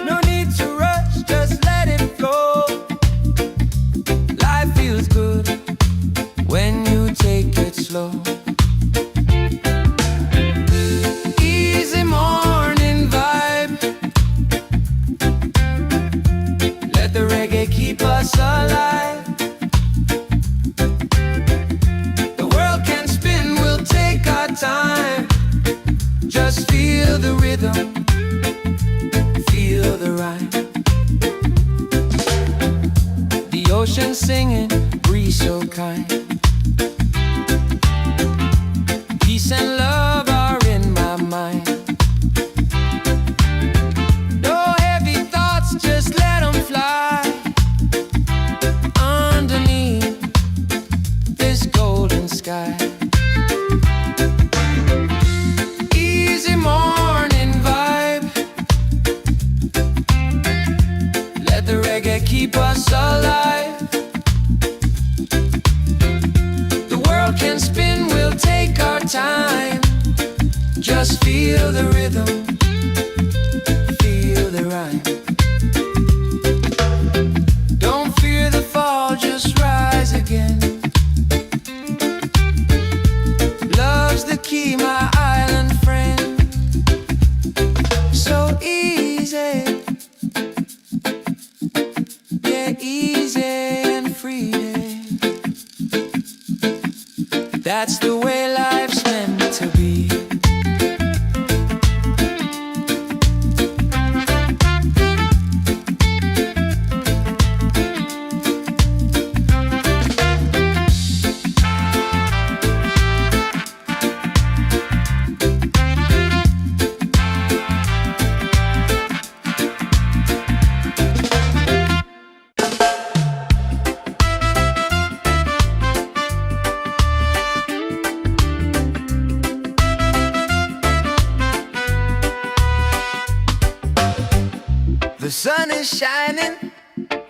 S2: No need to rush, just let it flow. Life feels good when you take it slow. alive. The world can spin, we'll take our time. Just feel the rhythm, feel the rhyme. The ocean singing, breeze so kind. Peace and love are in my mind. No heavy thoughts, just let them fly. Underneath this golden sky. Easy morning vibe. Let the reggae keep us alive. The world can spin, we'll take our time. Just feel the rhythm, feel the rhyme. Don't fear the fall, just rise again. Love's the key, my island friend. So easy, yeah, easy and free. That's the way life's meant to be.
S1: The sun is shining,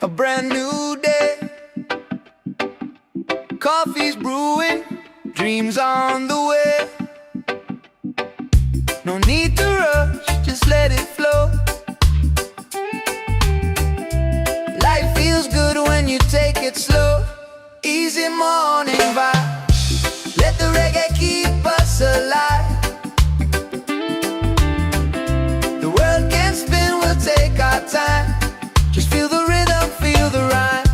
S1: a brand new day. Coffee's brewing, dreams on the way. No need to rush, just let it flow. Life feels good when you take it slow. Easy morning vibe. Let the reggae keep us alive. The world can spin, we'll take our time. Just feel the rhythm, feel the rhyme.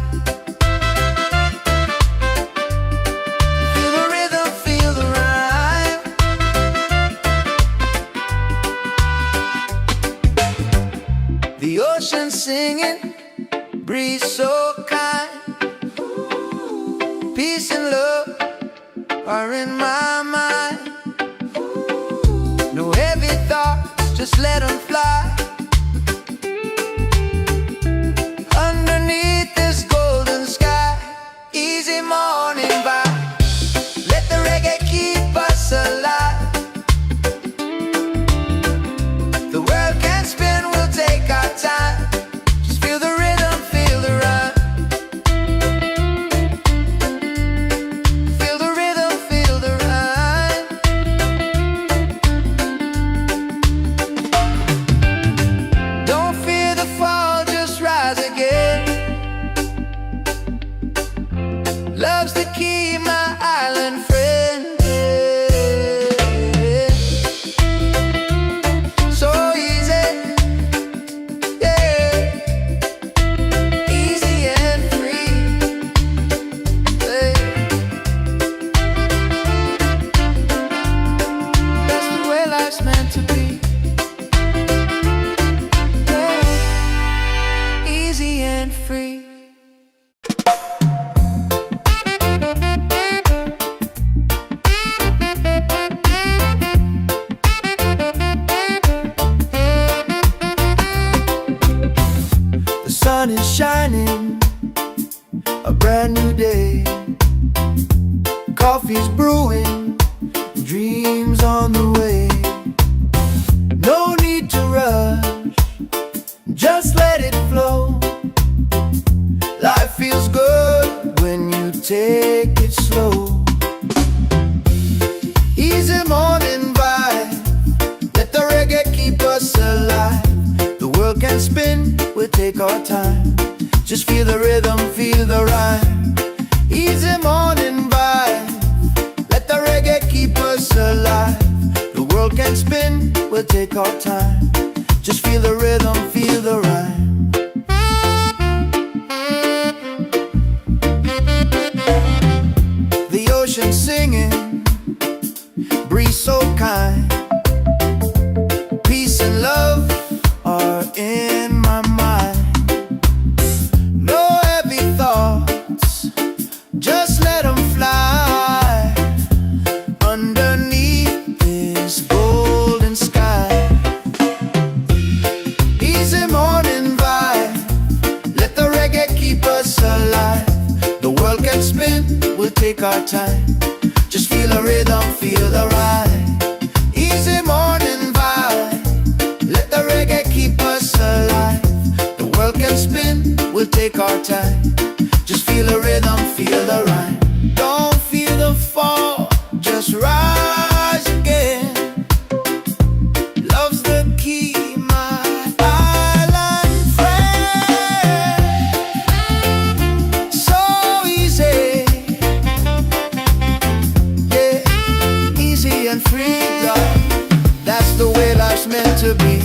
S1: Feel the rhythm, feel the rhyme. The ocean singing, breeze so kind. Peace and love are in my mind. No heavy thoughts, just let them fly. Underneath this golden sky. Easy morning vibe. Let the reggae keep us alive. The world can spin, we'll take our time. Just feel the rhythm, feel the rhyme. Feel the rhythm, feel the rhyme. Don't fear the fall, just rise again. Love's the key, my island friend. So easy, yeah, easy and free. Yeah. That's the way life's meant to be. Yeah. Easy and free. The sun is shining, a brand new day. Coffee's brewing, dreams on the way. No need to rush, just let it flow. Life feels good when you take it slow. Easy morning vibe. Let the reggae keep us alive. The world can spin, we'll take our time. Just feel the rhythm, feel the rhyme. Easy morning vibe. Let the reggae keep us alive. The world can spin, we'll take our time. Just feel the rhythm, feel the rhyme. take our time. Just feel the rhythm, feel the ride. Easy morning vibe. Let the reggae keep us alive. The world can spin, we'll take our time. Just feel the rhythm, feel the ride. Don't feel the fall, just rise again. Love's the key, my island friend. So easy, yeah, easy and free, love. That's the way life's meant to be.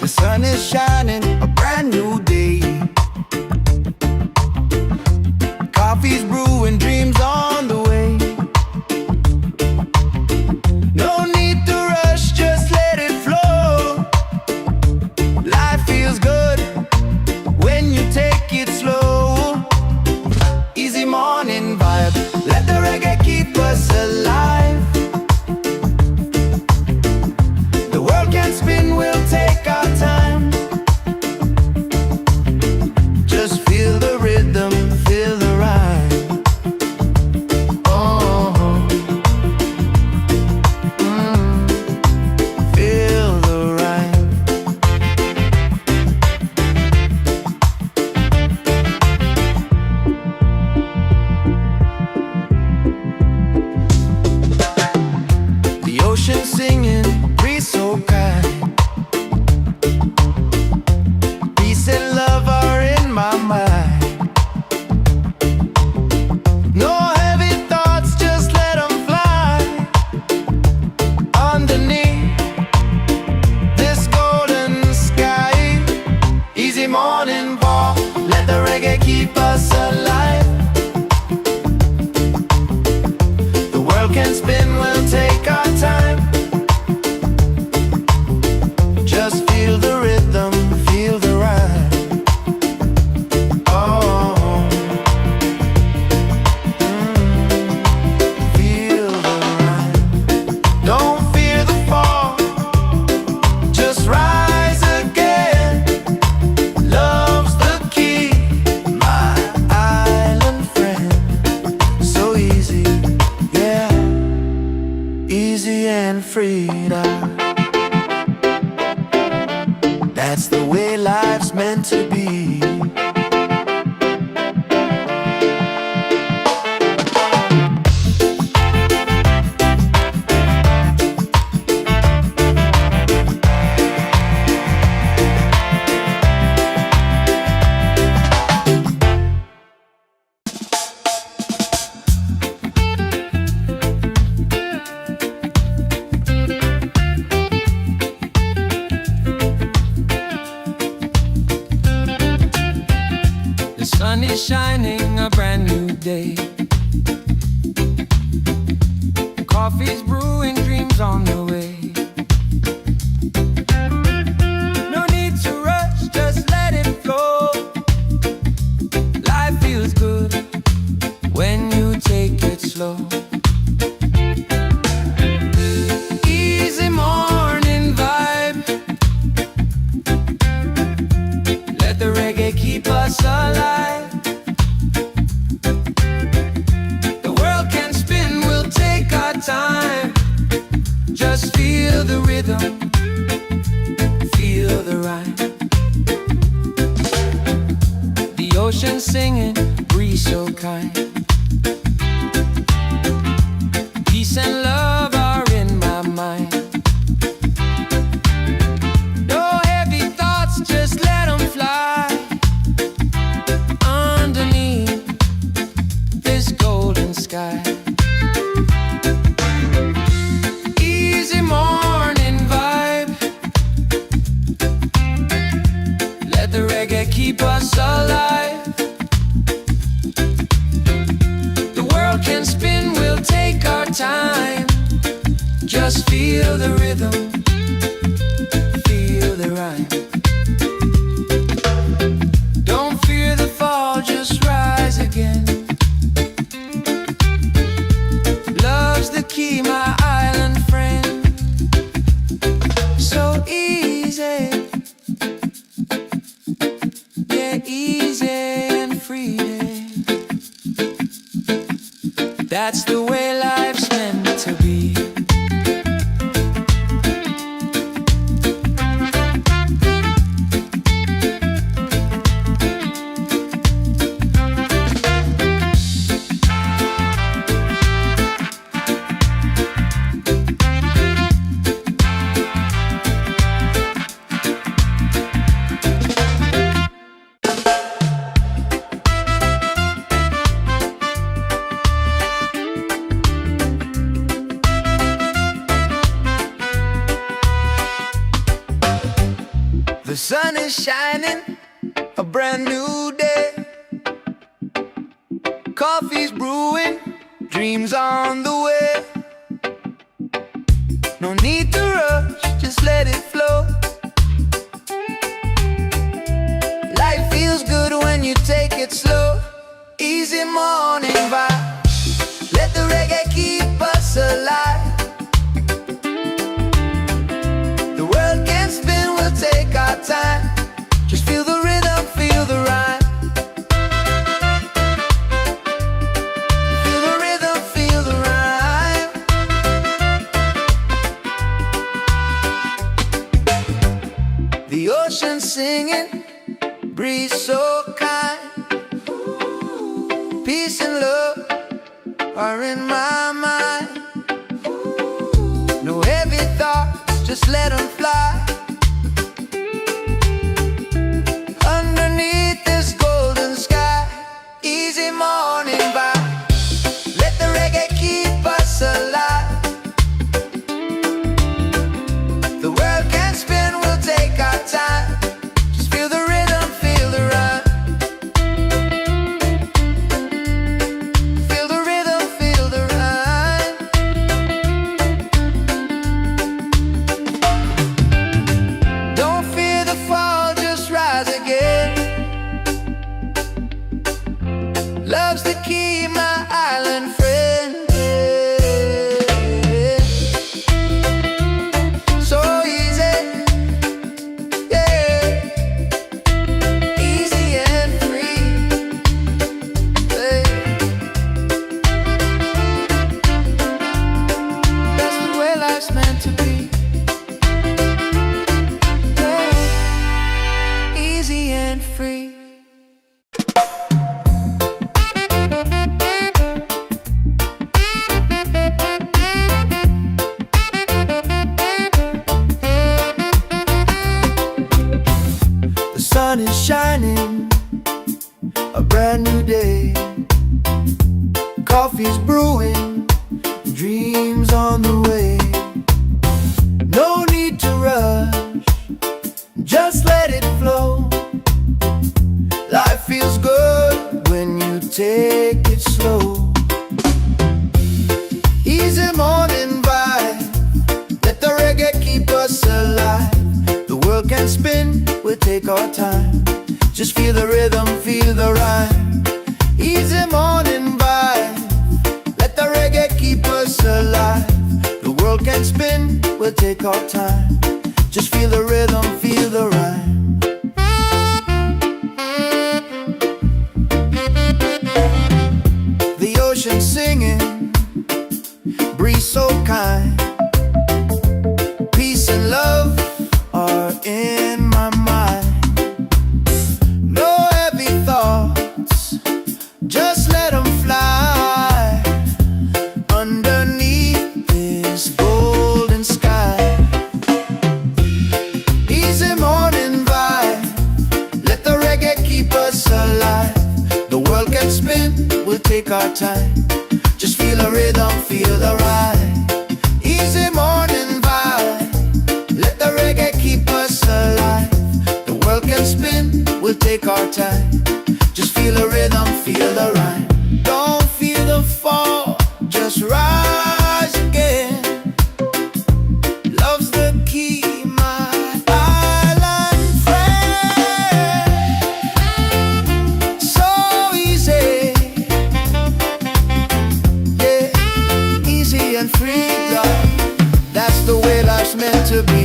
S1: The sun is shining, a brand new day. Coffee's brewing, dreams on the way. No need to rush, just let it flow. Life feels good when you take it slow. Easy morning vibe, let the reggae keep us alive. The world can spin, we'll take our time. Just feel the rhythm, feel the ride. Oh, feel the ride. The ocean singing, breeze so kind. Peace and love are in my mind. No heavy thoughts, just let them fly. Underneath this golden sky. Easy morning walk, let the reggae keep us alive. The world can spin, we'll take our time. Just feel the rhythm, feel the ride. Oh, feel the ride. Don't fear the fall, just rise again. Love's the key, my island friend. So easy, yeah, easy and free now. That's the way life's meant to be.
S2: The sun is shining, a brand new day. Coffee's brewing, dreams on the way. No need to rush, just let it flow. Life feels good when you take it slow. Easy morning vibe. Let the reggae keep us alive. The world can spin, we'll take our time. Just feel the rhythm, feel the ride. The ocean singing, breeze so kind. Peace and love are in my mind. No heavy thoughts, just let them fly. Underneath this golden sky. Easy morning vibe. keep us alive. The world can spin, we'll take our time. Just feel the rhythm, feel the rhyme. Don't fear the fall, just rise again. Love's the key, my island friend. So easy, yeah, easy and free. That's the way life's meant to be.
S1: The sun is shining, a brand new day. Coffee's brewing, dreams on the way. No need to rush, just let it flow. Life feels good when you take it slow. Easy morning vibe, let the reggae keep us alive. The world can spin, we'll take our time. Just feel the rhythm, feel the rhyme. Feel the rhythm, feel the rhyme. The ocean singing, breeze so kind. Peace and love are in my mind. No heavy thoughts, just let them fly. Underneath this golden sky, easy morning vibe, let the reggae keep us alive. The world can spin, we'll take our time. Just feel the rhythm, feel the rhyme. Feel the rhythm, feel the rhyme. Don't fear the fall, just rise again. Love's the key, my island friend. So easy, yeah, easy and free. That's the way life's meant to be. Easy and free. The sun is shining, a brand new day. Coffee's brewing, dreams on the way. No need to rush, just let it flow. Life feels good when you take it slow. Easy morning vibe, let the reggae keep us alive. The world can spin, we'll take our time. Just feel the rhythm, feel the rhyme. Easy morning vibe, let the reggae keep us alive. The world can spin, we'll take our time. Just feel the rhythm, feel the rhyme. The ocean singing, breeze so kind. Peace and love are in my mind. No heavy thoughts, just let them fly. Underneath this golden sky, easy morning vibe, let the reggae keep us alive. The world can spin, we'll take our time. Just feel the rhythm, feel the ride. Easy morning vibe, let the reggae keep us alive. The world can spin, we'll take our time. Just feel the rhythm, feel the rhyme. Don't feel the fall, just rise again. Love's the key, my island friend. So easy, yeah, easy and free, love. That's the way life's meant to be.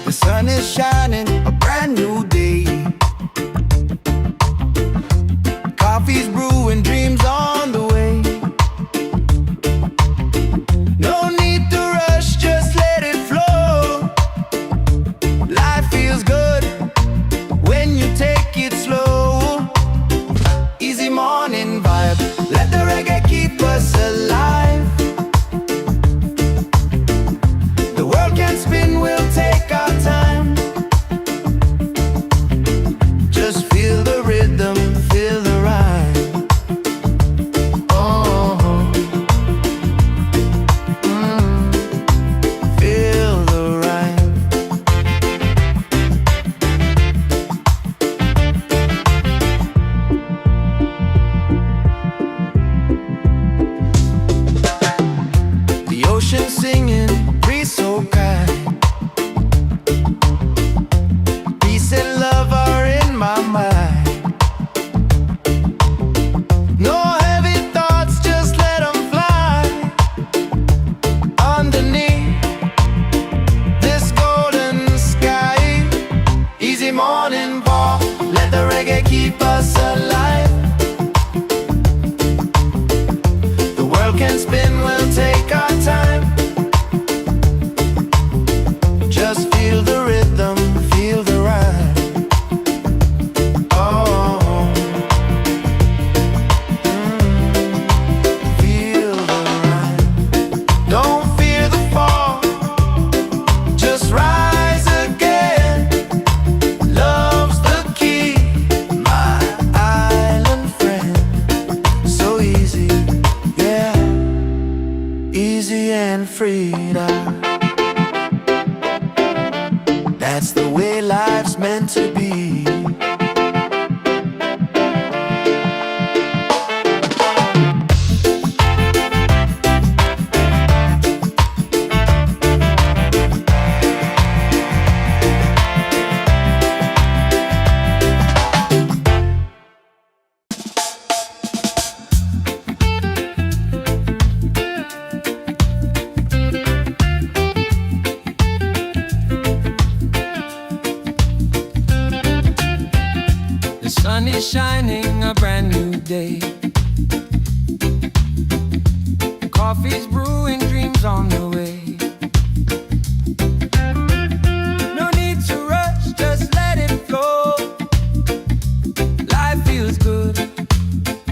S1: The sun is shining, a brand new day. Coffee's brewing, dreams on the way. No need to rush, just let it flow. Life feels good when you take it slow. Easy morning vibe, let the reggae keep us alive. The world can spin, we'll take our time. Just feel the rhythm, feel the rhyme. Oh, feel the rhyme. The ocean singing, breeze so kind. Peace and love are in my mind. No heavy thoughts, just let them fly. Underneath this golden sky, easy morning walk, let the reggae keep us alive. The world can spin, we'll take our time. Just feel the rhythm, feel the rhyme. Oh, feel the rhyme. Don't fear the fall, just rise again. Love's the key, my island friend. So easy, yeah, easy and free. That's the way life's meant to be.
S2: The sun is shining, a brand new day. Coffee's brewing, dreams on the way. No need to rush, just let it flow. Life feels good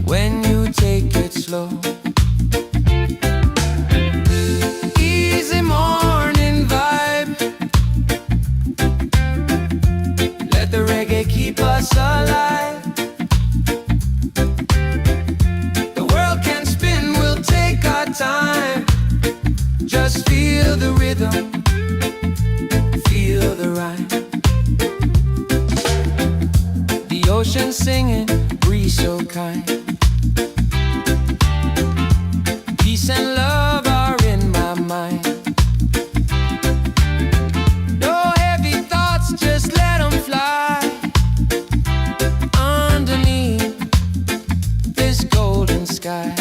S2: when you take it slow. Easy morning vibe, let the reggae keep us alive. The world can spin, we'll take our time. Just feel the rhythm, feel the rhyme. The ocean singing, breeze so kind. Peace and love are in my mind. No heavy thoughts, just let them fly. Underneath this golden sky,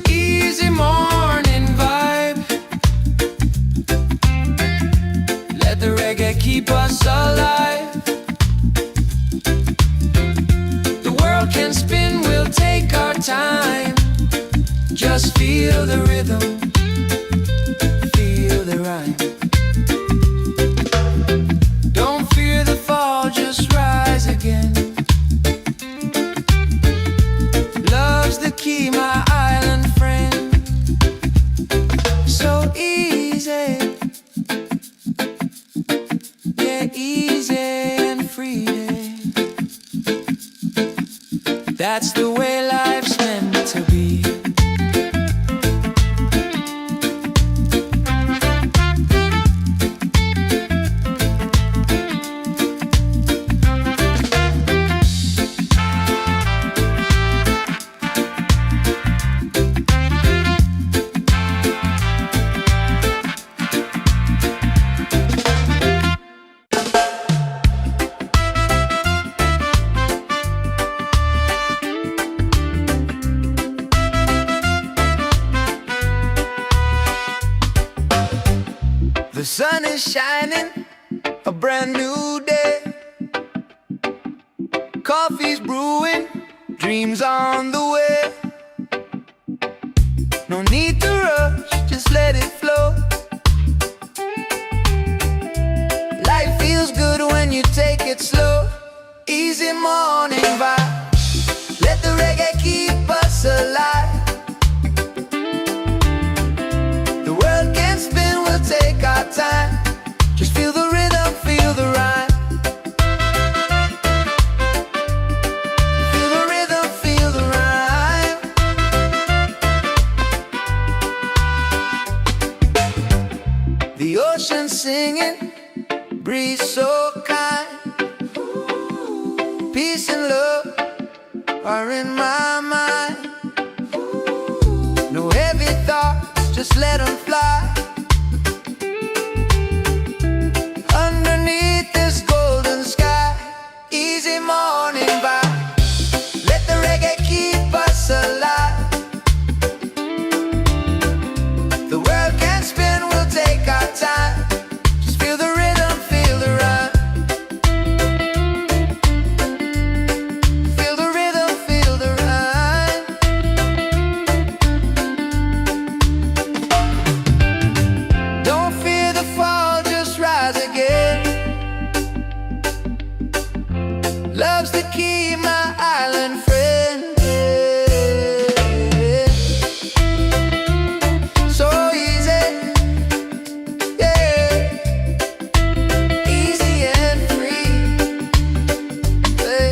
S2: easy morning vibe, let the reggae keep us alive. The world can spin, we'll take our time. Just feel the rhythm, feel the rhyme. Don't fear the fall, just rise again. Love's the key, my island friend. So easy, yeah, easy and free. That's the way life's meant to be.
S1: The sun is shining, a brand new day. Coffee's brewing, dreams on the way. No need to rush, just let it flow. Life feels good when you take it slow. Easy morning vibe, let the reggae keep us alive. The world can spin, we'll take our time. Just feel the rhythm, feel the rhyme. Feel the rhythm, feel the rhyme. The ocean singing, breeze so kind. Peace and love are in my mind. No heavy thoughts, just let them fly. Underneath this golden sky, easy morning vibe. Let the reggae keep us alive. The world can spin, we'll take our time. Just feel the rhythm, feel the rhyme. Feel the rhythm, feel the rhyme. Don't fear the fall, just rise again. Love's the key, my island friend. So easy, yeah, easy and free. Hey.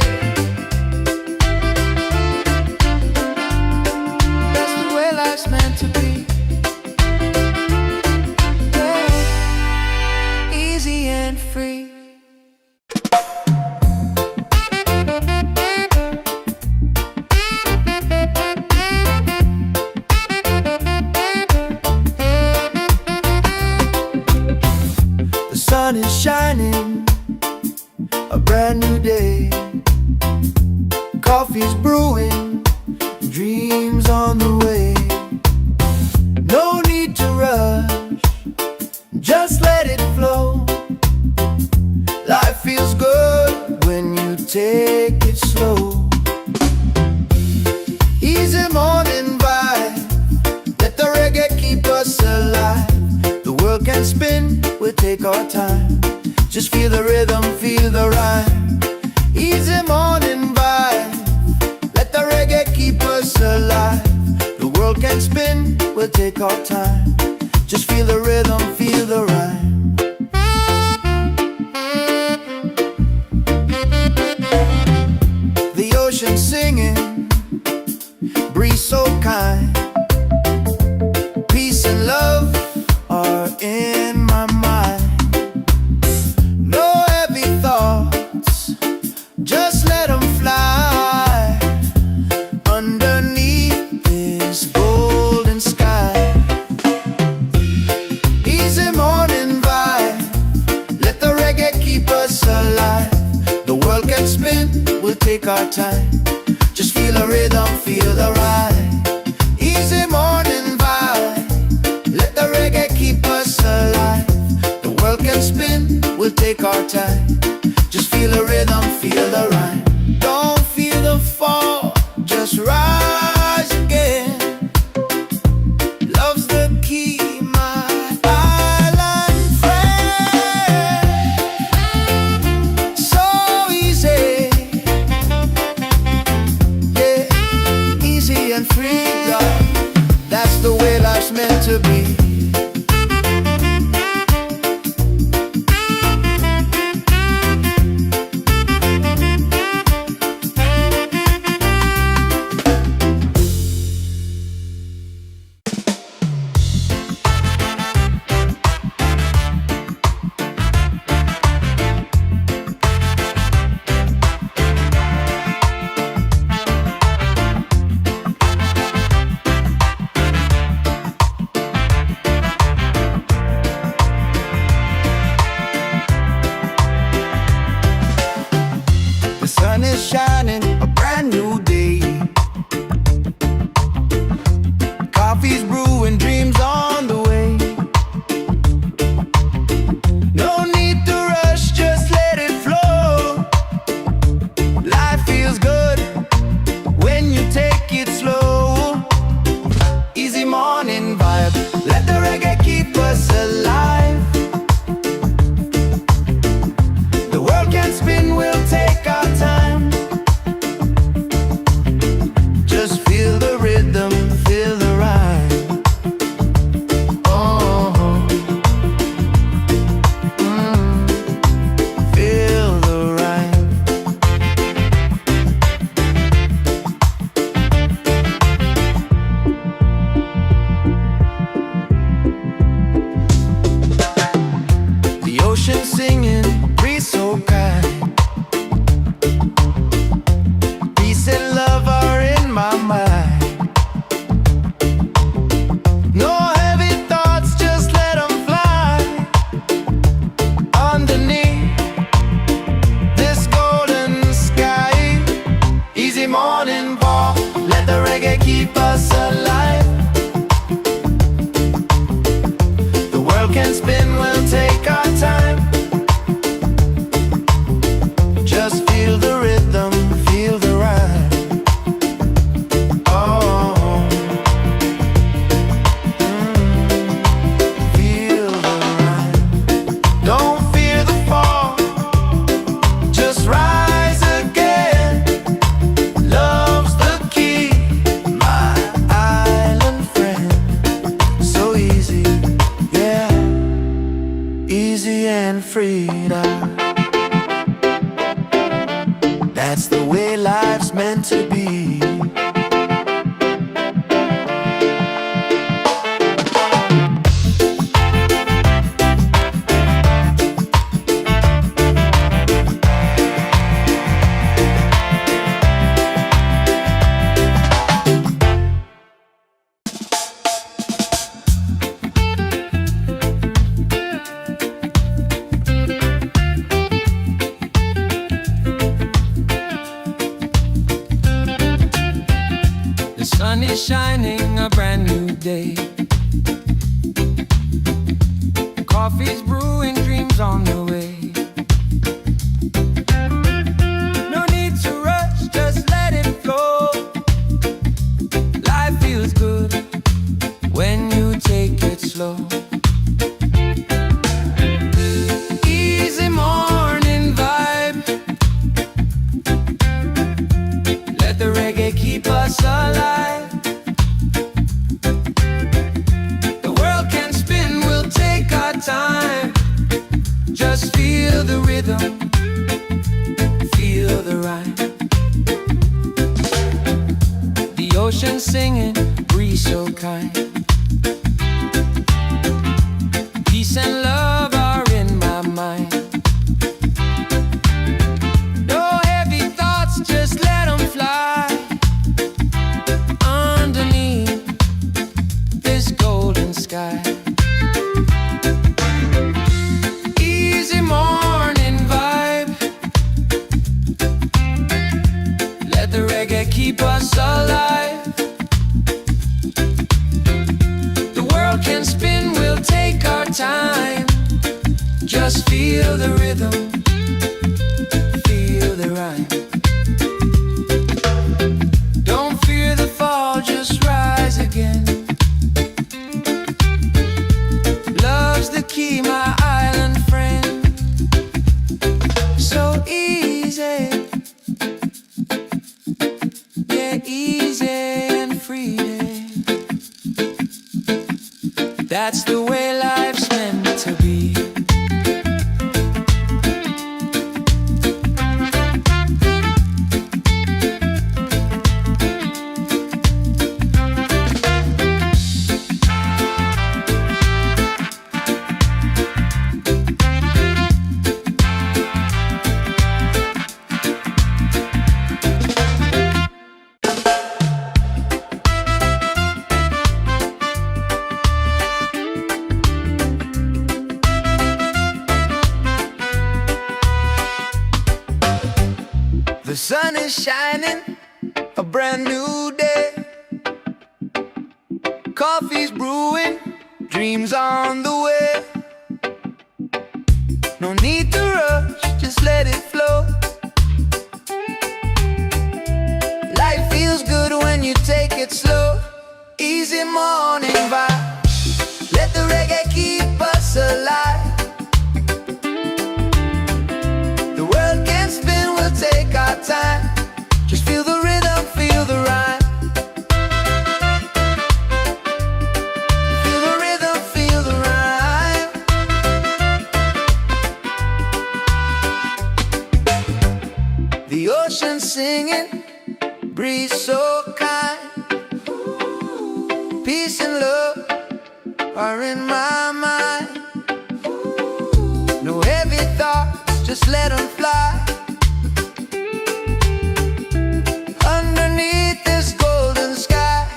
S1: That's the way life's meant to be. Yeah. Easy and free. The sun is shining, a brand new day. Coffee's brewing, dreams on the way. No need to rush, just let it flow. Life feels good when you take it slow. Easy morning vibe, let the reggae keep us alive. The world can spin, we'll take our time. Just feel the rhythm, feel the rhyme. Easy morning vibe, let the reggae keep us alive. The world can spin, we'll take our time. Just feel the rhythm, feel the rhyme. The ocean singing, breeze so kind. Peace and love are in my mind. No heavy thoughts, just let them fly. Underneath this golden sky, easy morning vibe, let the reggae keep us alive. The world can spin, we'll take our time. Just feel the rhythm, feel the ride. Easy morning vibe, let the reggae keep us alive. The world can spin, we'll take our time. Just feel the rhythm, feel the rhyme. Don't feel the fall, just rise again. freedom. That's the way life's meant to be. The sun is shining, a brand new day. Coffee's brewing, dreams on the way. No need to rush, just let it flow. Life feels good when you take it slow. Easy morning vibe, let the reggae keep us alive. The world can spin, we'll take our time. Just feel the rhythm, feel the rhyme. Oh, feel the rhyme. The ocean singing, breeze so kind. Peace and love are in my mind. No heavy thoughts, just let them fly. Underneath this golden sky. Easy morning ball, let the reggae keep us alive. The world can spin, we'll take our time. Just feel the rhythm, feel the rhyme. Oh, feel the rhyme. Don't fear the fall, just rise again. Love's the key, my island friend. So easy, yeah, easy and freedom. That's the way life's meant to be.
S2: The sun is shining, a brand new day. Coffee's brewing, dreams on the way. No need to rush, just let it flow. Life feels good when you take it slow. Easy morning vibe, let the reggae keep us alive. The world can spin, we'll take our time. Just feel the rhythm, feel the rhyme. The ocean singing, breeze so kind. Peace and love are in my mind. No heavy thoughts, just let them fly. Underneath this golden sky. Easy morning vibe, let the reggae keep us alive. The world can spin, we'll take our time. Just feel the rhythm, feel the rhyme. Don't fear the fall, just rise again. Love's the key, my island friend. So easy, yeah, easy and free. That's the way life's meant to be.
S1: The sun is shining, a brand new day. Coffee's brewing, dreams on the way. No need to rush, just let it flow. Life feels good when you take it slow. Easy morning vibe, let the reggae keep us alive. The world can spin, we'll take our time. Just feel the rhythm, feel the rhyme. Feel the rhythm, feel the rhyme. The ocean singing, breeze so kind. Peace and love are in my mind. No heavy thoughts, just let them fly. Underneath this golden sky,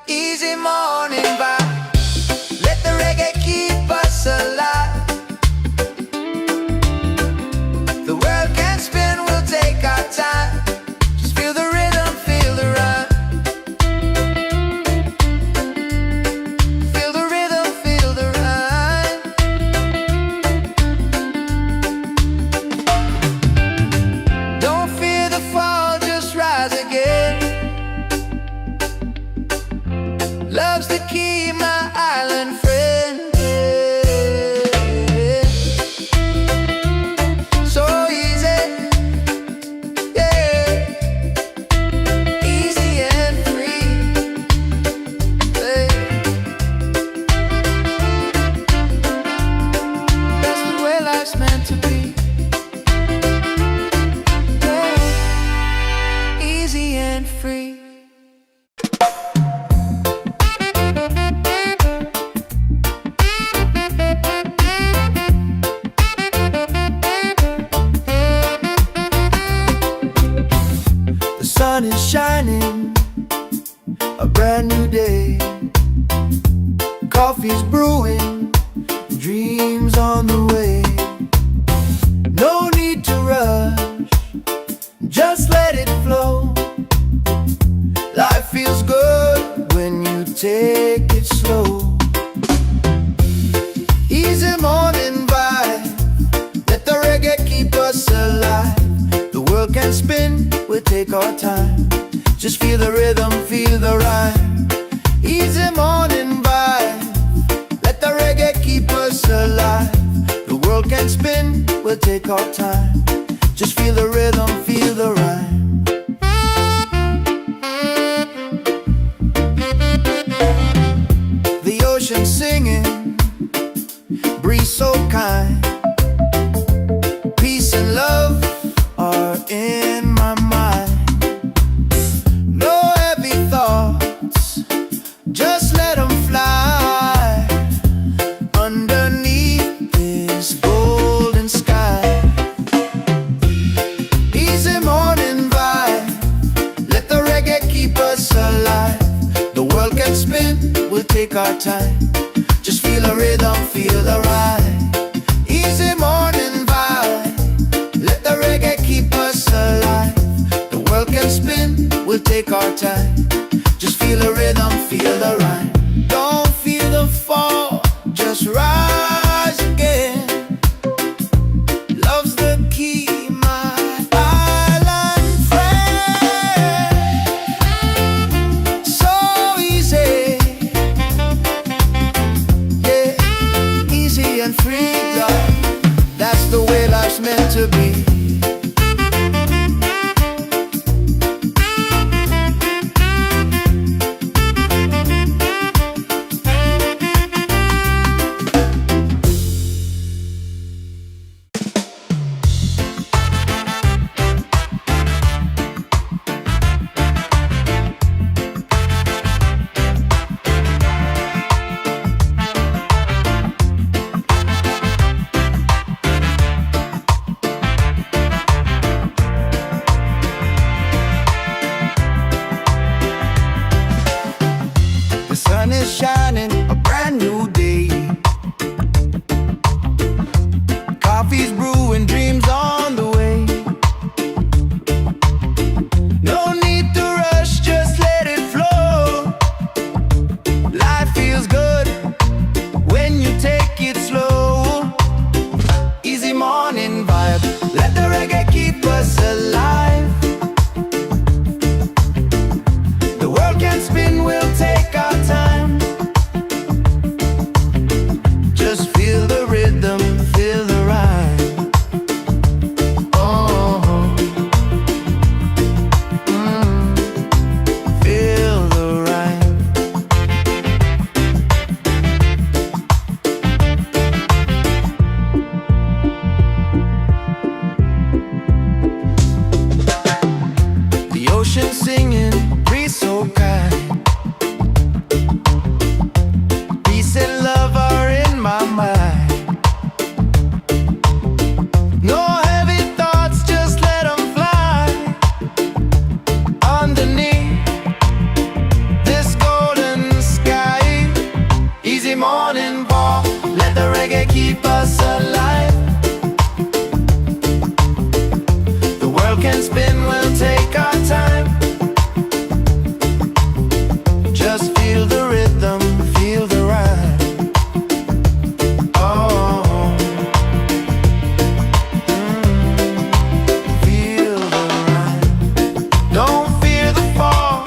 S1: easy morning vibe, let the reggae keep us alive. The world can spin, we'll take our time. Just feel the rhythm, feel the rhyme. Feel the rhythm, feel the rhyme. Don't fear the fall, just rise again. Love's the key, my island friend. So easy, yeah. Easy and free, yeah. That's the way life's meant to be, yeah. Easy and free. The sun is shining, a brand new day. Coffee's brewing, dreams on the way. No need to rush, just let it flow. Life feels good when you take it slow. Easy morning vibe, let the reggae keep us alive. The world can spin, we'll take our time. Just feel the rhythm, feel the rhyme. Easy morning vibe, let the reggae keep us alive. The world can spin, we'll take our time. Just feel the rhythm, feel the rhyme. The ocean singing, breeze so kind. Peace and love are in my mind. No heavy thoughts, just let them fly. Underneath this golden sky, easy morning vibe, let the reggae keep us alive. The world can spin, we'll take our time. Just feel the rhythm, feel the ride. Easy morning vibe, let the reggae keep us alive. The world can spin, we'll take our time. Just feel the rhythm, feel the rhyme. Don't feel the fall, just rise again. Love's the key, my island friend. So easy, yeah, easy and free, God. That's the way life's meant to be. take our time. Just feel the rhythm, feel the rhyme. Oh, feel the rhyme. The ocean singing, breeze so kind. Peace and love are in my mind. No heavy thoughts, just let them fly. Underneath this golden sky, easy morning walk, let the reggae keep us alive. The world can spin, we'll take our time. Just feel the rhythm, feel the rhyme. Oh, feel the rhyme. Don't fear the fall,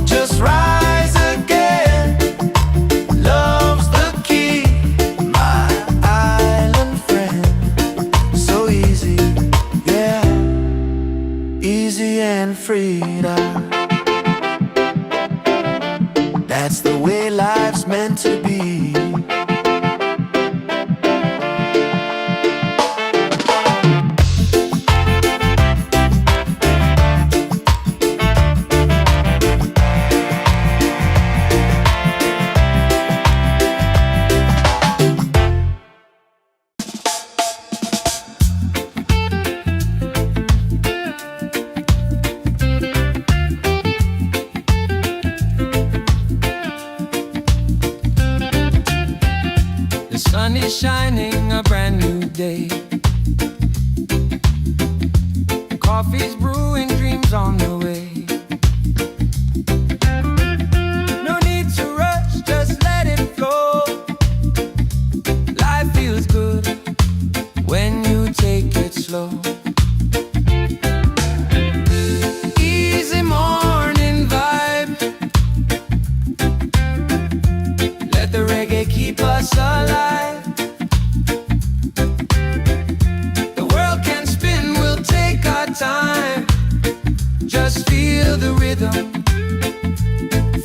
S1: just rise again. Love's the key, my island friend. So easy, yeah, easy and free now. That's the way life's meant to be.
S2: The sun is shining, a brand new day. Coffee's brewing, dreams on the way. No need to rush, just let it flow. Life feels good when you take it slow. Easy morning vibe, let the reggae keep us alive. The world can spin, we'll take our time. Just feel the rhythm,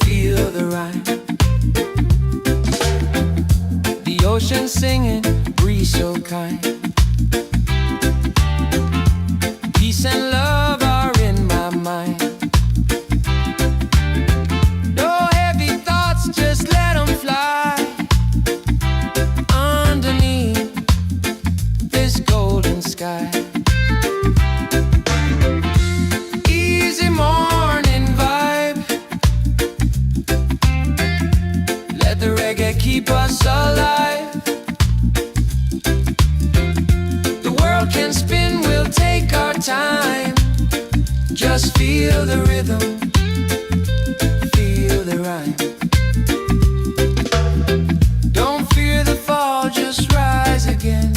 S2: feel the rhyme. The ocean singing, breeze so kind. Peace and love are in my mind. No heavy thoughts, just let them fly. Underneath this golden sky, easy morning vibe, let the reggae keep us alive. The world can spin, we'll take our time. Just feel the rhythm, feel the rhyme. Don't fear the fall, just rise again.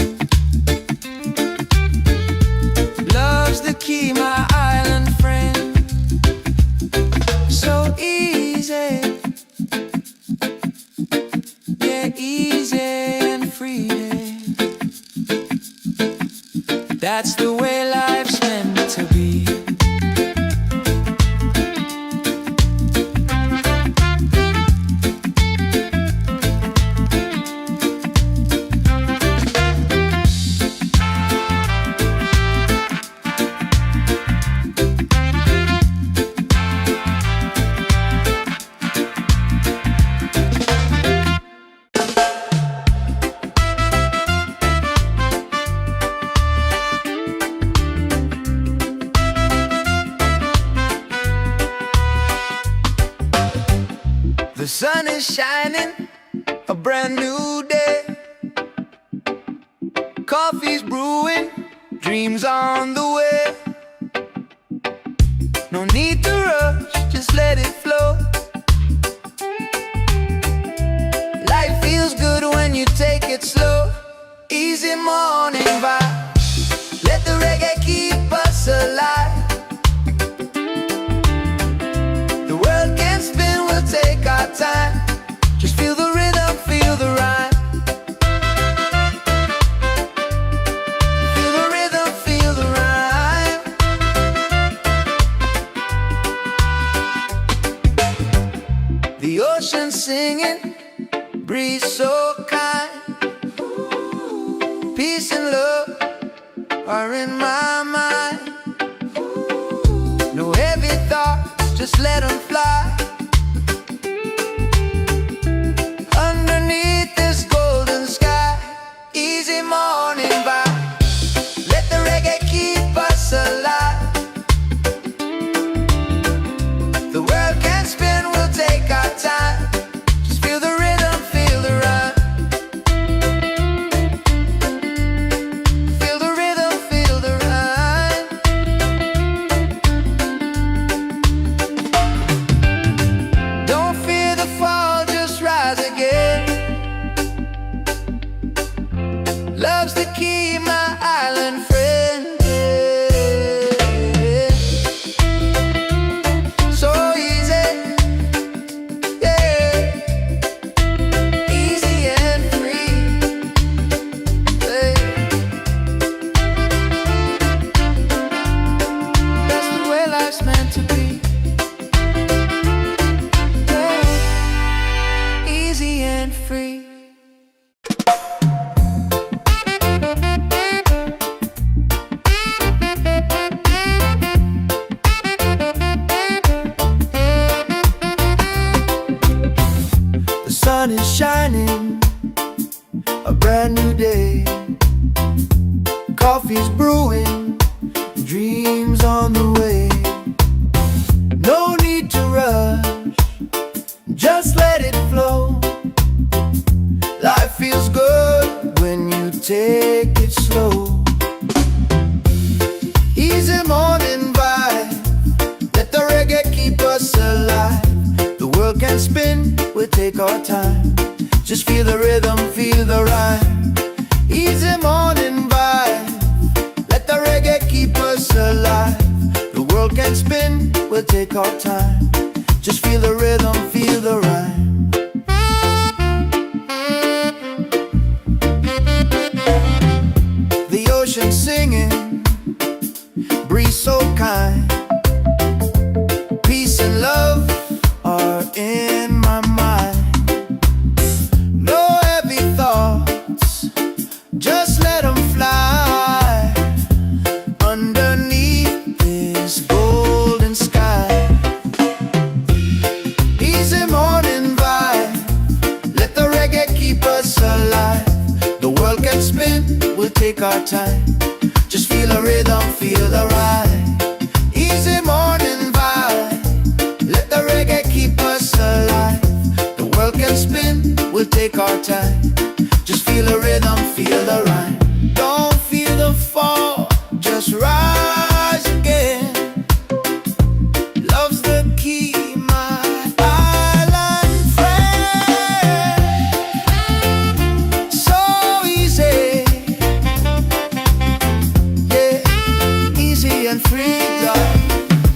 S2: Love's the key, my island friend. So easy, yeah, easy and free. That's the way life's meant to be.
S1: The sun is shining, a brand new day. Coffee's brewing, dreams on the way. No need to rush, just let it flow. Life feels good when you take it slow. Easy morning vibe, let the reggae keep us alive. The world can spin, we'll The ocean singing, breeze so kind. Peace and love are in my mind. No heavy thoughts, just let them fly. Underneath this golden sky, easy morning vibe. Let the reggae keep us alive. The world can spin, we'll take our time. Just feel the rhythm, feel the rhyme. Feel the rhythm, feel the rhyme. Don't fear the fall, just rise again. Love's the key, my island friend. So easy, yeah. Easy and free, yeah. That's the way life's meant to be, yeah. Easy and free. The sun is shining, a brand new day. Coffee's brewing, dreams on the way. No need to rush, just let it flow. Life feels good when you take it slow. Easy morning vibe, let the reggae keep us alive. The world can spin, we'll take our time. Just feel the rhythm, feel the rhyme. Easy morning vibe, let the reggae keep us alive. The world can spin, we'll take our time. Just feel the rhythm, feel the rhyme. The ocean singing, breeze so kind. Peace and love are in my mind. No heavy thoughts, just let them fly. Underneath this golden sky, easy morning vibe, let the reggae keep us alive. The world can spin, we'll take our time. Just feel the rhythm, feel the ride. Easy morning vibe, let the reggae keep us alive. The world can spin, we'll take our time. Just feel the rhythm, feel the rhyme. Don't feel the fall, just rise again. Love's the key, my island friend. So easy, yeah, easy and free, God.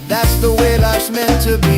S1: That's the way life's meant to be.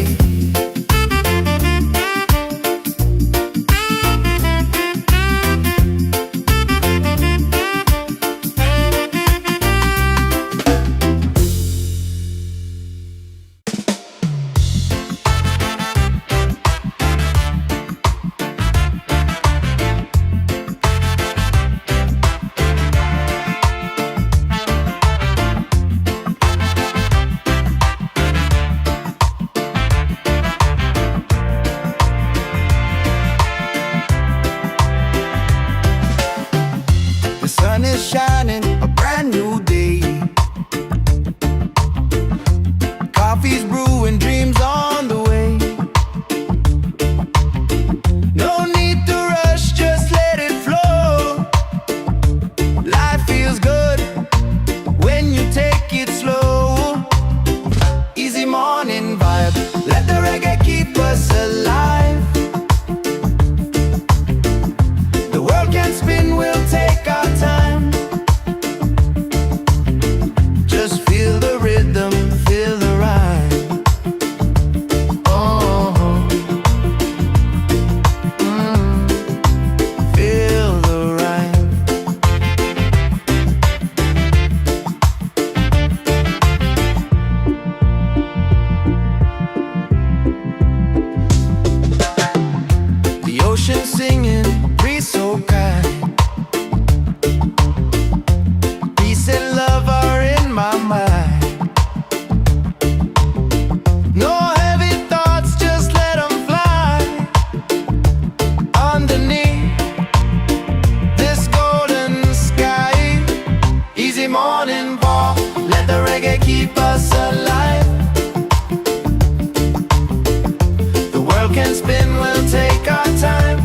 S1: world can spin, we'll take our time.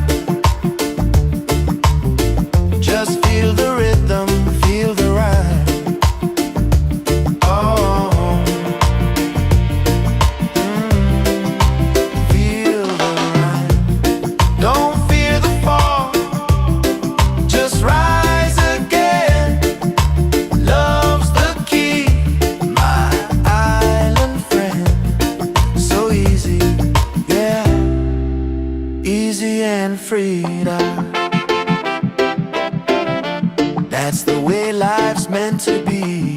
S1: Just feel the rhythm, feel the rhyme. Oh, feel the rhyme. Don't fear the fall, just rise again. Love's the key, my island friend. So easy, yeah, easy and free now. That's the way life's meant to be.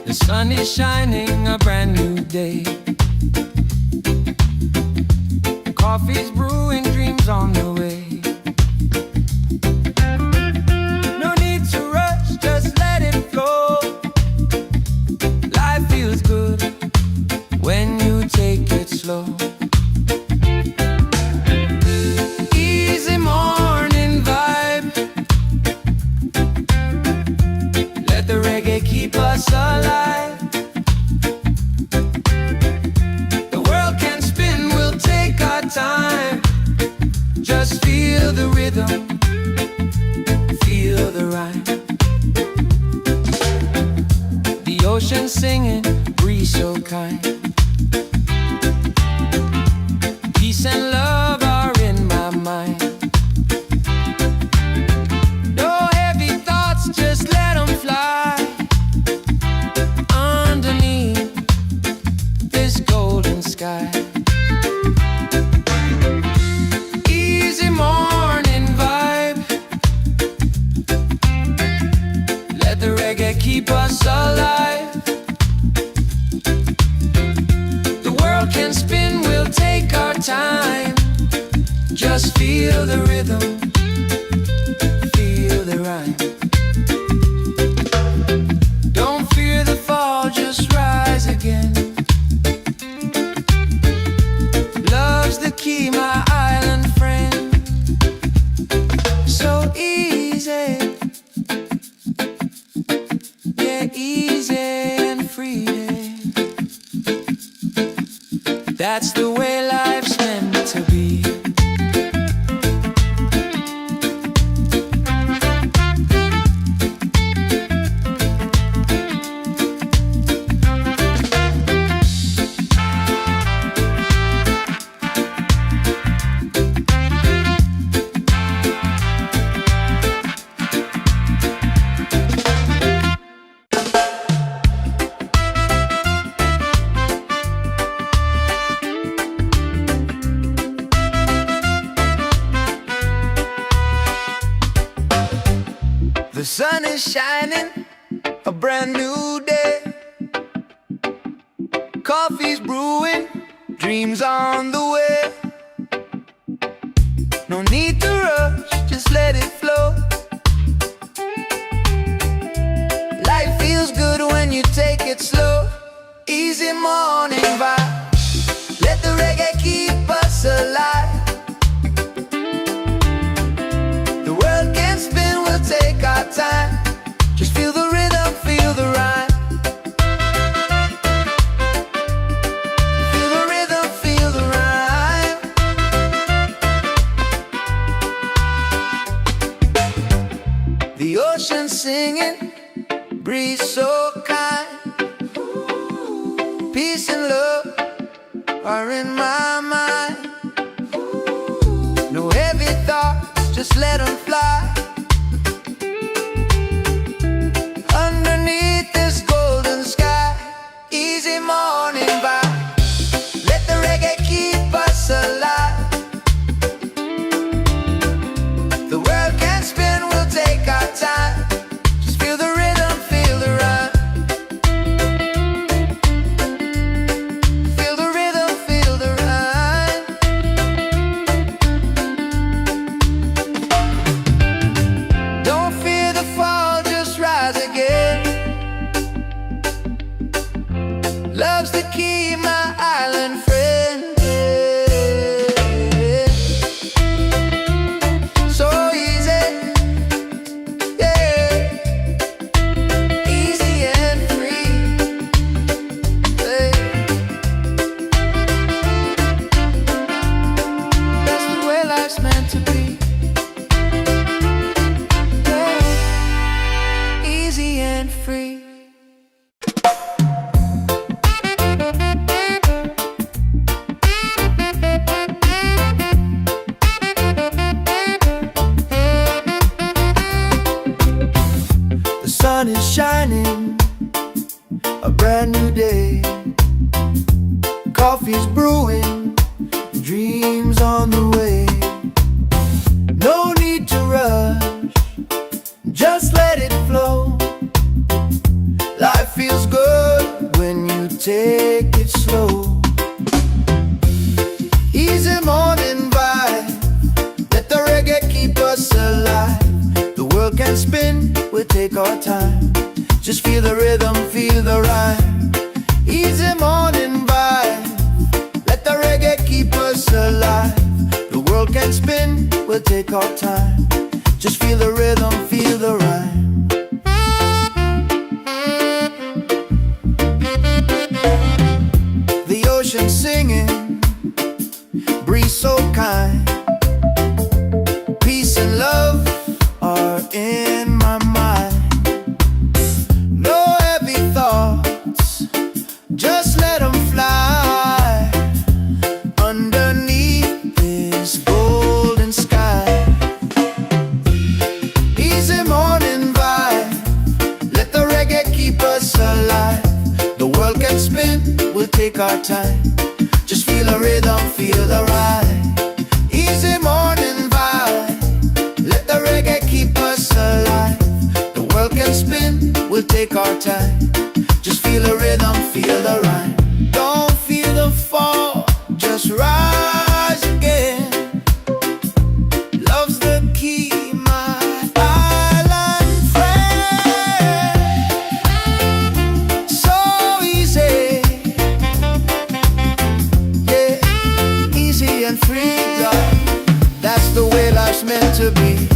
S2: The sun is shining, a brand new day. Coffee's brewing, dreams on the way. No need to rush, just let it flow. Life feels good when you take it slow. Easy morning vibe. Let the reggae keep us alive. The world can spin, we'll take our time. Just feel the rhythm, feel the rhyme. The ocean singing, breeze so kind. Peace and love are in my mind. No heavy thoughts, just let them fly. Underneath this golden sky. Easy morning vibe. Let the reggae keep us alive. The world can spin, we'll take our time. Just feel the rhythm, feel the rhyme. Don't fear the fall, just rise again. Love's the key, my island friend. So easy, yeah, easy and free. That's the way life's meant to be.
S1: The sun is shining, a brand new day. Coffee's brewing, dreams on the way. No need to rush, just let it flow. Life feels good when you take it slow. Easy morning vibe. Let the reggae keep us alive. The world can spin, we'll take our time. Just feel the rhythm, feel the rhyme. Feel the rhythm, feel the rhyme. The ocean singing, breeze so kind. Peace and love are in my mind. No heavy thoughts, just let them fly. Underneath this golden sky. Easy morning vibe. Let the reggae keep us alive. The world can spin, we'll take our time. Just feel the rhythm, feel the rhyme. Feel the rhythm, feel the rhyme.
S2: life's meant to be. Yeah. Easy and free.
S1: The sun is shining, a brand new day. Coffee's brewing, dreams on the way. No need to rush, just let it flow. Life feels good when you take it slow. Easy morning vibe, let the reggae keep us alive. The world can spin, we'll take our time. Just feel the rhythm, feel the rhyme. Easy morning vibe, let the reggae keep us alive. The world can spin, we'll take our time. Just feel the rhythm, feel the rhyme. The ocean singing, breeze so kind. Peace and love are in my mind. No heavy thoughts, just let them fly underneath this golden sky. Easy morning vibe, let the reggae keep us alive. The world can spin, we'll take our time. Just feel the rhythm, feel the ride. Easy morning vibe, let the reggae keep us alive. The world can spin, we'll take our time. Just feel the rhythm, feel the rhyme. Don't feel the fall, just rise again. Love's the key, my island friend. So easy, yeah, easy and free, love. That's the way life's meant to be.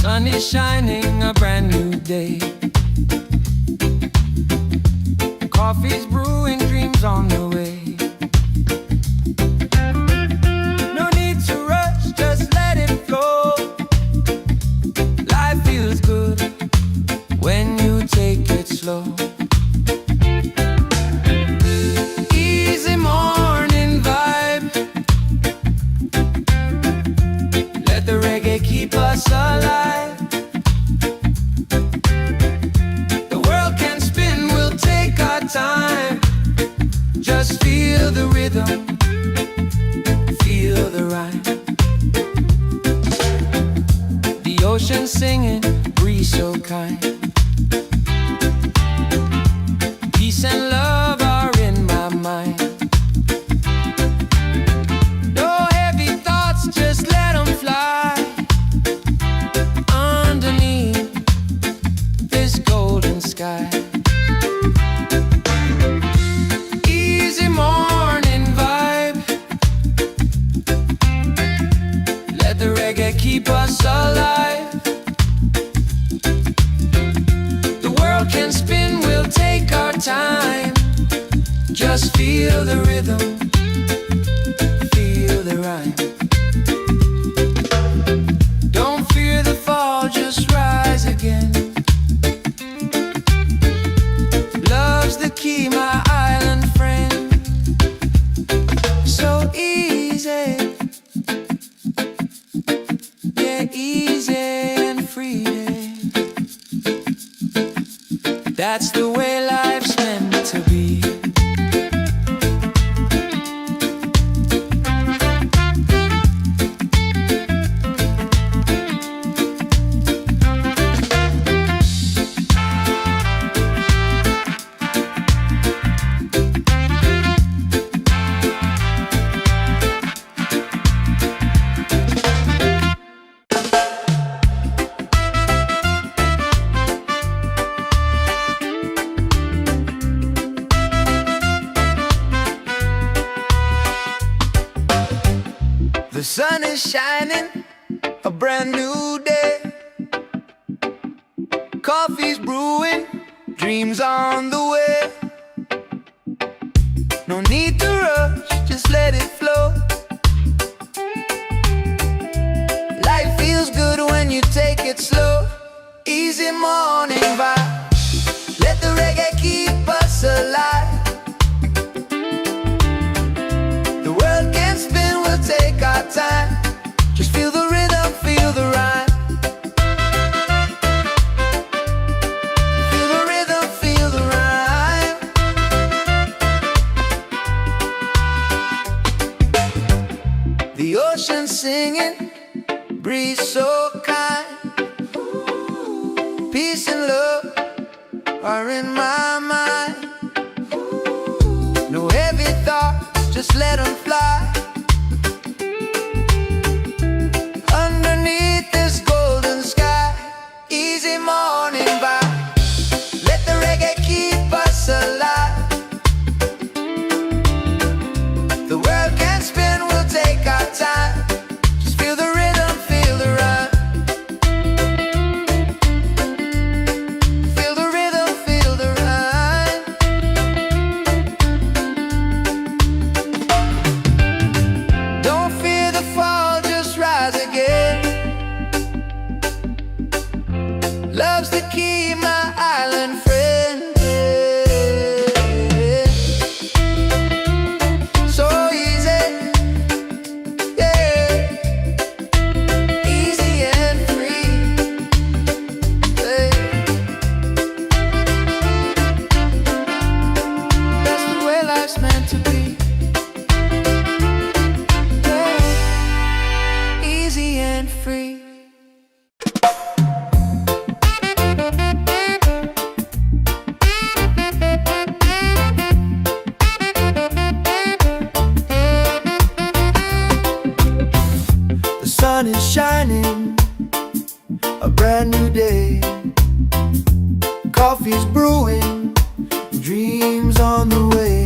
S2: sun is shining, a brand new day. Coffee's brewing, dreams on the way. No need to rush, just let it flow. Life feels good when you take it slow. Easy morning vibe. Let the reggae keep us alive. The world can spin, we'll take our time. Just feel the rhythm, feel the rhyme. The ocean singing, breeze so kind. Peace and love are in my mind. No heavy thoughts, just let them fly. Underneath this golden sky. Easy morning vibe. Let the reggae keep us alive. The world can spin, we'll take our time. Just feel the rhythm, feel the rhyme. Don't fear the fall, just rise again. Love's the key, my island friend. So easy, yeah, easy and free. That's the way life's meant to be.
S1: The sun is shining, a brand new day. Coffee's brewing, dreams on the way. No need to rush, just let it flow. Life feels good when you take it slow. Easy morning vibe. Let the reggae keep us alive. The world can spin, we'll take our time. Just feel the rhythm, feel the rhyme. Feel the rhythm, feel the rhyme. The ocean singing, breeze so kind. Peace and love are in my mind. No heavy thoughts, just let them fly. Underneath this golden sky. Easy morning vibe. Let the reggae keep us alive. The world can spin, we'll take our time. Just feel the rhythm, feel the rhyme. Feel the rhythm, feel the rhyme. Don't fear the fall, just rise again. Love's the key, my island friend. So easy, yeah, easy and free. That's the way life's meant to be. Easy and free. The sun is shining, a brand new day. Coffee's brewing, dreams on the way.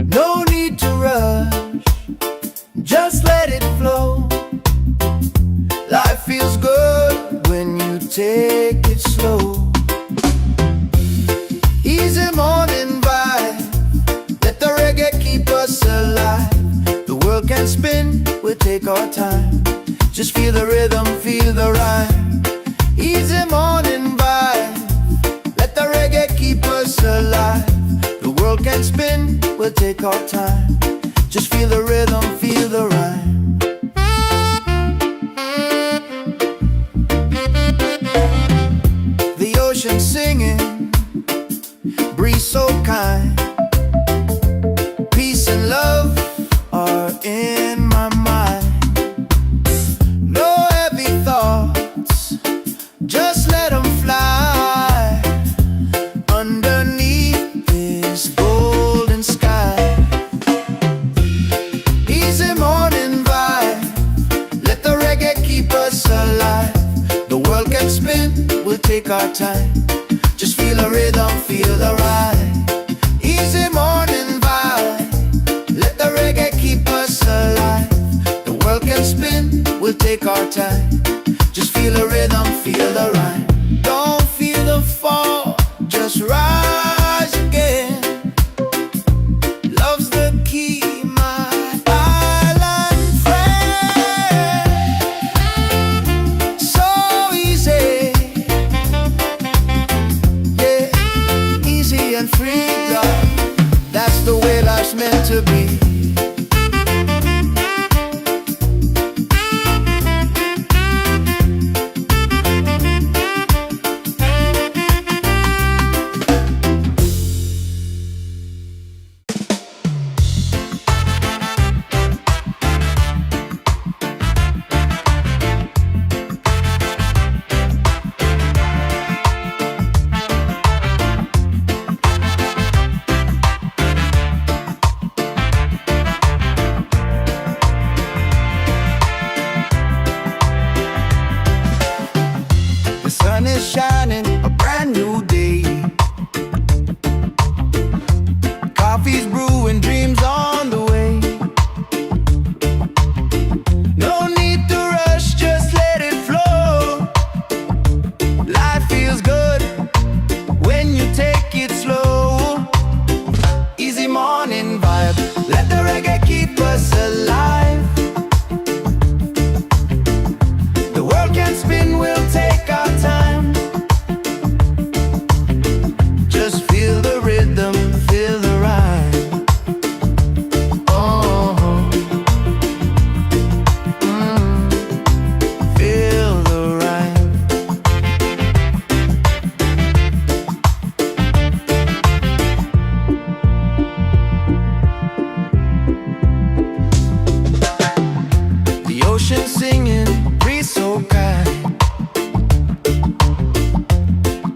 S1: No need to rush, just let it flow. Life feels good when you take it slow. Easy morning vibe, let the reggae keep us alive. The world can spin, we'll take our time. Just feel the rhythm, feel the rhyme. Easy morning vibe, let the reggae keep us alive. The world can spin, we'll take our time. Just feel the rhythm, feel the rhyme. The ocean singing, breeze so kind. Peace and love are in my mind. No heavy thoughts, just let them fly underneath this golden sky. Easy morning vibe, let the reggae keep us alive. The world can spin, we'll take our time. Just feel the rhythm, feel the ride. Easy morning vibe, let the reggae keep us alive. The world can spin, we'll take our time. Just feel the rhythm, feel the rhyme. Don't feel the fall, just rise again. Love's the key, my island friend. So easy, yeah, easy and free, love. That's the way life's meant to be. The sun is shining, a brand new day. Coffee's brewing, dreams on the way. No need to rush, just let it flow. Life feels good when you take it slow. Easy morning vibe, let the reggae keep us alive. The world can spin, we'll take our time. Just feel the rhythm, feel the rhyme. Oh, feel the rhyme. The ocean singing, breeze so kind.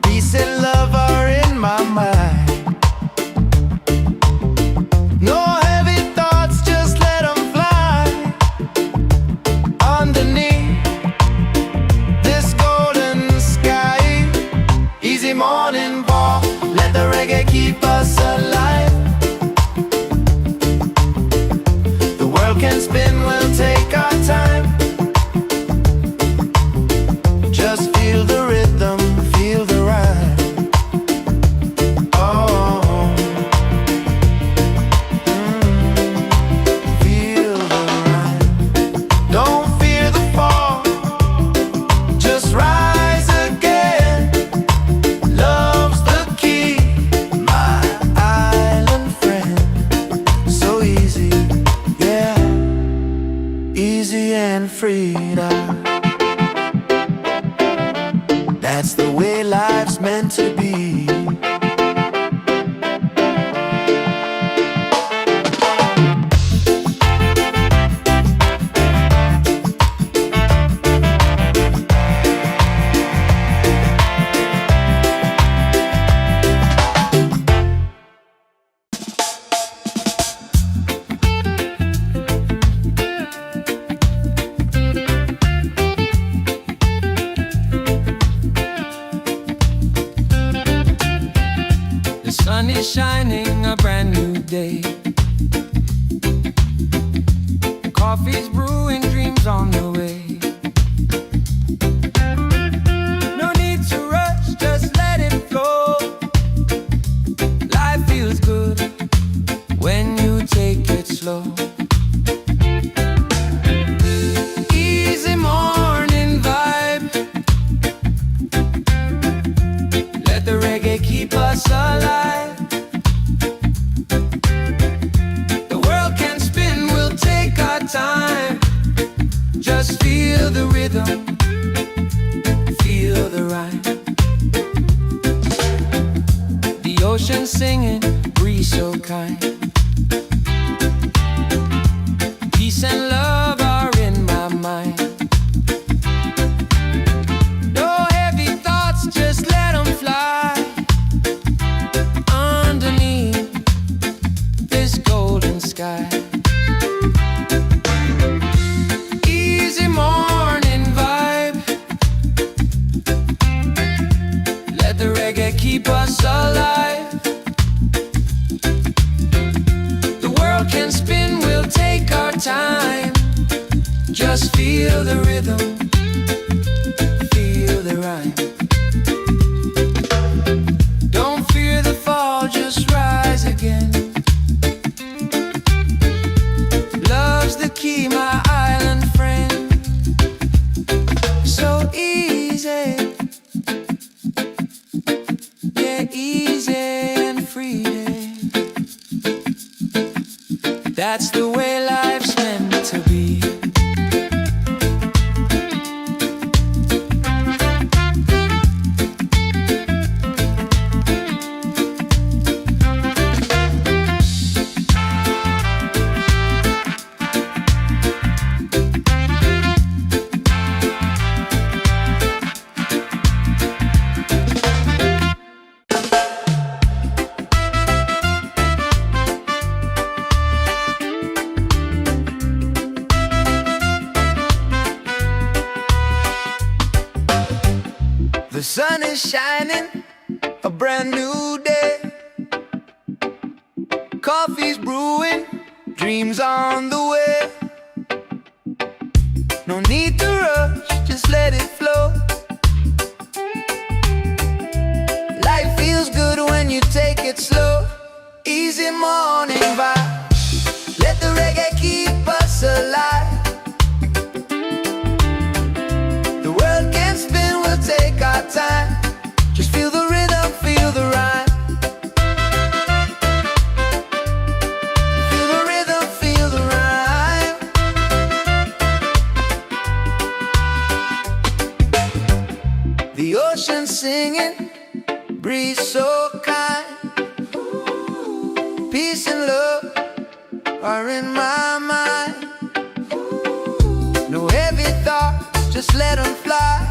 S1: Peace and love are in my mind. No heavy thoughts, just let them fly underneath this golden sky. Easy morning walk, let the reggae keep us alive. The world can spin, we'll take our time. Just feel the rhythm, feel the rhyme. Oh, feel the rhyme. Don't fear the fall, just rise again. Love's the key, my island friend. So easy, yeah, easy and free. That's the way life's meant to be.
S2: sun is shining, a brand new day. Coffee's brewing, dreams on the way. us alive. The world can spin, we'll take our time. Just feel the rhythm, feel the rhyme. The ocean singing, breeze so kind. Peace and love are in my mind. No heavy thoughts, just let them fly. Underneath this golden sky. Easy morning vibe. Let the reggae keep us alive. The world can spin, we'll take our time. Just feel the rhythm, feel the rhyme. Don't fear the fall, just rise again. Love's the key, my island friend. So easy, yeah, easy and free. That's the way life's meant to be.
S1: The sun is shining, a brand new day. Coffee's brewing, dreams on the way. No need to rush, just let it flow. Life feels good when you take it slow. Easy morning vibe. Let the reggae keep us alive. The world can spin, we'll take our time. Just feel the rhythm, feel the rhyme. Feel the rhythm, feel the rhyme. The ocean singing, breeze so kind. Peace and love are in my mind. No heavy thoughts, just let them fly.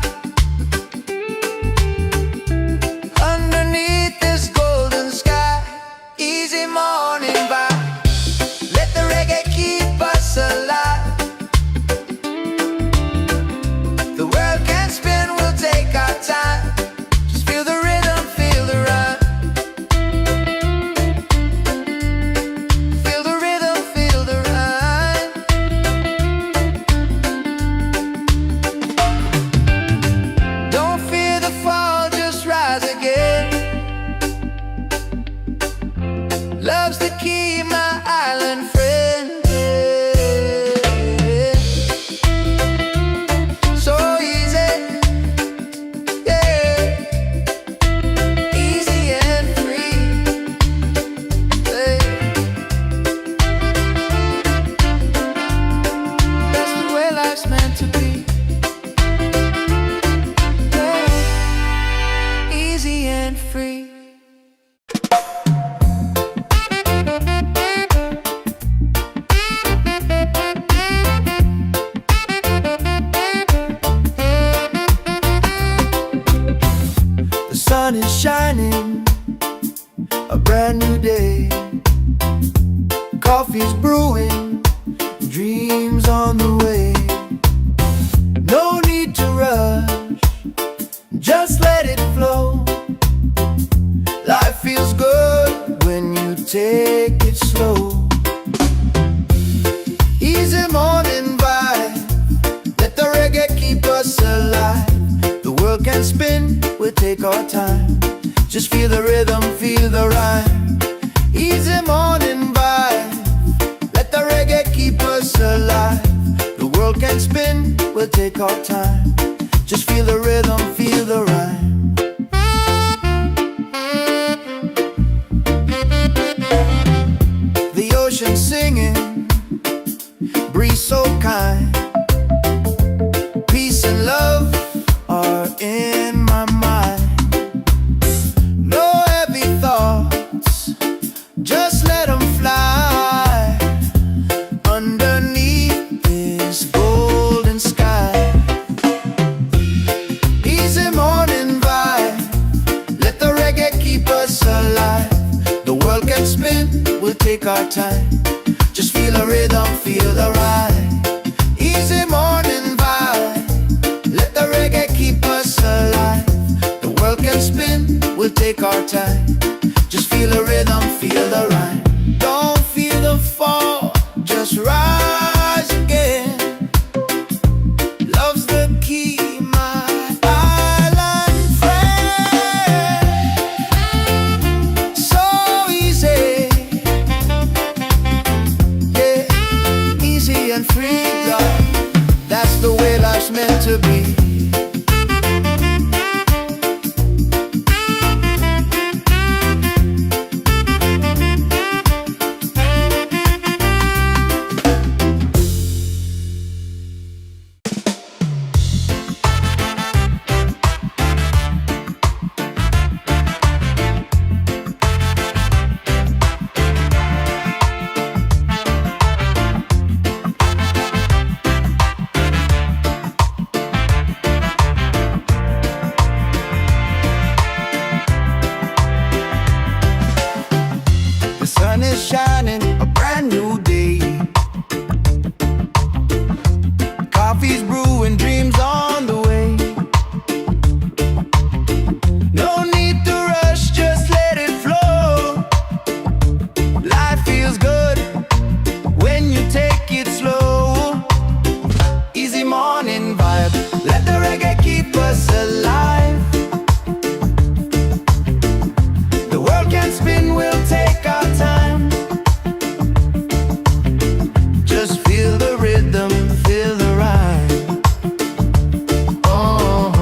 S1: Underneath this golden sky. Easy morning vibe. Let the reggae keep us alive. The world can spin, we'll take our time. Just feel the rhythm, feel the rhyme. Feel the rhythm, feel the rhyme. Don't fear the fall, just rise again. Love's the key, my island friend. So easy, yeah, easy and free. Hey. That's the way life's meant to be. Yeah. Easy and free. The sun is shining, a brand new day. Coffee's brewing, dreams on the way. No need to rush, just let it flow. Life feels good when you take it slow. Easy morning vibe. Let the reggae keep us alive. The world can spin, we'll take our time. Just feel the rhythm, feel the rhyme. Easy morning vibe. Let the reggae keep us alive. The world can spin, we'll take our time. Just feel the rhythm, feel the rhyme. take our time. Just feel the rhythm, feel the ride. Easy morning vibe. Let the reggae keep us alive. The world can spin, we'll take our time. Just feel the rhythm, feel the ride. Don't feel the fall, just rise again. Love's the key, my island friend. So easy, yeah, easy and free, love. That's the way life's meant to be. The sun is shining, a brand new day. Coffee's brewing, dreams on the way. No need to rush, just let it flow. Life feels good when you take it slow. Easy morning vibe, let the reggae keep us alive. The world can spin, we'll take our time. Just feel the rhythm, feel the ride. Oh,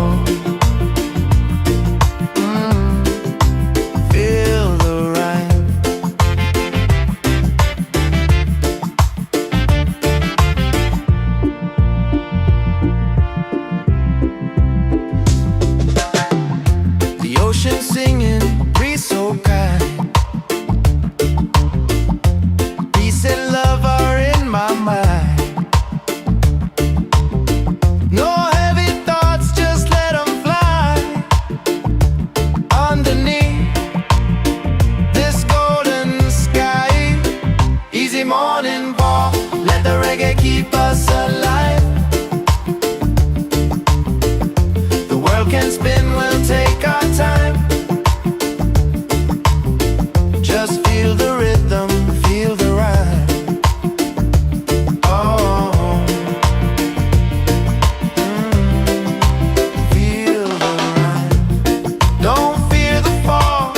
S1: feel the ride. The ocean singing, breeze so kind. Peace and love are in my mind. No heavy thoughts, just let them fly. Underneath this golden sky. Easy morning ball, let the reggae keep us alive. The world can spin, we'll take our time. Just feel the rhythm, feel the ride. Oh, feel the ride. Don't fear the fall,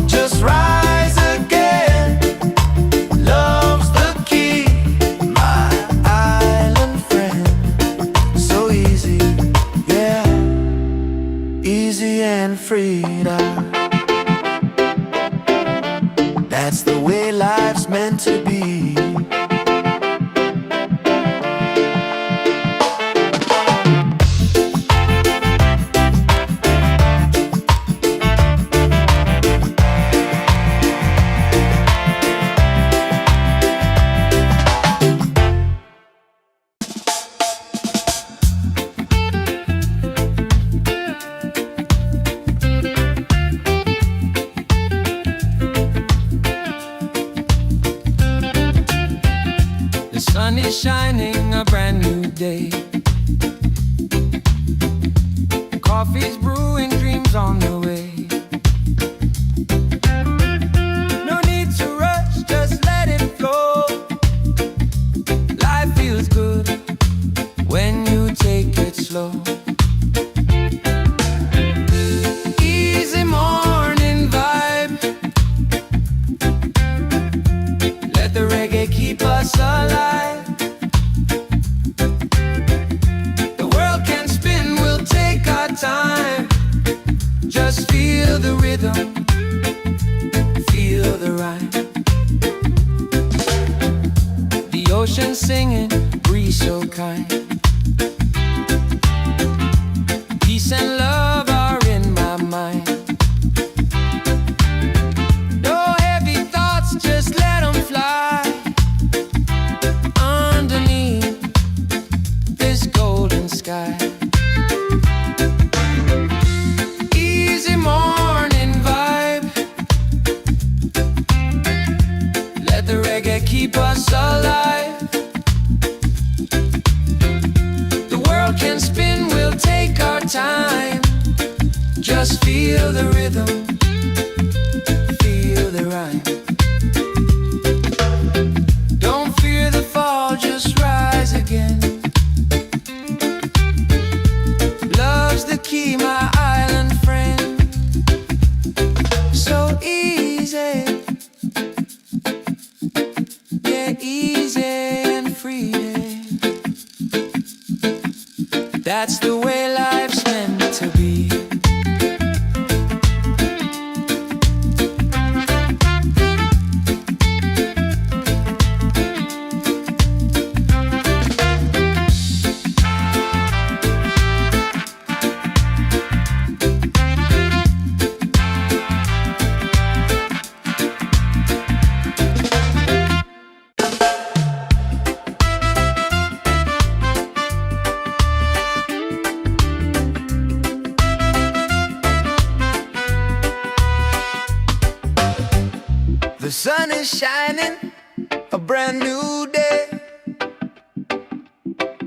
S1: just rise again. Love's the key, my island friend. So easy, yeah, easy and free. That's the way life's meant to be.
S2: The sun is shining, a brand new day. Coffee's brewing, dreams on the way. No need to rush, just let it flow. Life feels good when you take it slow. Easy morning vibe. Let the reggae keep us alive. The world can spin, we'll take our time. Just feel the rhythm, feel the ride. The ocean singing, breeze so kind. Peace and love are in my mind. No heavy thoughts, just let them fly. Underneath this golden sky. Easy morning vibe. Just feel the rhythm, feel the rhyme. Don't fear the fall, just rise again. Love's the key, my island friend. So easy, yeah, easy and free. That's the way life's meant to be.
S1: The sun is shining, a brand new day.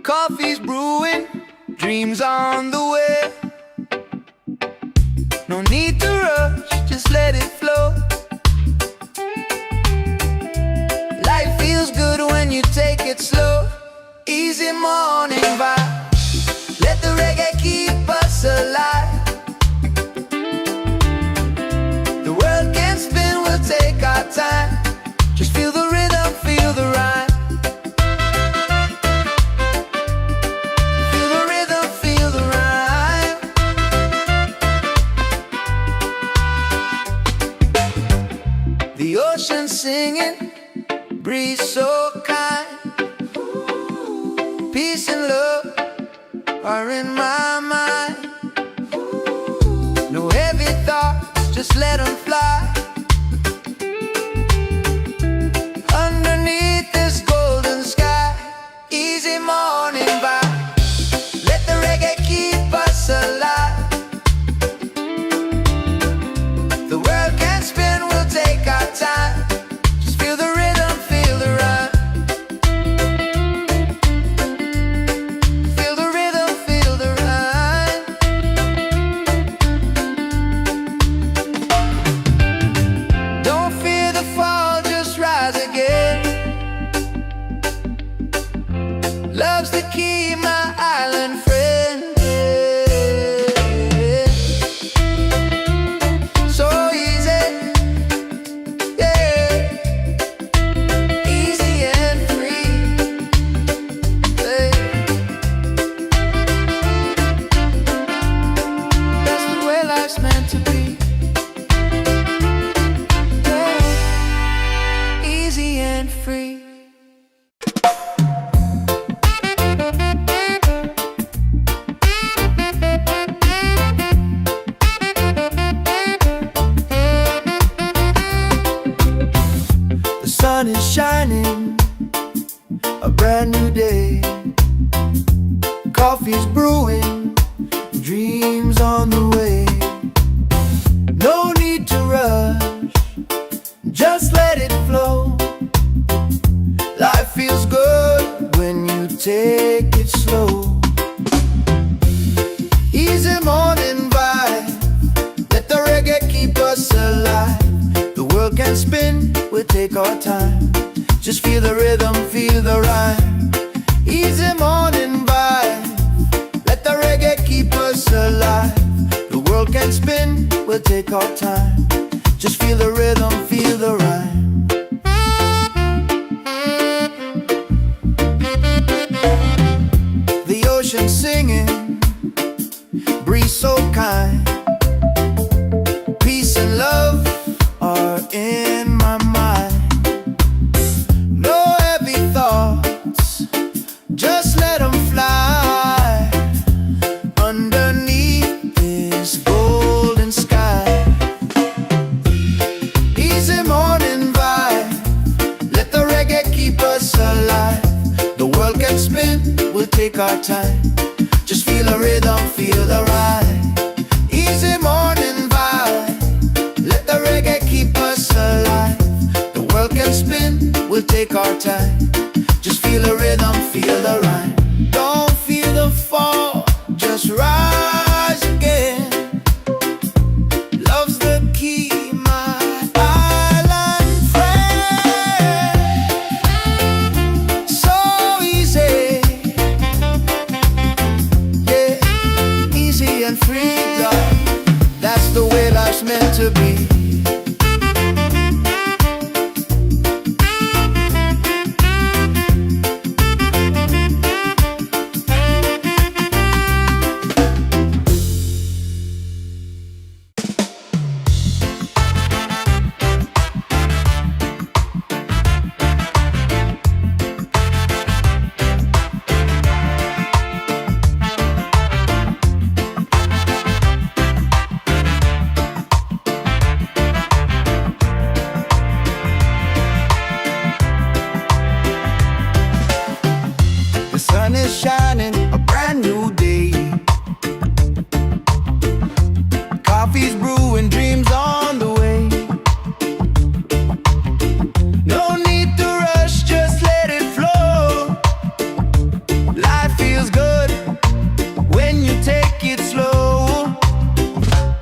S1: Coffee's brewing, dreams on the way. No need to rush, just let it flow. Life feels good when you take it slow. Easy morning vibe, let the reggae keep us alive. The world can spin, we'll take our time. Just feel the rhythm, feel the rhyme. Feel the rhythm, feel the rhyme. The ocean singing, breeze so kind. Peace and love are in my mind. No heavy thoughts, just let them fly. Underneath this golden sky, easy morning vibe. Let the reggae keep us alive. The world can spin, we'll take our time. Just feel the rhythm, feel the rhyme. Feel the rhythm, feel the rhyme. Don't fear the fall, just rise again. Love's the key, my island friend. So easy, yeah, easy and free. Yeah. That's the way life's meant to be. Yeah. Easy and free. The sun is shining, a brand new day. Coffee's brewing, dreams on the way. No need to rush, just let it flow. Life feels good when you take it slow. Easy morning vibe, let the reggae keep us alive. The world can spin, we'll take our time. Just feel the rhythm, feel the rhyme. Easy morning vibe, let the reggae keep us alive. The world can spin, we'll take our time. Just feel the rhythm, feel the rhyme. The ocean singing, breeze so kind. Peace and love are in my mind. No heavy thoughts, just let them fly. Underneath this golden sky, easy morning vibe, let the reggae keep us alive. The world can spin, we'll take our time. Just feel the rhythm, feel the ride. Easy morning vibe, let the reggae keep us alive. The world can spin, we'll take our time. Just feel the rhythm, feel the rhyme. Don't fear the fall, just rise again. That's the way life's meant to be. The sun is shining, a brand new day. Coffee's brewing, dreams on the way. No need to rush, just let it flow. Life feels good when you take it slow.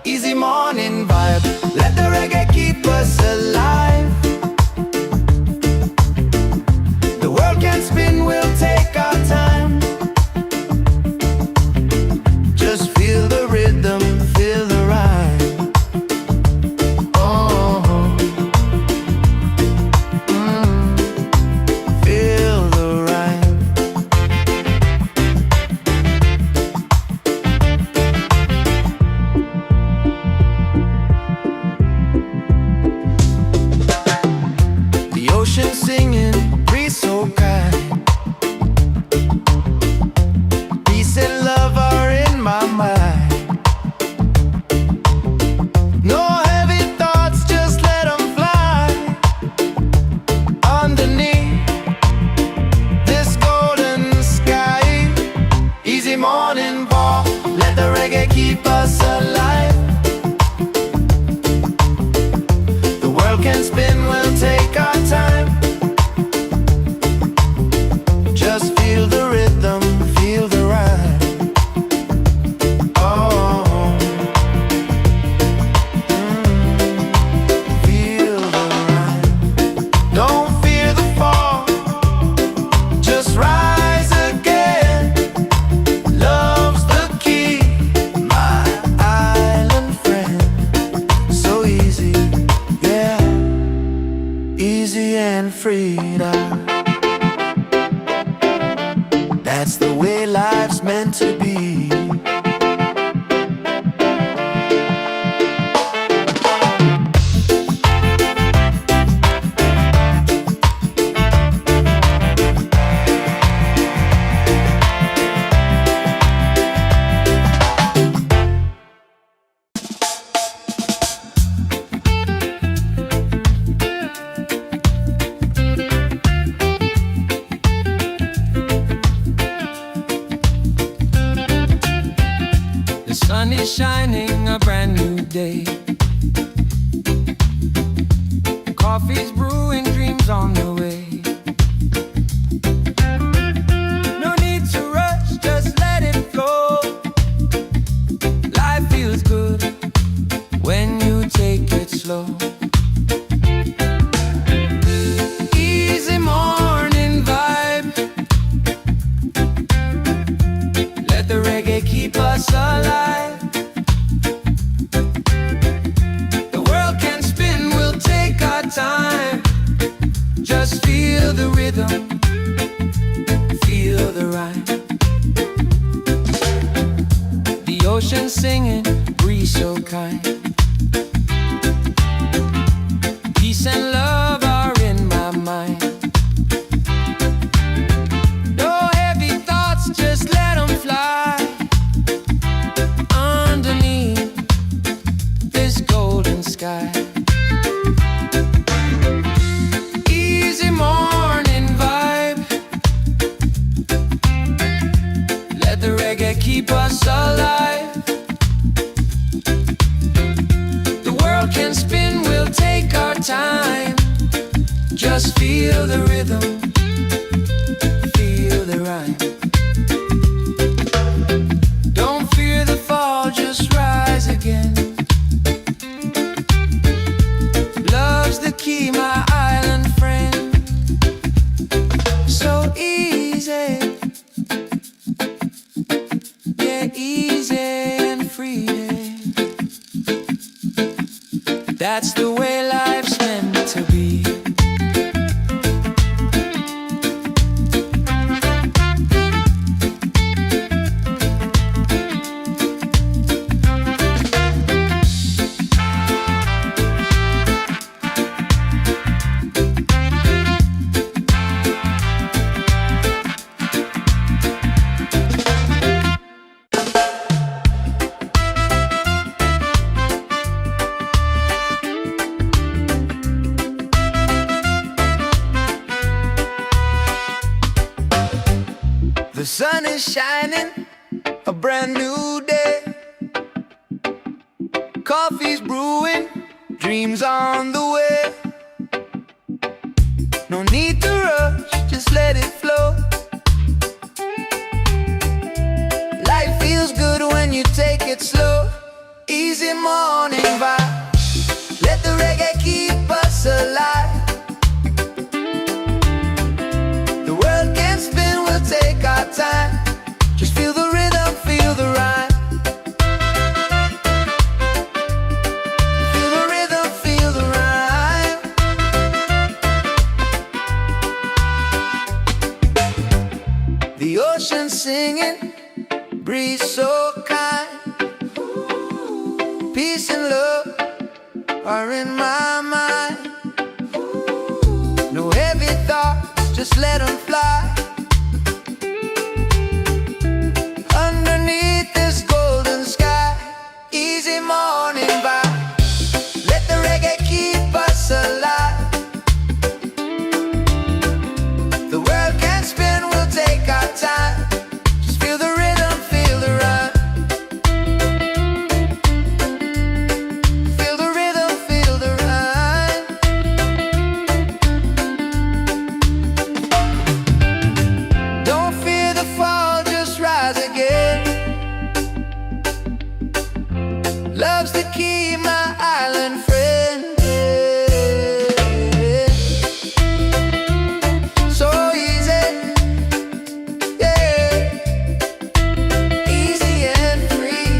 S1: Easy morning vibe, let the reggae keep us alive. The world can spin, we'll take our time. Just feel the rhythm, feel the rhyme. Oh, feel the rhyme. The ocean singing, breeze so kind. Peace and love are in my mind. No heavy thoughts, just let them fly. Underneath this golden sky, easy morning walk, let the reggae keep us alive. The world can spin, we'll take our time. Just feel the rhythm, feel the rhyme. Oh, feel the rhyme. Don't fear the fall, just rise again. Love's the key, my island friend. So easy, yeah, easy and free now. That's the way life's meant to be.
S2: The sun is shining, a brand new day. Coffee's brewing, dreams on the way. No need to rush, just let it flow. Life feels good when you take it slow. Easy morning vibe, let the reggae keep us alive. The world can spin, we'll take our time. Just feel the rhythm, feel the rhyme. The ocean singing, breeze so kind. Peace and love are in my mind. No heavy thoughts, just let them fly. Underneath this golden sky, easy morning vibe, let the reggae keep us alive. The world can spin, we'll take our time. Just feel the rhythm, feel the rhyme. Don't fear the fall, just rise again. Love's the key, my island friend. So easy, yeah, easy and free. That's the way life's meant to be.
S1: The sun is shining, a brand new day. Coffee's brewing, dreams on the way. No need to rush, just let it flow. Life feels good when you take it slow. Easy morning vibe, let the reggae keep us alive. The world can spin, we'll take our time. Just feel the rhythm, feel the rhyme. Feel the rhythm, feel the rhyme. The ocean singing, breeze so kind. Peace and love are in my mind. No heavy thoughts, just let them fly. Underneath this golden sky, easy morning vibe, let the reggae keep us alive. The world can spin, we'll take our time. Just feel the rhythm, feel the rhyme. Feel the rhythm, feel the rhyme. Don't fear the fall, just rise again. Love's the key, my island friend. So easy, yeah. Easy and free,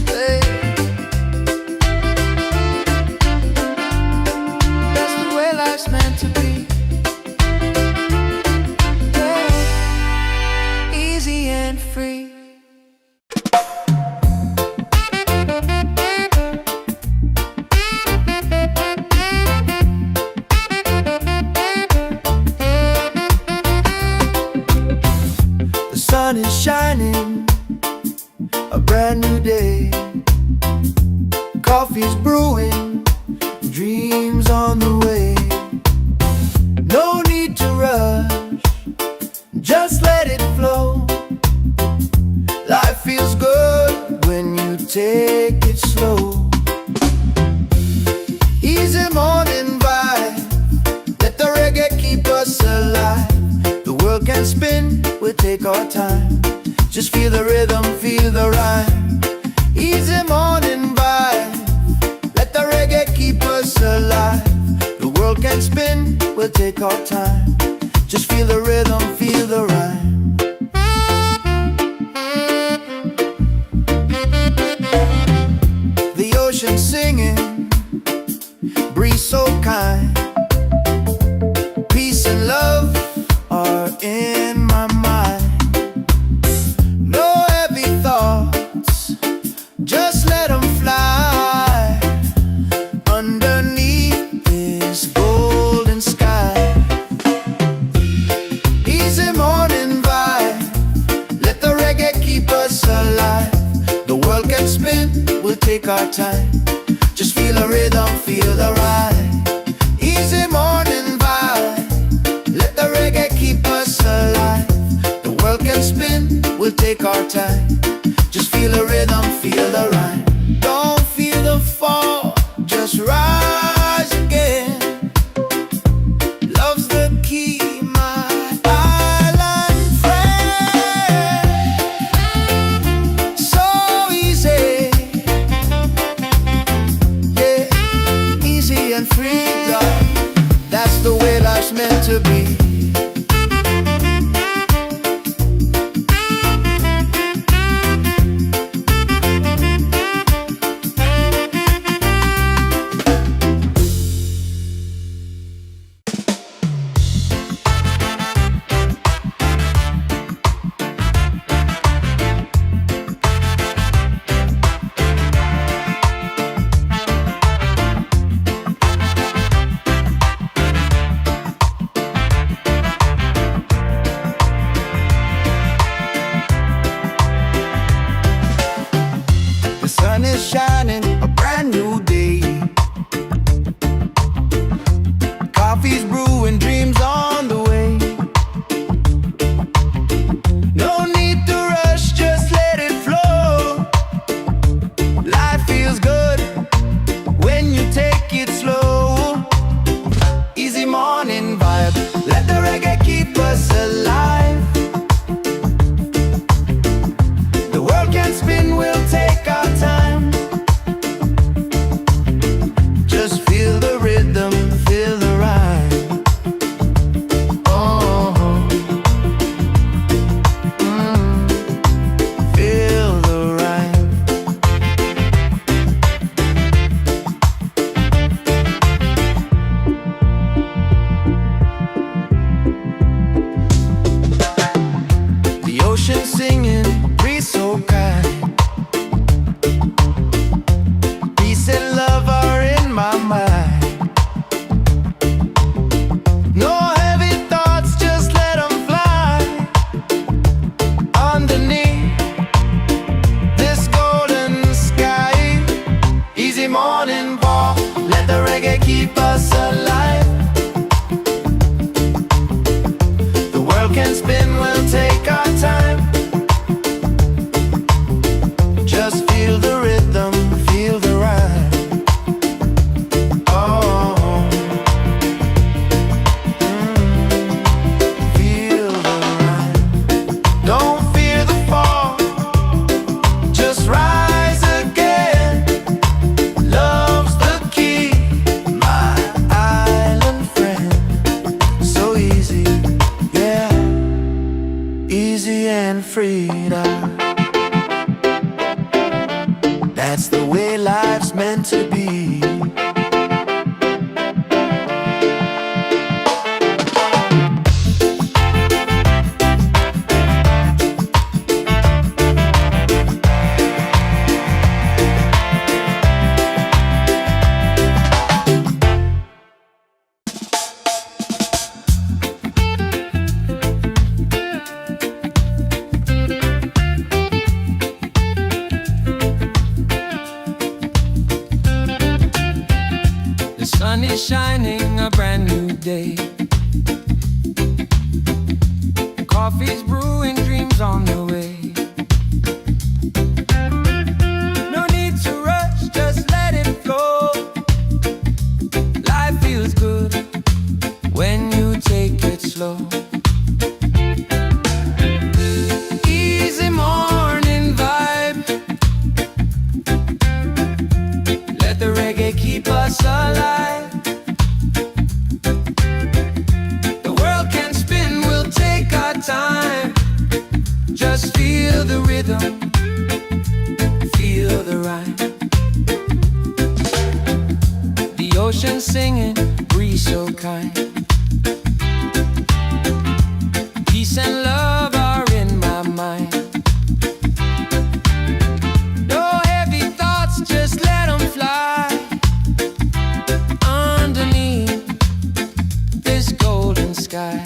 S1: yeah. That's the way life's meant to be, yeah. Easy and free. The sun is shining, a brand new day. Coffee's brewing, dreams on the way. No need to rush, just let it flow. Life feels good when you take it slow. Easy morning vibe, let the reggae keep us alive. The world can spin, we'll take our time. Just feel the rhythm, feel the rhyme. Easy morning vibe, let the reggae keep us alive. The world can spin, we'll take our time. Just feel the rhythm, feel the rhyme. The ocean singing, breeze so kind. Peace and love are in my mind. No heavy thoughts, just let them fly. Underneath this golden sky, easy morning vibe, let the reggae keep us alive. The world can spin, we'll take our time. Just feel the rhythm, feel the ride. Easy morning vibe, let the reggae keep us alive. The world can spin, we'll take our time. Just feel the rhythm, feel the rhyme. Don't feel the fall, just rise again. Love's the key, my island friend. So easy, yeah, easy and free, darling. That's the way life's meant to be. is shining, a brand new day. Coffee's brewing, dreams on the way. No need to rush, just let it flow. Life feels good when you take it slow. Easy morning vibe, let the reggae keep us alive. The world can spin, we'll take our time. Just feel the rhythm, feel the rhyme. Oh, feel the rhyme. The ocean singing, breeze so kind. Peace and love are in my mind. No heavy thoughts, just let them fly. Underneath this golden sky. Easy morning walk, let the reggae keep us alive. The world can spin, we'll take our time. Just feel the rhythm, feel the rhyme. Oh, feel the rhyme. Don't fear the fall, just rise again. Love's the key, my island friend. So easy, yeah, easy and freedom. That's the way life's meant to be.
S2: The sun is shining, a brand new day. Coffee's brewing, dreams on the way. No need to rush, just let it flow. Life feels good when you take it slow. Easy morning vibe, let the reggae keep us alive. The world can spin, we'll take our time. Just feel the rhythm, feel the rhyme. The ocean singing, breeze so kind. Peace and love are in my mind. No heavy thoughts, just let them fly. Underneath this golden sky.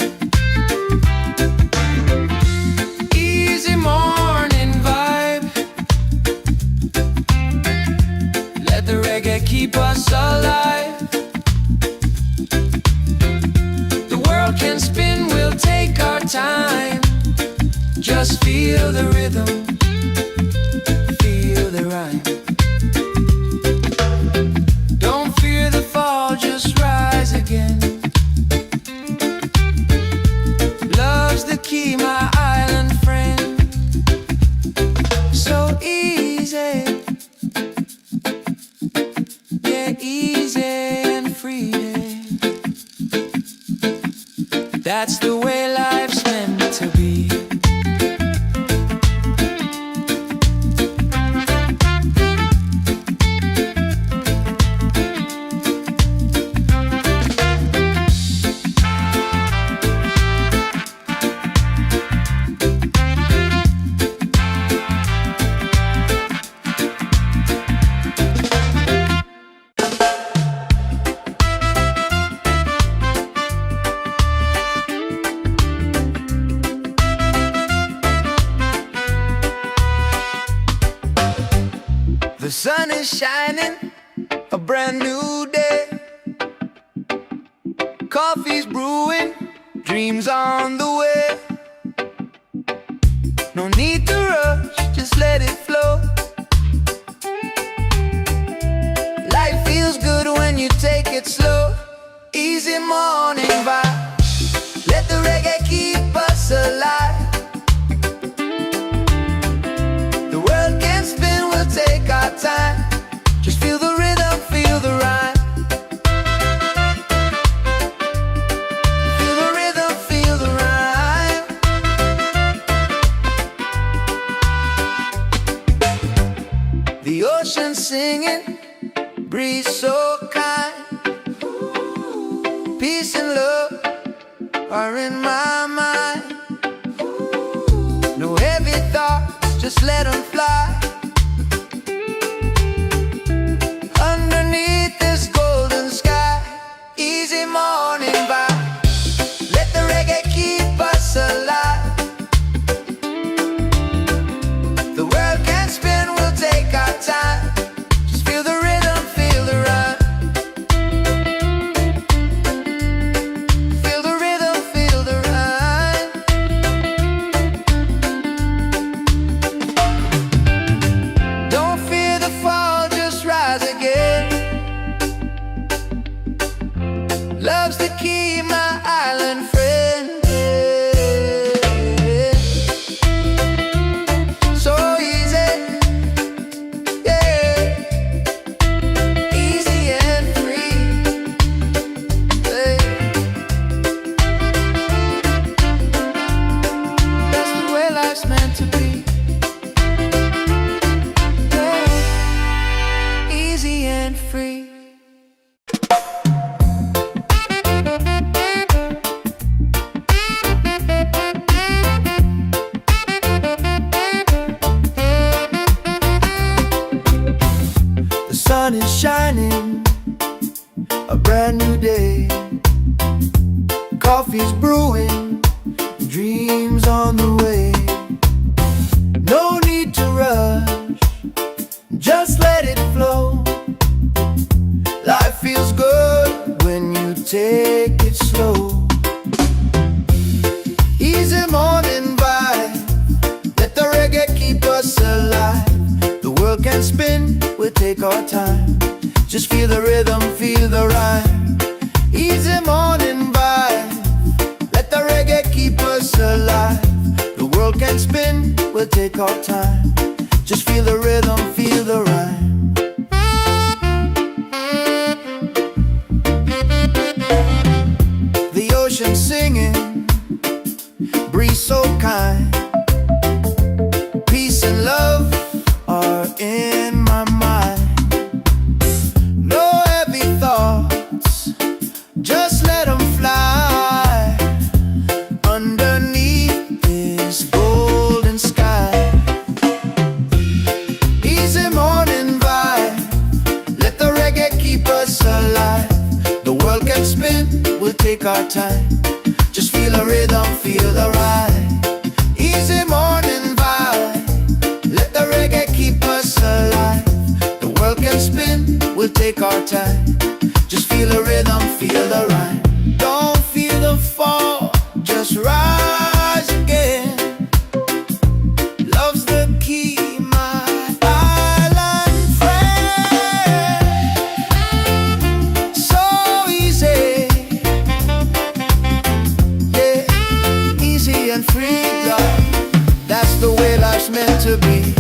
S2: Easy morning vibe, let the reggae keep us alive. The world can spin, we'll take our time. Just feel the rhythm, feel the rhyme. Don't fear the fall, just rise again. Love's the key, my island friend. So easy, yeah, easy and free. That's the way life's meant to be. sun is shining, a brand new day. Coffee's brewing, dreams on the way. No need to rush, just let it flow. Life feels good when you take it slow. Easy morning vibe, let the reggae keep us alive. The world can spin, we'll take our time. Just feel the rhythm, feel the rhyme. Feel the rhythm, feel the rhyme. The ocean singing, breeze so kind. Peace and love are in my mind. No heavy thoughts, just let them fly. Underneath this golden sky, easy morning vibe. Let the reggae keep us alive. The world can spin, we'll take our time. Just feel the rhythm, feel the rhyme. Feel the rhythm, feel the rhyme. Don't fear the fall, just rise again. Love's the key, my island friend. So easy, yeah. Easy and free, yeah. That's the way life's meant to be, yeah. Easy and free.
S1: The sun is shining, a brand new day. Coffee's brewing, dreams on the way. No need to rush, just let it flow. Life feels good when you take it slow. Easy morning vibe, let the reggae keep us alive. The world can spin, we'll take our time. Just feel the rhythm, feel the rhyme. Easy morning vibe, let the reggae keep us alive. The world can spin, we'll take our time. Just feel the rhythm, feel the rhyme. The ocean singing, breeze so kind. Peace and love are in my mind. No heavy thoughts, just let them fly. Underneath this golden sky, easy morning vibe, let the reggae keep us alive. The world can spin, we'll take our time. Just feel the rhythm, feel the ride. Easy morning vibe, let the reggae keep us alive. The world can spin, we'll take our time. Just feel the rhythm, feel the rhyme. Don't feel the fall, just rise again. Love's the key, my island friend. So easy, yeah, easy and free, love. That's the way life's meant to be.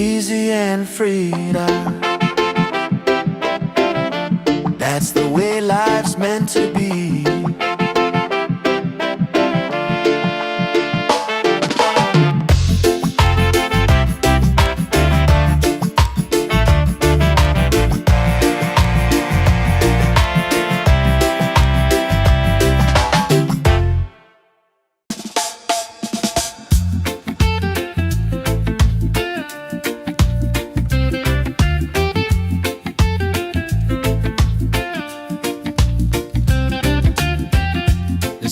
S1: easy and freedom. That's the way life's meant to be.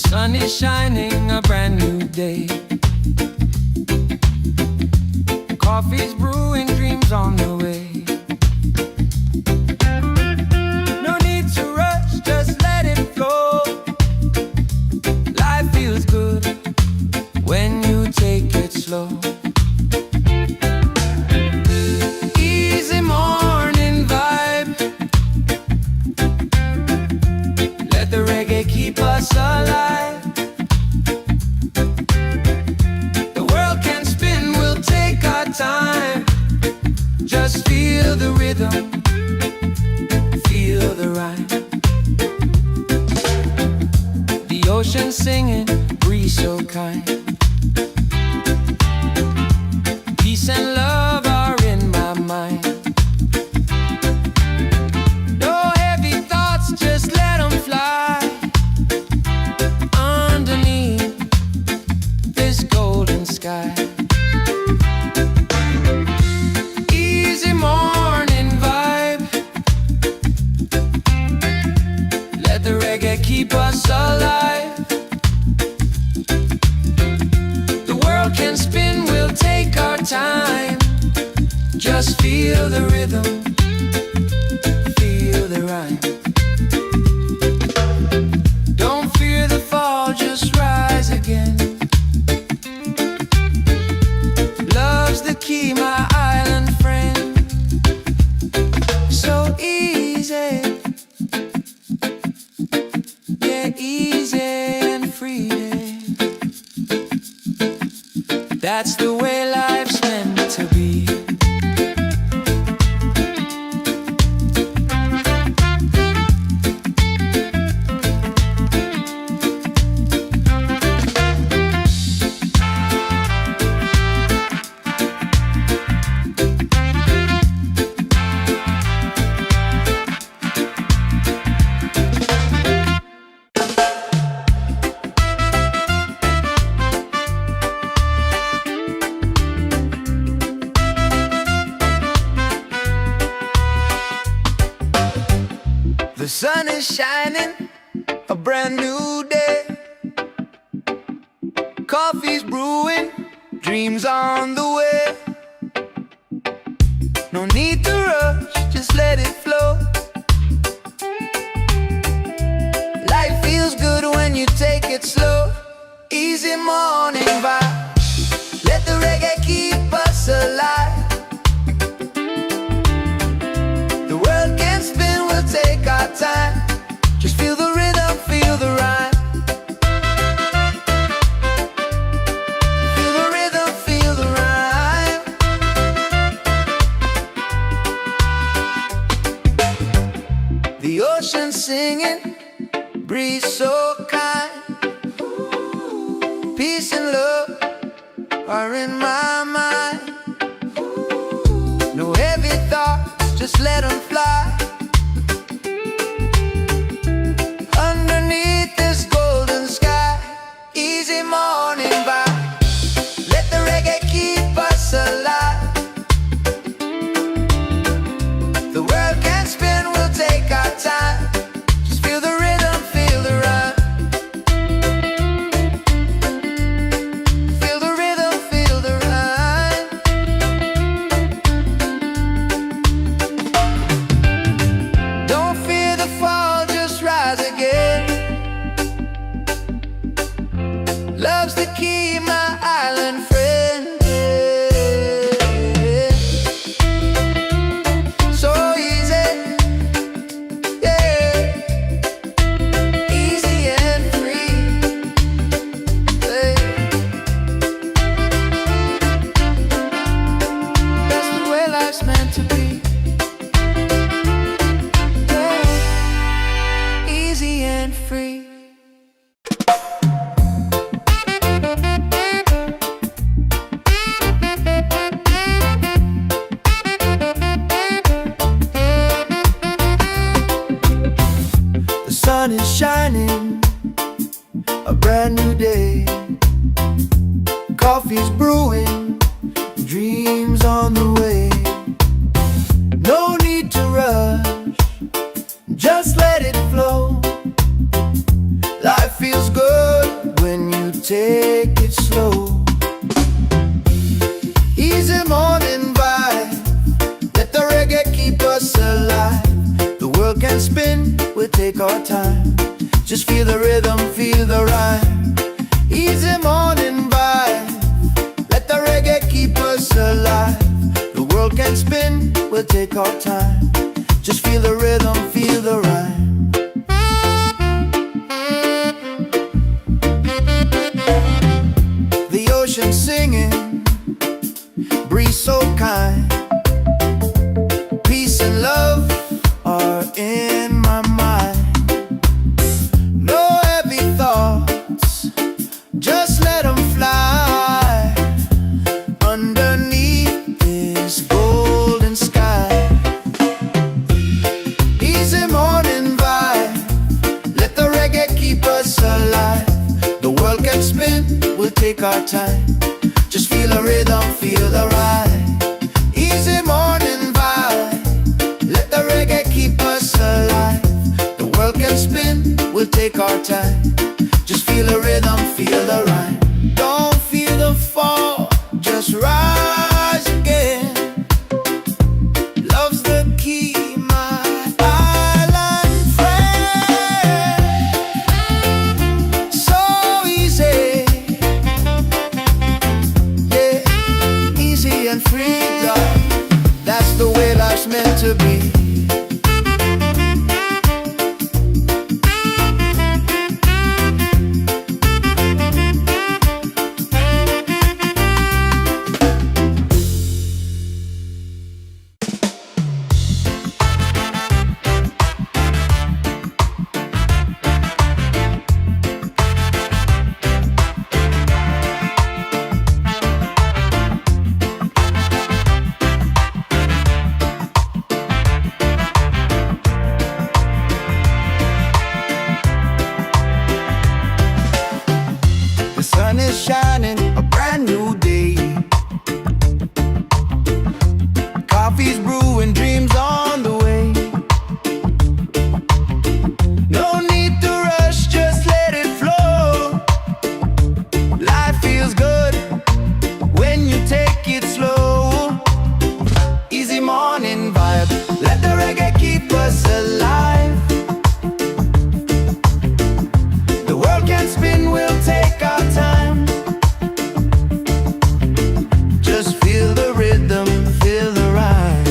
S2: Sun is shining, a brand new day. Coffee's brewing, dreams on the way. No need to rush, just let it flow. Life feels good when you take it slow. Easy morning vibe. Let the reggae keep us alive. Time. Just feel the rhythm, feel the rhyme. The ocean singing, breeze so kind. Peace and love are in my mind. No heavy thoughts, just let them fly. Underneath this golden sky. Keep us alive. The world can spin, we'll take our time. Just feel the rhythm, feel the rhyme. Don't fear the fall, just rise again. Love's the key, my island friend. So easy. Easy and free. That's the way life's meant to be.
S1: The sun is shining, a brand new day. Coffee's brewing, dreams on the way. No need to rush, just let it flow. Life feels good when you take it slow. Easy morning vibe. Let the reggae keep us alive. The world can spin, we'll take our time. Just feel the rhythm, feel the rhyme. Feel the rhythm, feel the rhyme. The ocean singing, breeze so kind. Peace and love are in my mind. No heavy thoughts, just let them fly. Underneath this golden sky, easy morning vibe. Let the reggae keep us alive. The world can spin, we'll take our time. Just feel the rhythm, feel the rhyme. Feel the rhythm, feel the rhyme.
S2: life's meant to be. Yeah. Easy and free.
S1: The sun is shining, a brand new day. Coffee's brewing, dreams on the way. No need to rush, just let it flow. Life feels good when you take it slow. Easy morning vibe, let the reggae keep us alive. The world can spin, we'll take our time. Just feel the rhythm, feel the rhyme. Easy morning vibe, let the reggae keep us alive. The world can spin, we'll take our time. Just feel the rhythm, feel the rhyme. The ocean singing, breeze so kind. Peace and love are in my mind. No heavy thoughts, just let them fly underneath this golden sky. Easy morning vibe, let the reggae keep us alive. The world can spin, we'll take our time. Just feel the rhythm, feel the ride. Easy morning vibe, let the reggae keep us alive. The world can spin, we'll take our time. Just feel the rhythm, feel the rhyme. Don't feel the fall, just rise again. Love's the key, my island friend. So easy, yeah, easy and free, love. That's the way life's meant to be. The sun is shining, a brand new day. Coffee's brewing, dreams on the way. No need to rush, just let it flow. Life feels good when you take it slow. Easy morning vibe, let the reggae keep us alive. The world can spin, we'll take our time. Just feel the rhythm, feel the rhyme.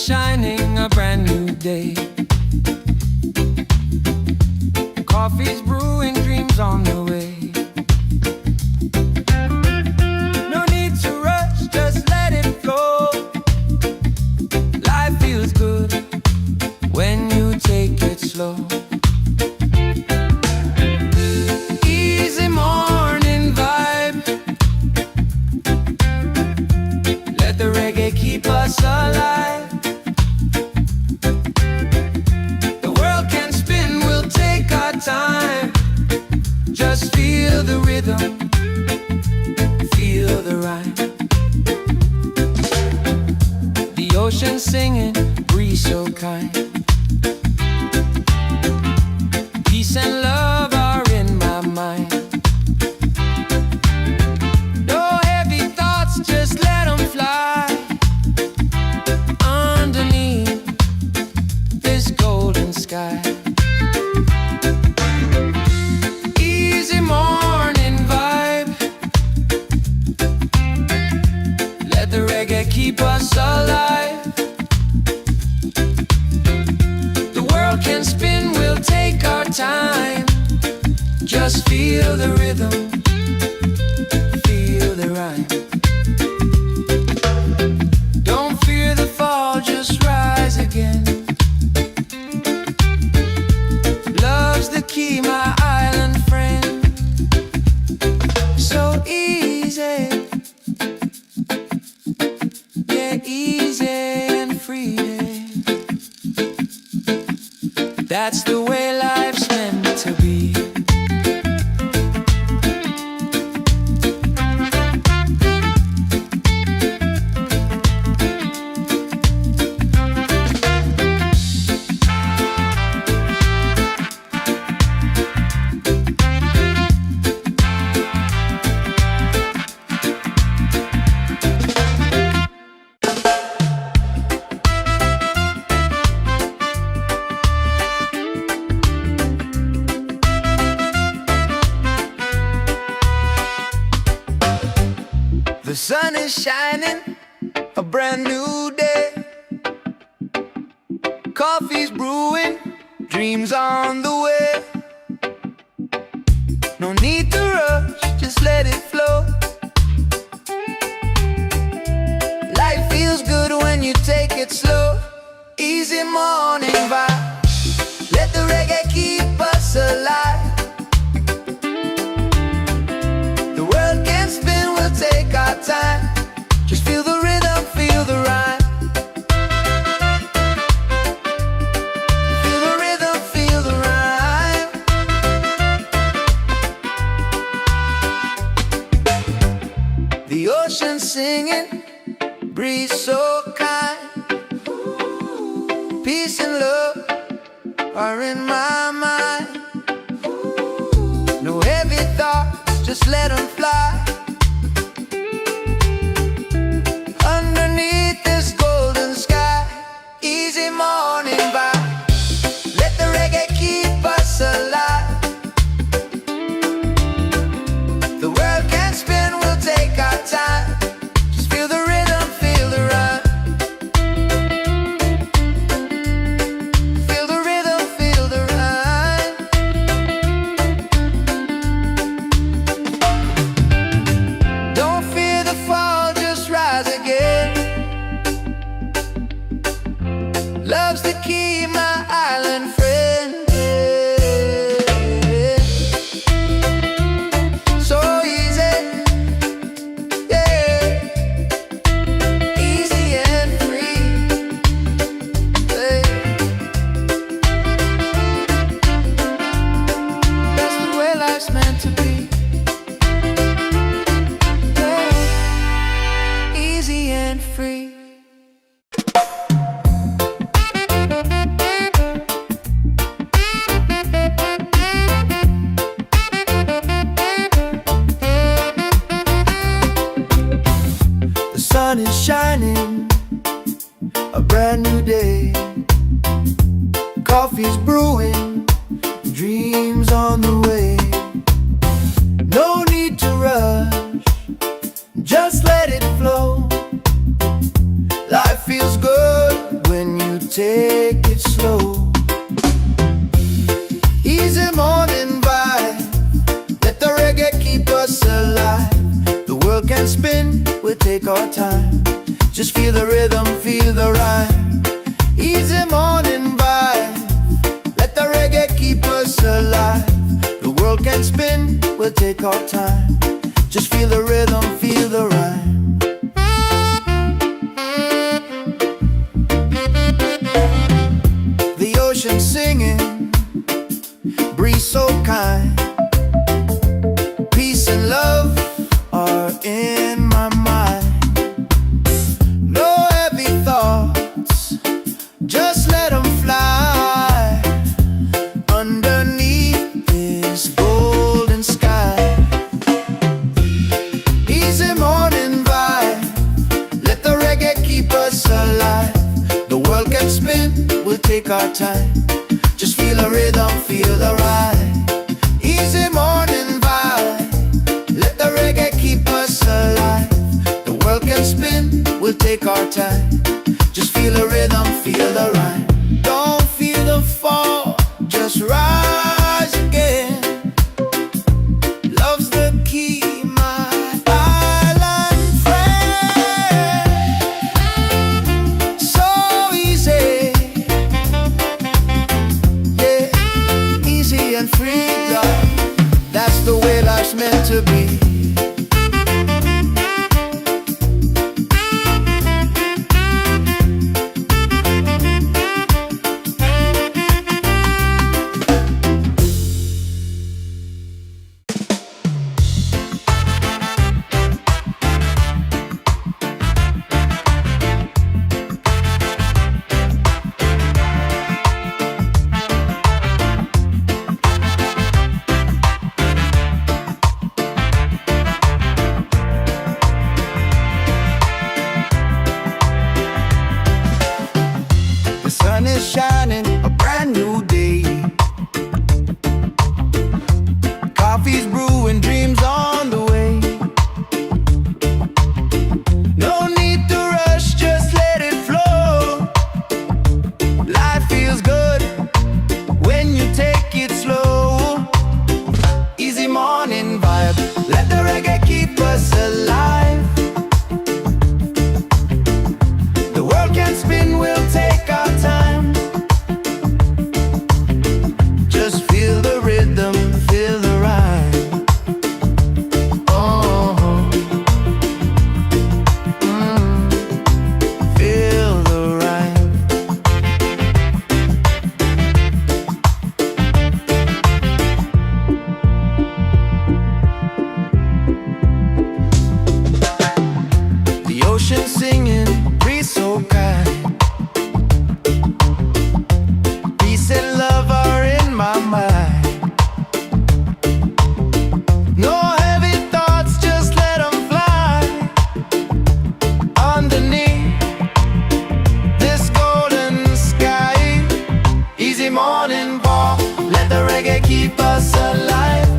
S2: shining, a brand new day. Coffee's brewing, dreams on the way. No need to rush, just let it flow. Life feels good when you take it slow. Easy morning vibe. Let the reggae keep us alive. The world can spin, we'll take our time. Just feel the rhythm, feel the rhyme. The ocean singing, breeze so kind. Peace and love are in my mind. No heavy thoughts, just let them fly. Underneath this golden sky. Easy morning vibe. Let the reggae keep us alive. The world can spin, we'll take our time. Just feel the rhythm, feel the rhyme. Don't fear the fall, just rise again. Love's the key, my island friend. So easy, yeah, easy and free. That's the way life's meant to be.
S1: The sun is shining, a brand new day. Coffee's brewing, dreams on the way. No need to rush, just let it flow. Life feels good when you take it slow. Easy morning vibe. Let the reggae keep us alive. The world can spin, we'll take our time. Just feel the rhythm, feel the rhyme. Feel the rhythm, feel the rhyme. The ocean singing, breeze so kind. Peace and love are in my mind. No heavy thoughts, just let them fly. Underneath this golden sky. Easy morning vibe. Let the reggae keep us alive. The world can spin, we'll take our time. Just feel the rhythm, feel the rhyme. Feel the rhythm, feel the rhyme. Don't fear the fall, just rise again. Love's the key, my island friend. So easy, yeah, easy and free. That's the way life's meant to be. Easy and free. The sun is shining, a brand new day. Coffee's brewing, dreams on the way. No need to rush, just let it flow. Life feels good when take it slow. Easy morning vibe, let the reggae keep us alive. The world can spin, we'll take our time. Just feel the rhythm, feel the rhyme. Easy morning vibe, let the reggae keep us alive. The world can spin, we'll take our time. Just feel the rhythm, feel the rhyme. The ocean singing, breeze so kind. Peace and love are in my mind. No heavy thoughts, just let them fly underneath this golden sky. Easy morning vibe, let the reggae keep us alive. The world can spin, we'll take our time. Just feel the rhythm, feel the ride. Easy morning vibe, let the reggae keep us alive. The world can spin, we'll take our time. Just feel the rhythm, feel the rhyme. Don't feel the fall, just rise again. Love's the key, my island friend. So easy, yeah, easy and free, love. That's the way life's meant to be. The sun is shining, a brand new day. Coffee's brewing, dreams on the way. No need to rush, just let it flow. Life feels good when you take it slow. Easy morning vibe, let the reggae keep us alive. The world can spin, we'll take our time. Just feel the rhythm, feel the rhyme. Oh, feel the rhyme. The ocean singing, breeze so kind. Peace and love are in my mind. No heavy thoughts, just let them fly underneath this golden sky. Easy morning walk, let the reggae keep us alive.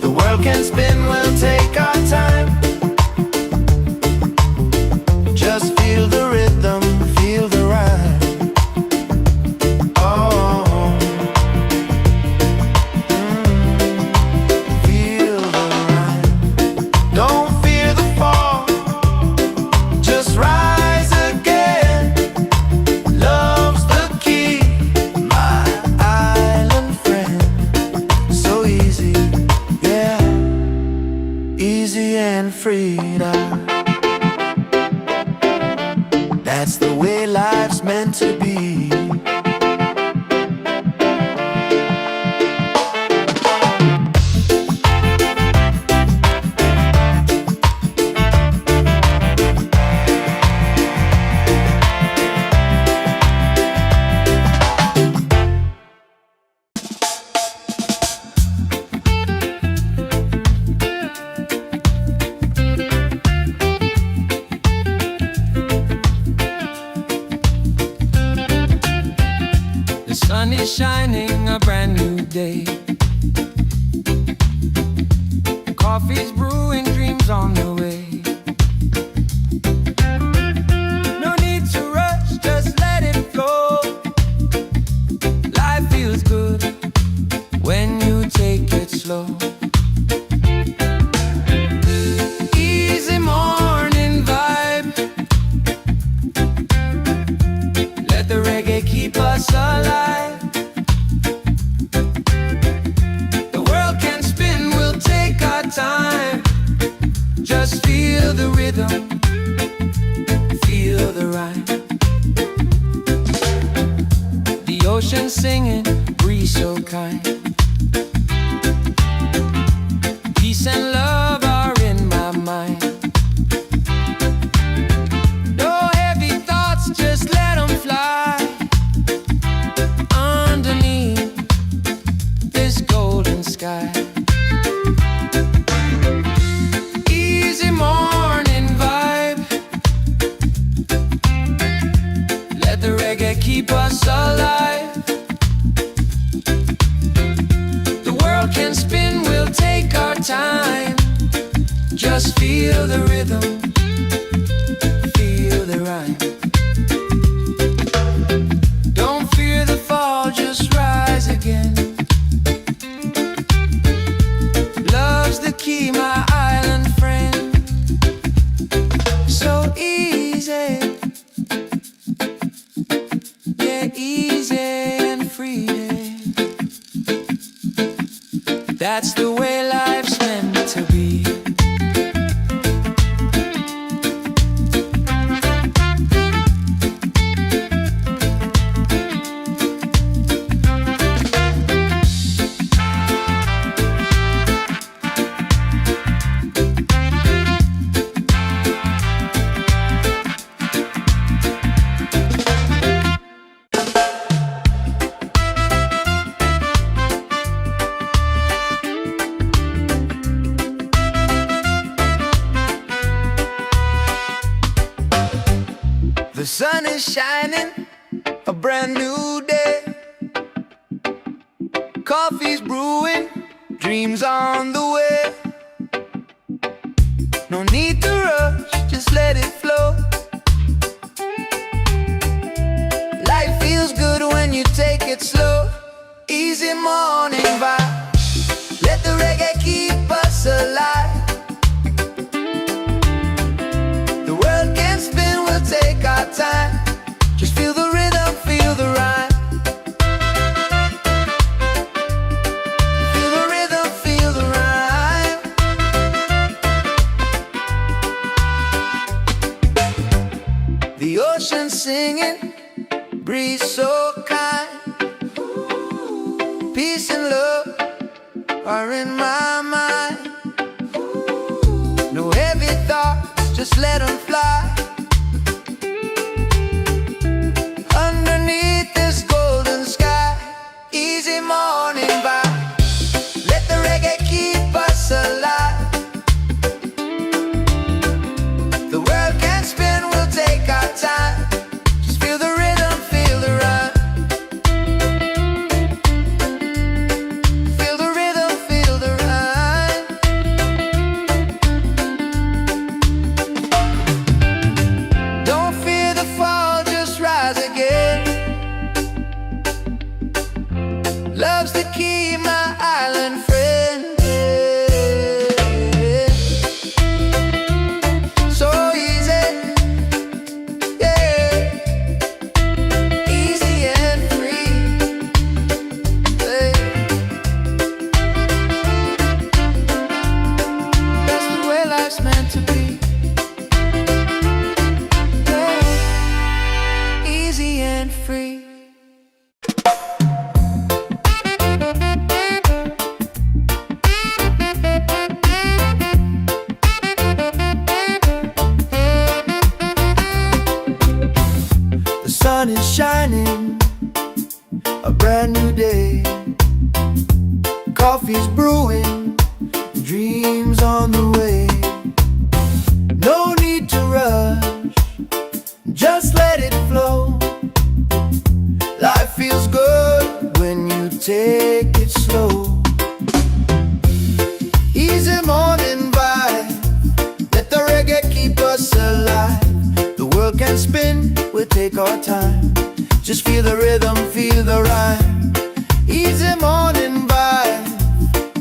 S1: The world can spin, we'll take our time. Just feel the rhythm, feel the rhyme. Oh, feel the rhyme. Don't fear the fall, just rise again. Love's the key, my island friend. So easy, yeah, easy and free now. That's the way life's meant to be.
S2: The sun is shining, a brand new day. Coffee's brewing, dreams on the way. No keep us alive. The world can spin, we'll take our time. Just feel the rhythm, feel the rhyme. The ocean singing, breeze so kind. Peace and love are in my mind. No heavy thoughts, just let them fly. Underneath this golden sky. Easy morning vibe. Let the reggae keep us alive. The world can spin, we'll take our time. Just feel the rhythm, feel the rhyme. Don't fear the fall, just rise again. Love's the key, my island friend. So easy, yeah, easy and free. That's the way life's meant to be.
S1: The sun is shining, a brand new day. Coffee's brewing, dreams on the way. No need to rush, just let it flow. Life feels good when you take it slow. Easy morning vibe. Let the reggae keep us alive. The world can spin, we'll take our time. Just feel the rhythm, feel the rhyme. Feel the rhythm, feel the rhyme. The ocean singing, breeze so kind. Peace and love are in my mind. No heavy thoughts, just let them fly. Underneath this golden sky. Easy morning vibe. Let the reggae keep us alive. The world can spin, we'll take our time. Just feel the rhythm, feel the rhyme. Feel the rhythm, feel the rhyme. Don't fear the fall, just rise again. Love's the key, my island friend. So easy, yeah, easy and free. Hey. That's the way life's meant to be. Yeah. Easy and free. The sun is shining, a brand new day. Coffee's brewing, dreams on the way. No need to rush, just let it flow. Life feels good when you take it slow. Easy morning vibe. Let the reggae keep us alive. The world can spin, we'll take our time. Just feel the rhythm, feel the rhyme. Easy morning vibe.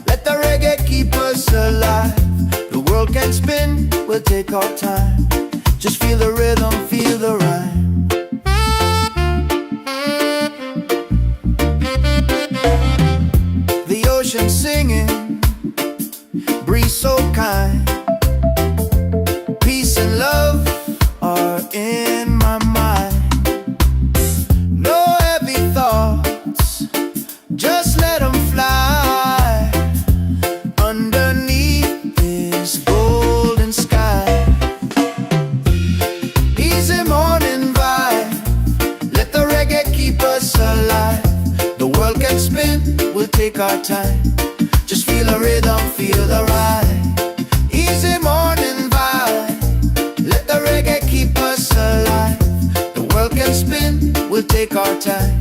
S1: Let the reggae keep us alive. The world can spin, we'll take our time. Just feel the rhythm, feel the rhyme. take our time. Just feel the rhythm, feel the ride. Easy morning vibe. Let the reggae keep us alive. The world can spin, we'll take our time.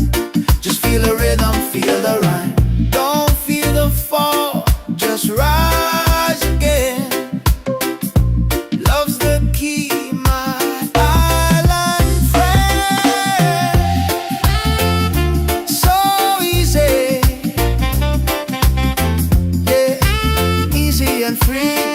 S1: Just feel the rhythm, feel the rhyme. Don't feel the fall, just rise again. Love's the key, my island friend. So easy, yeah, easy and free.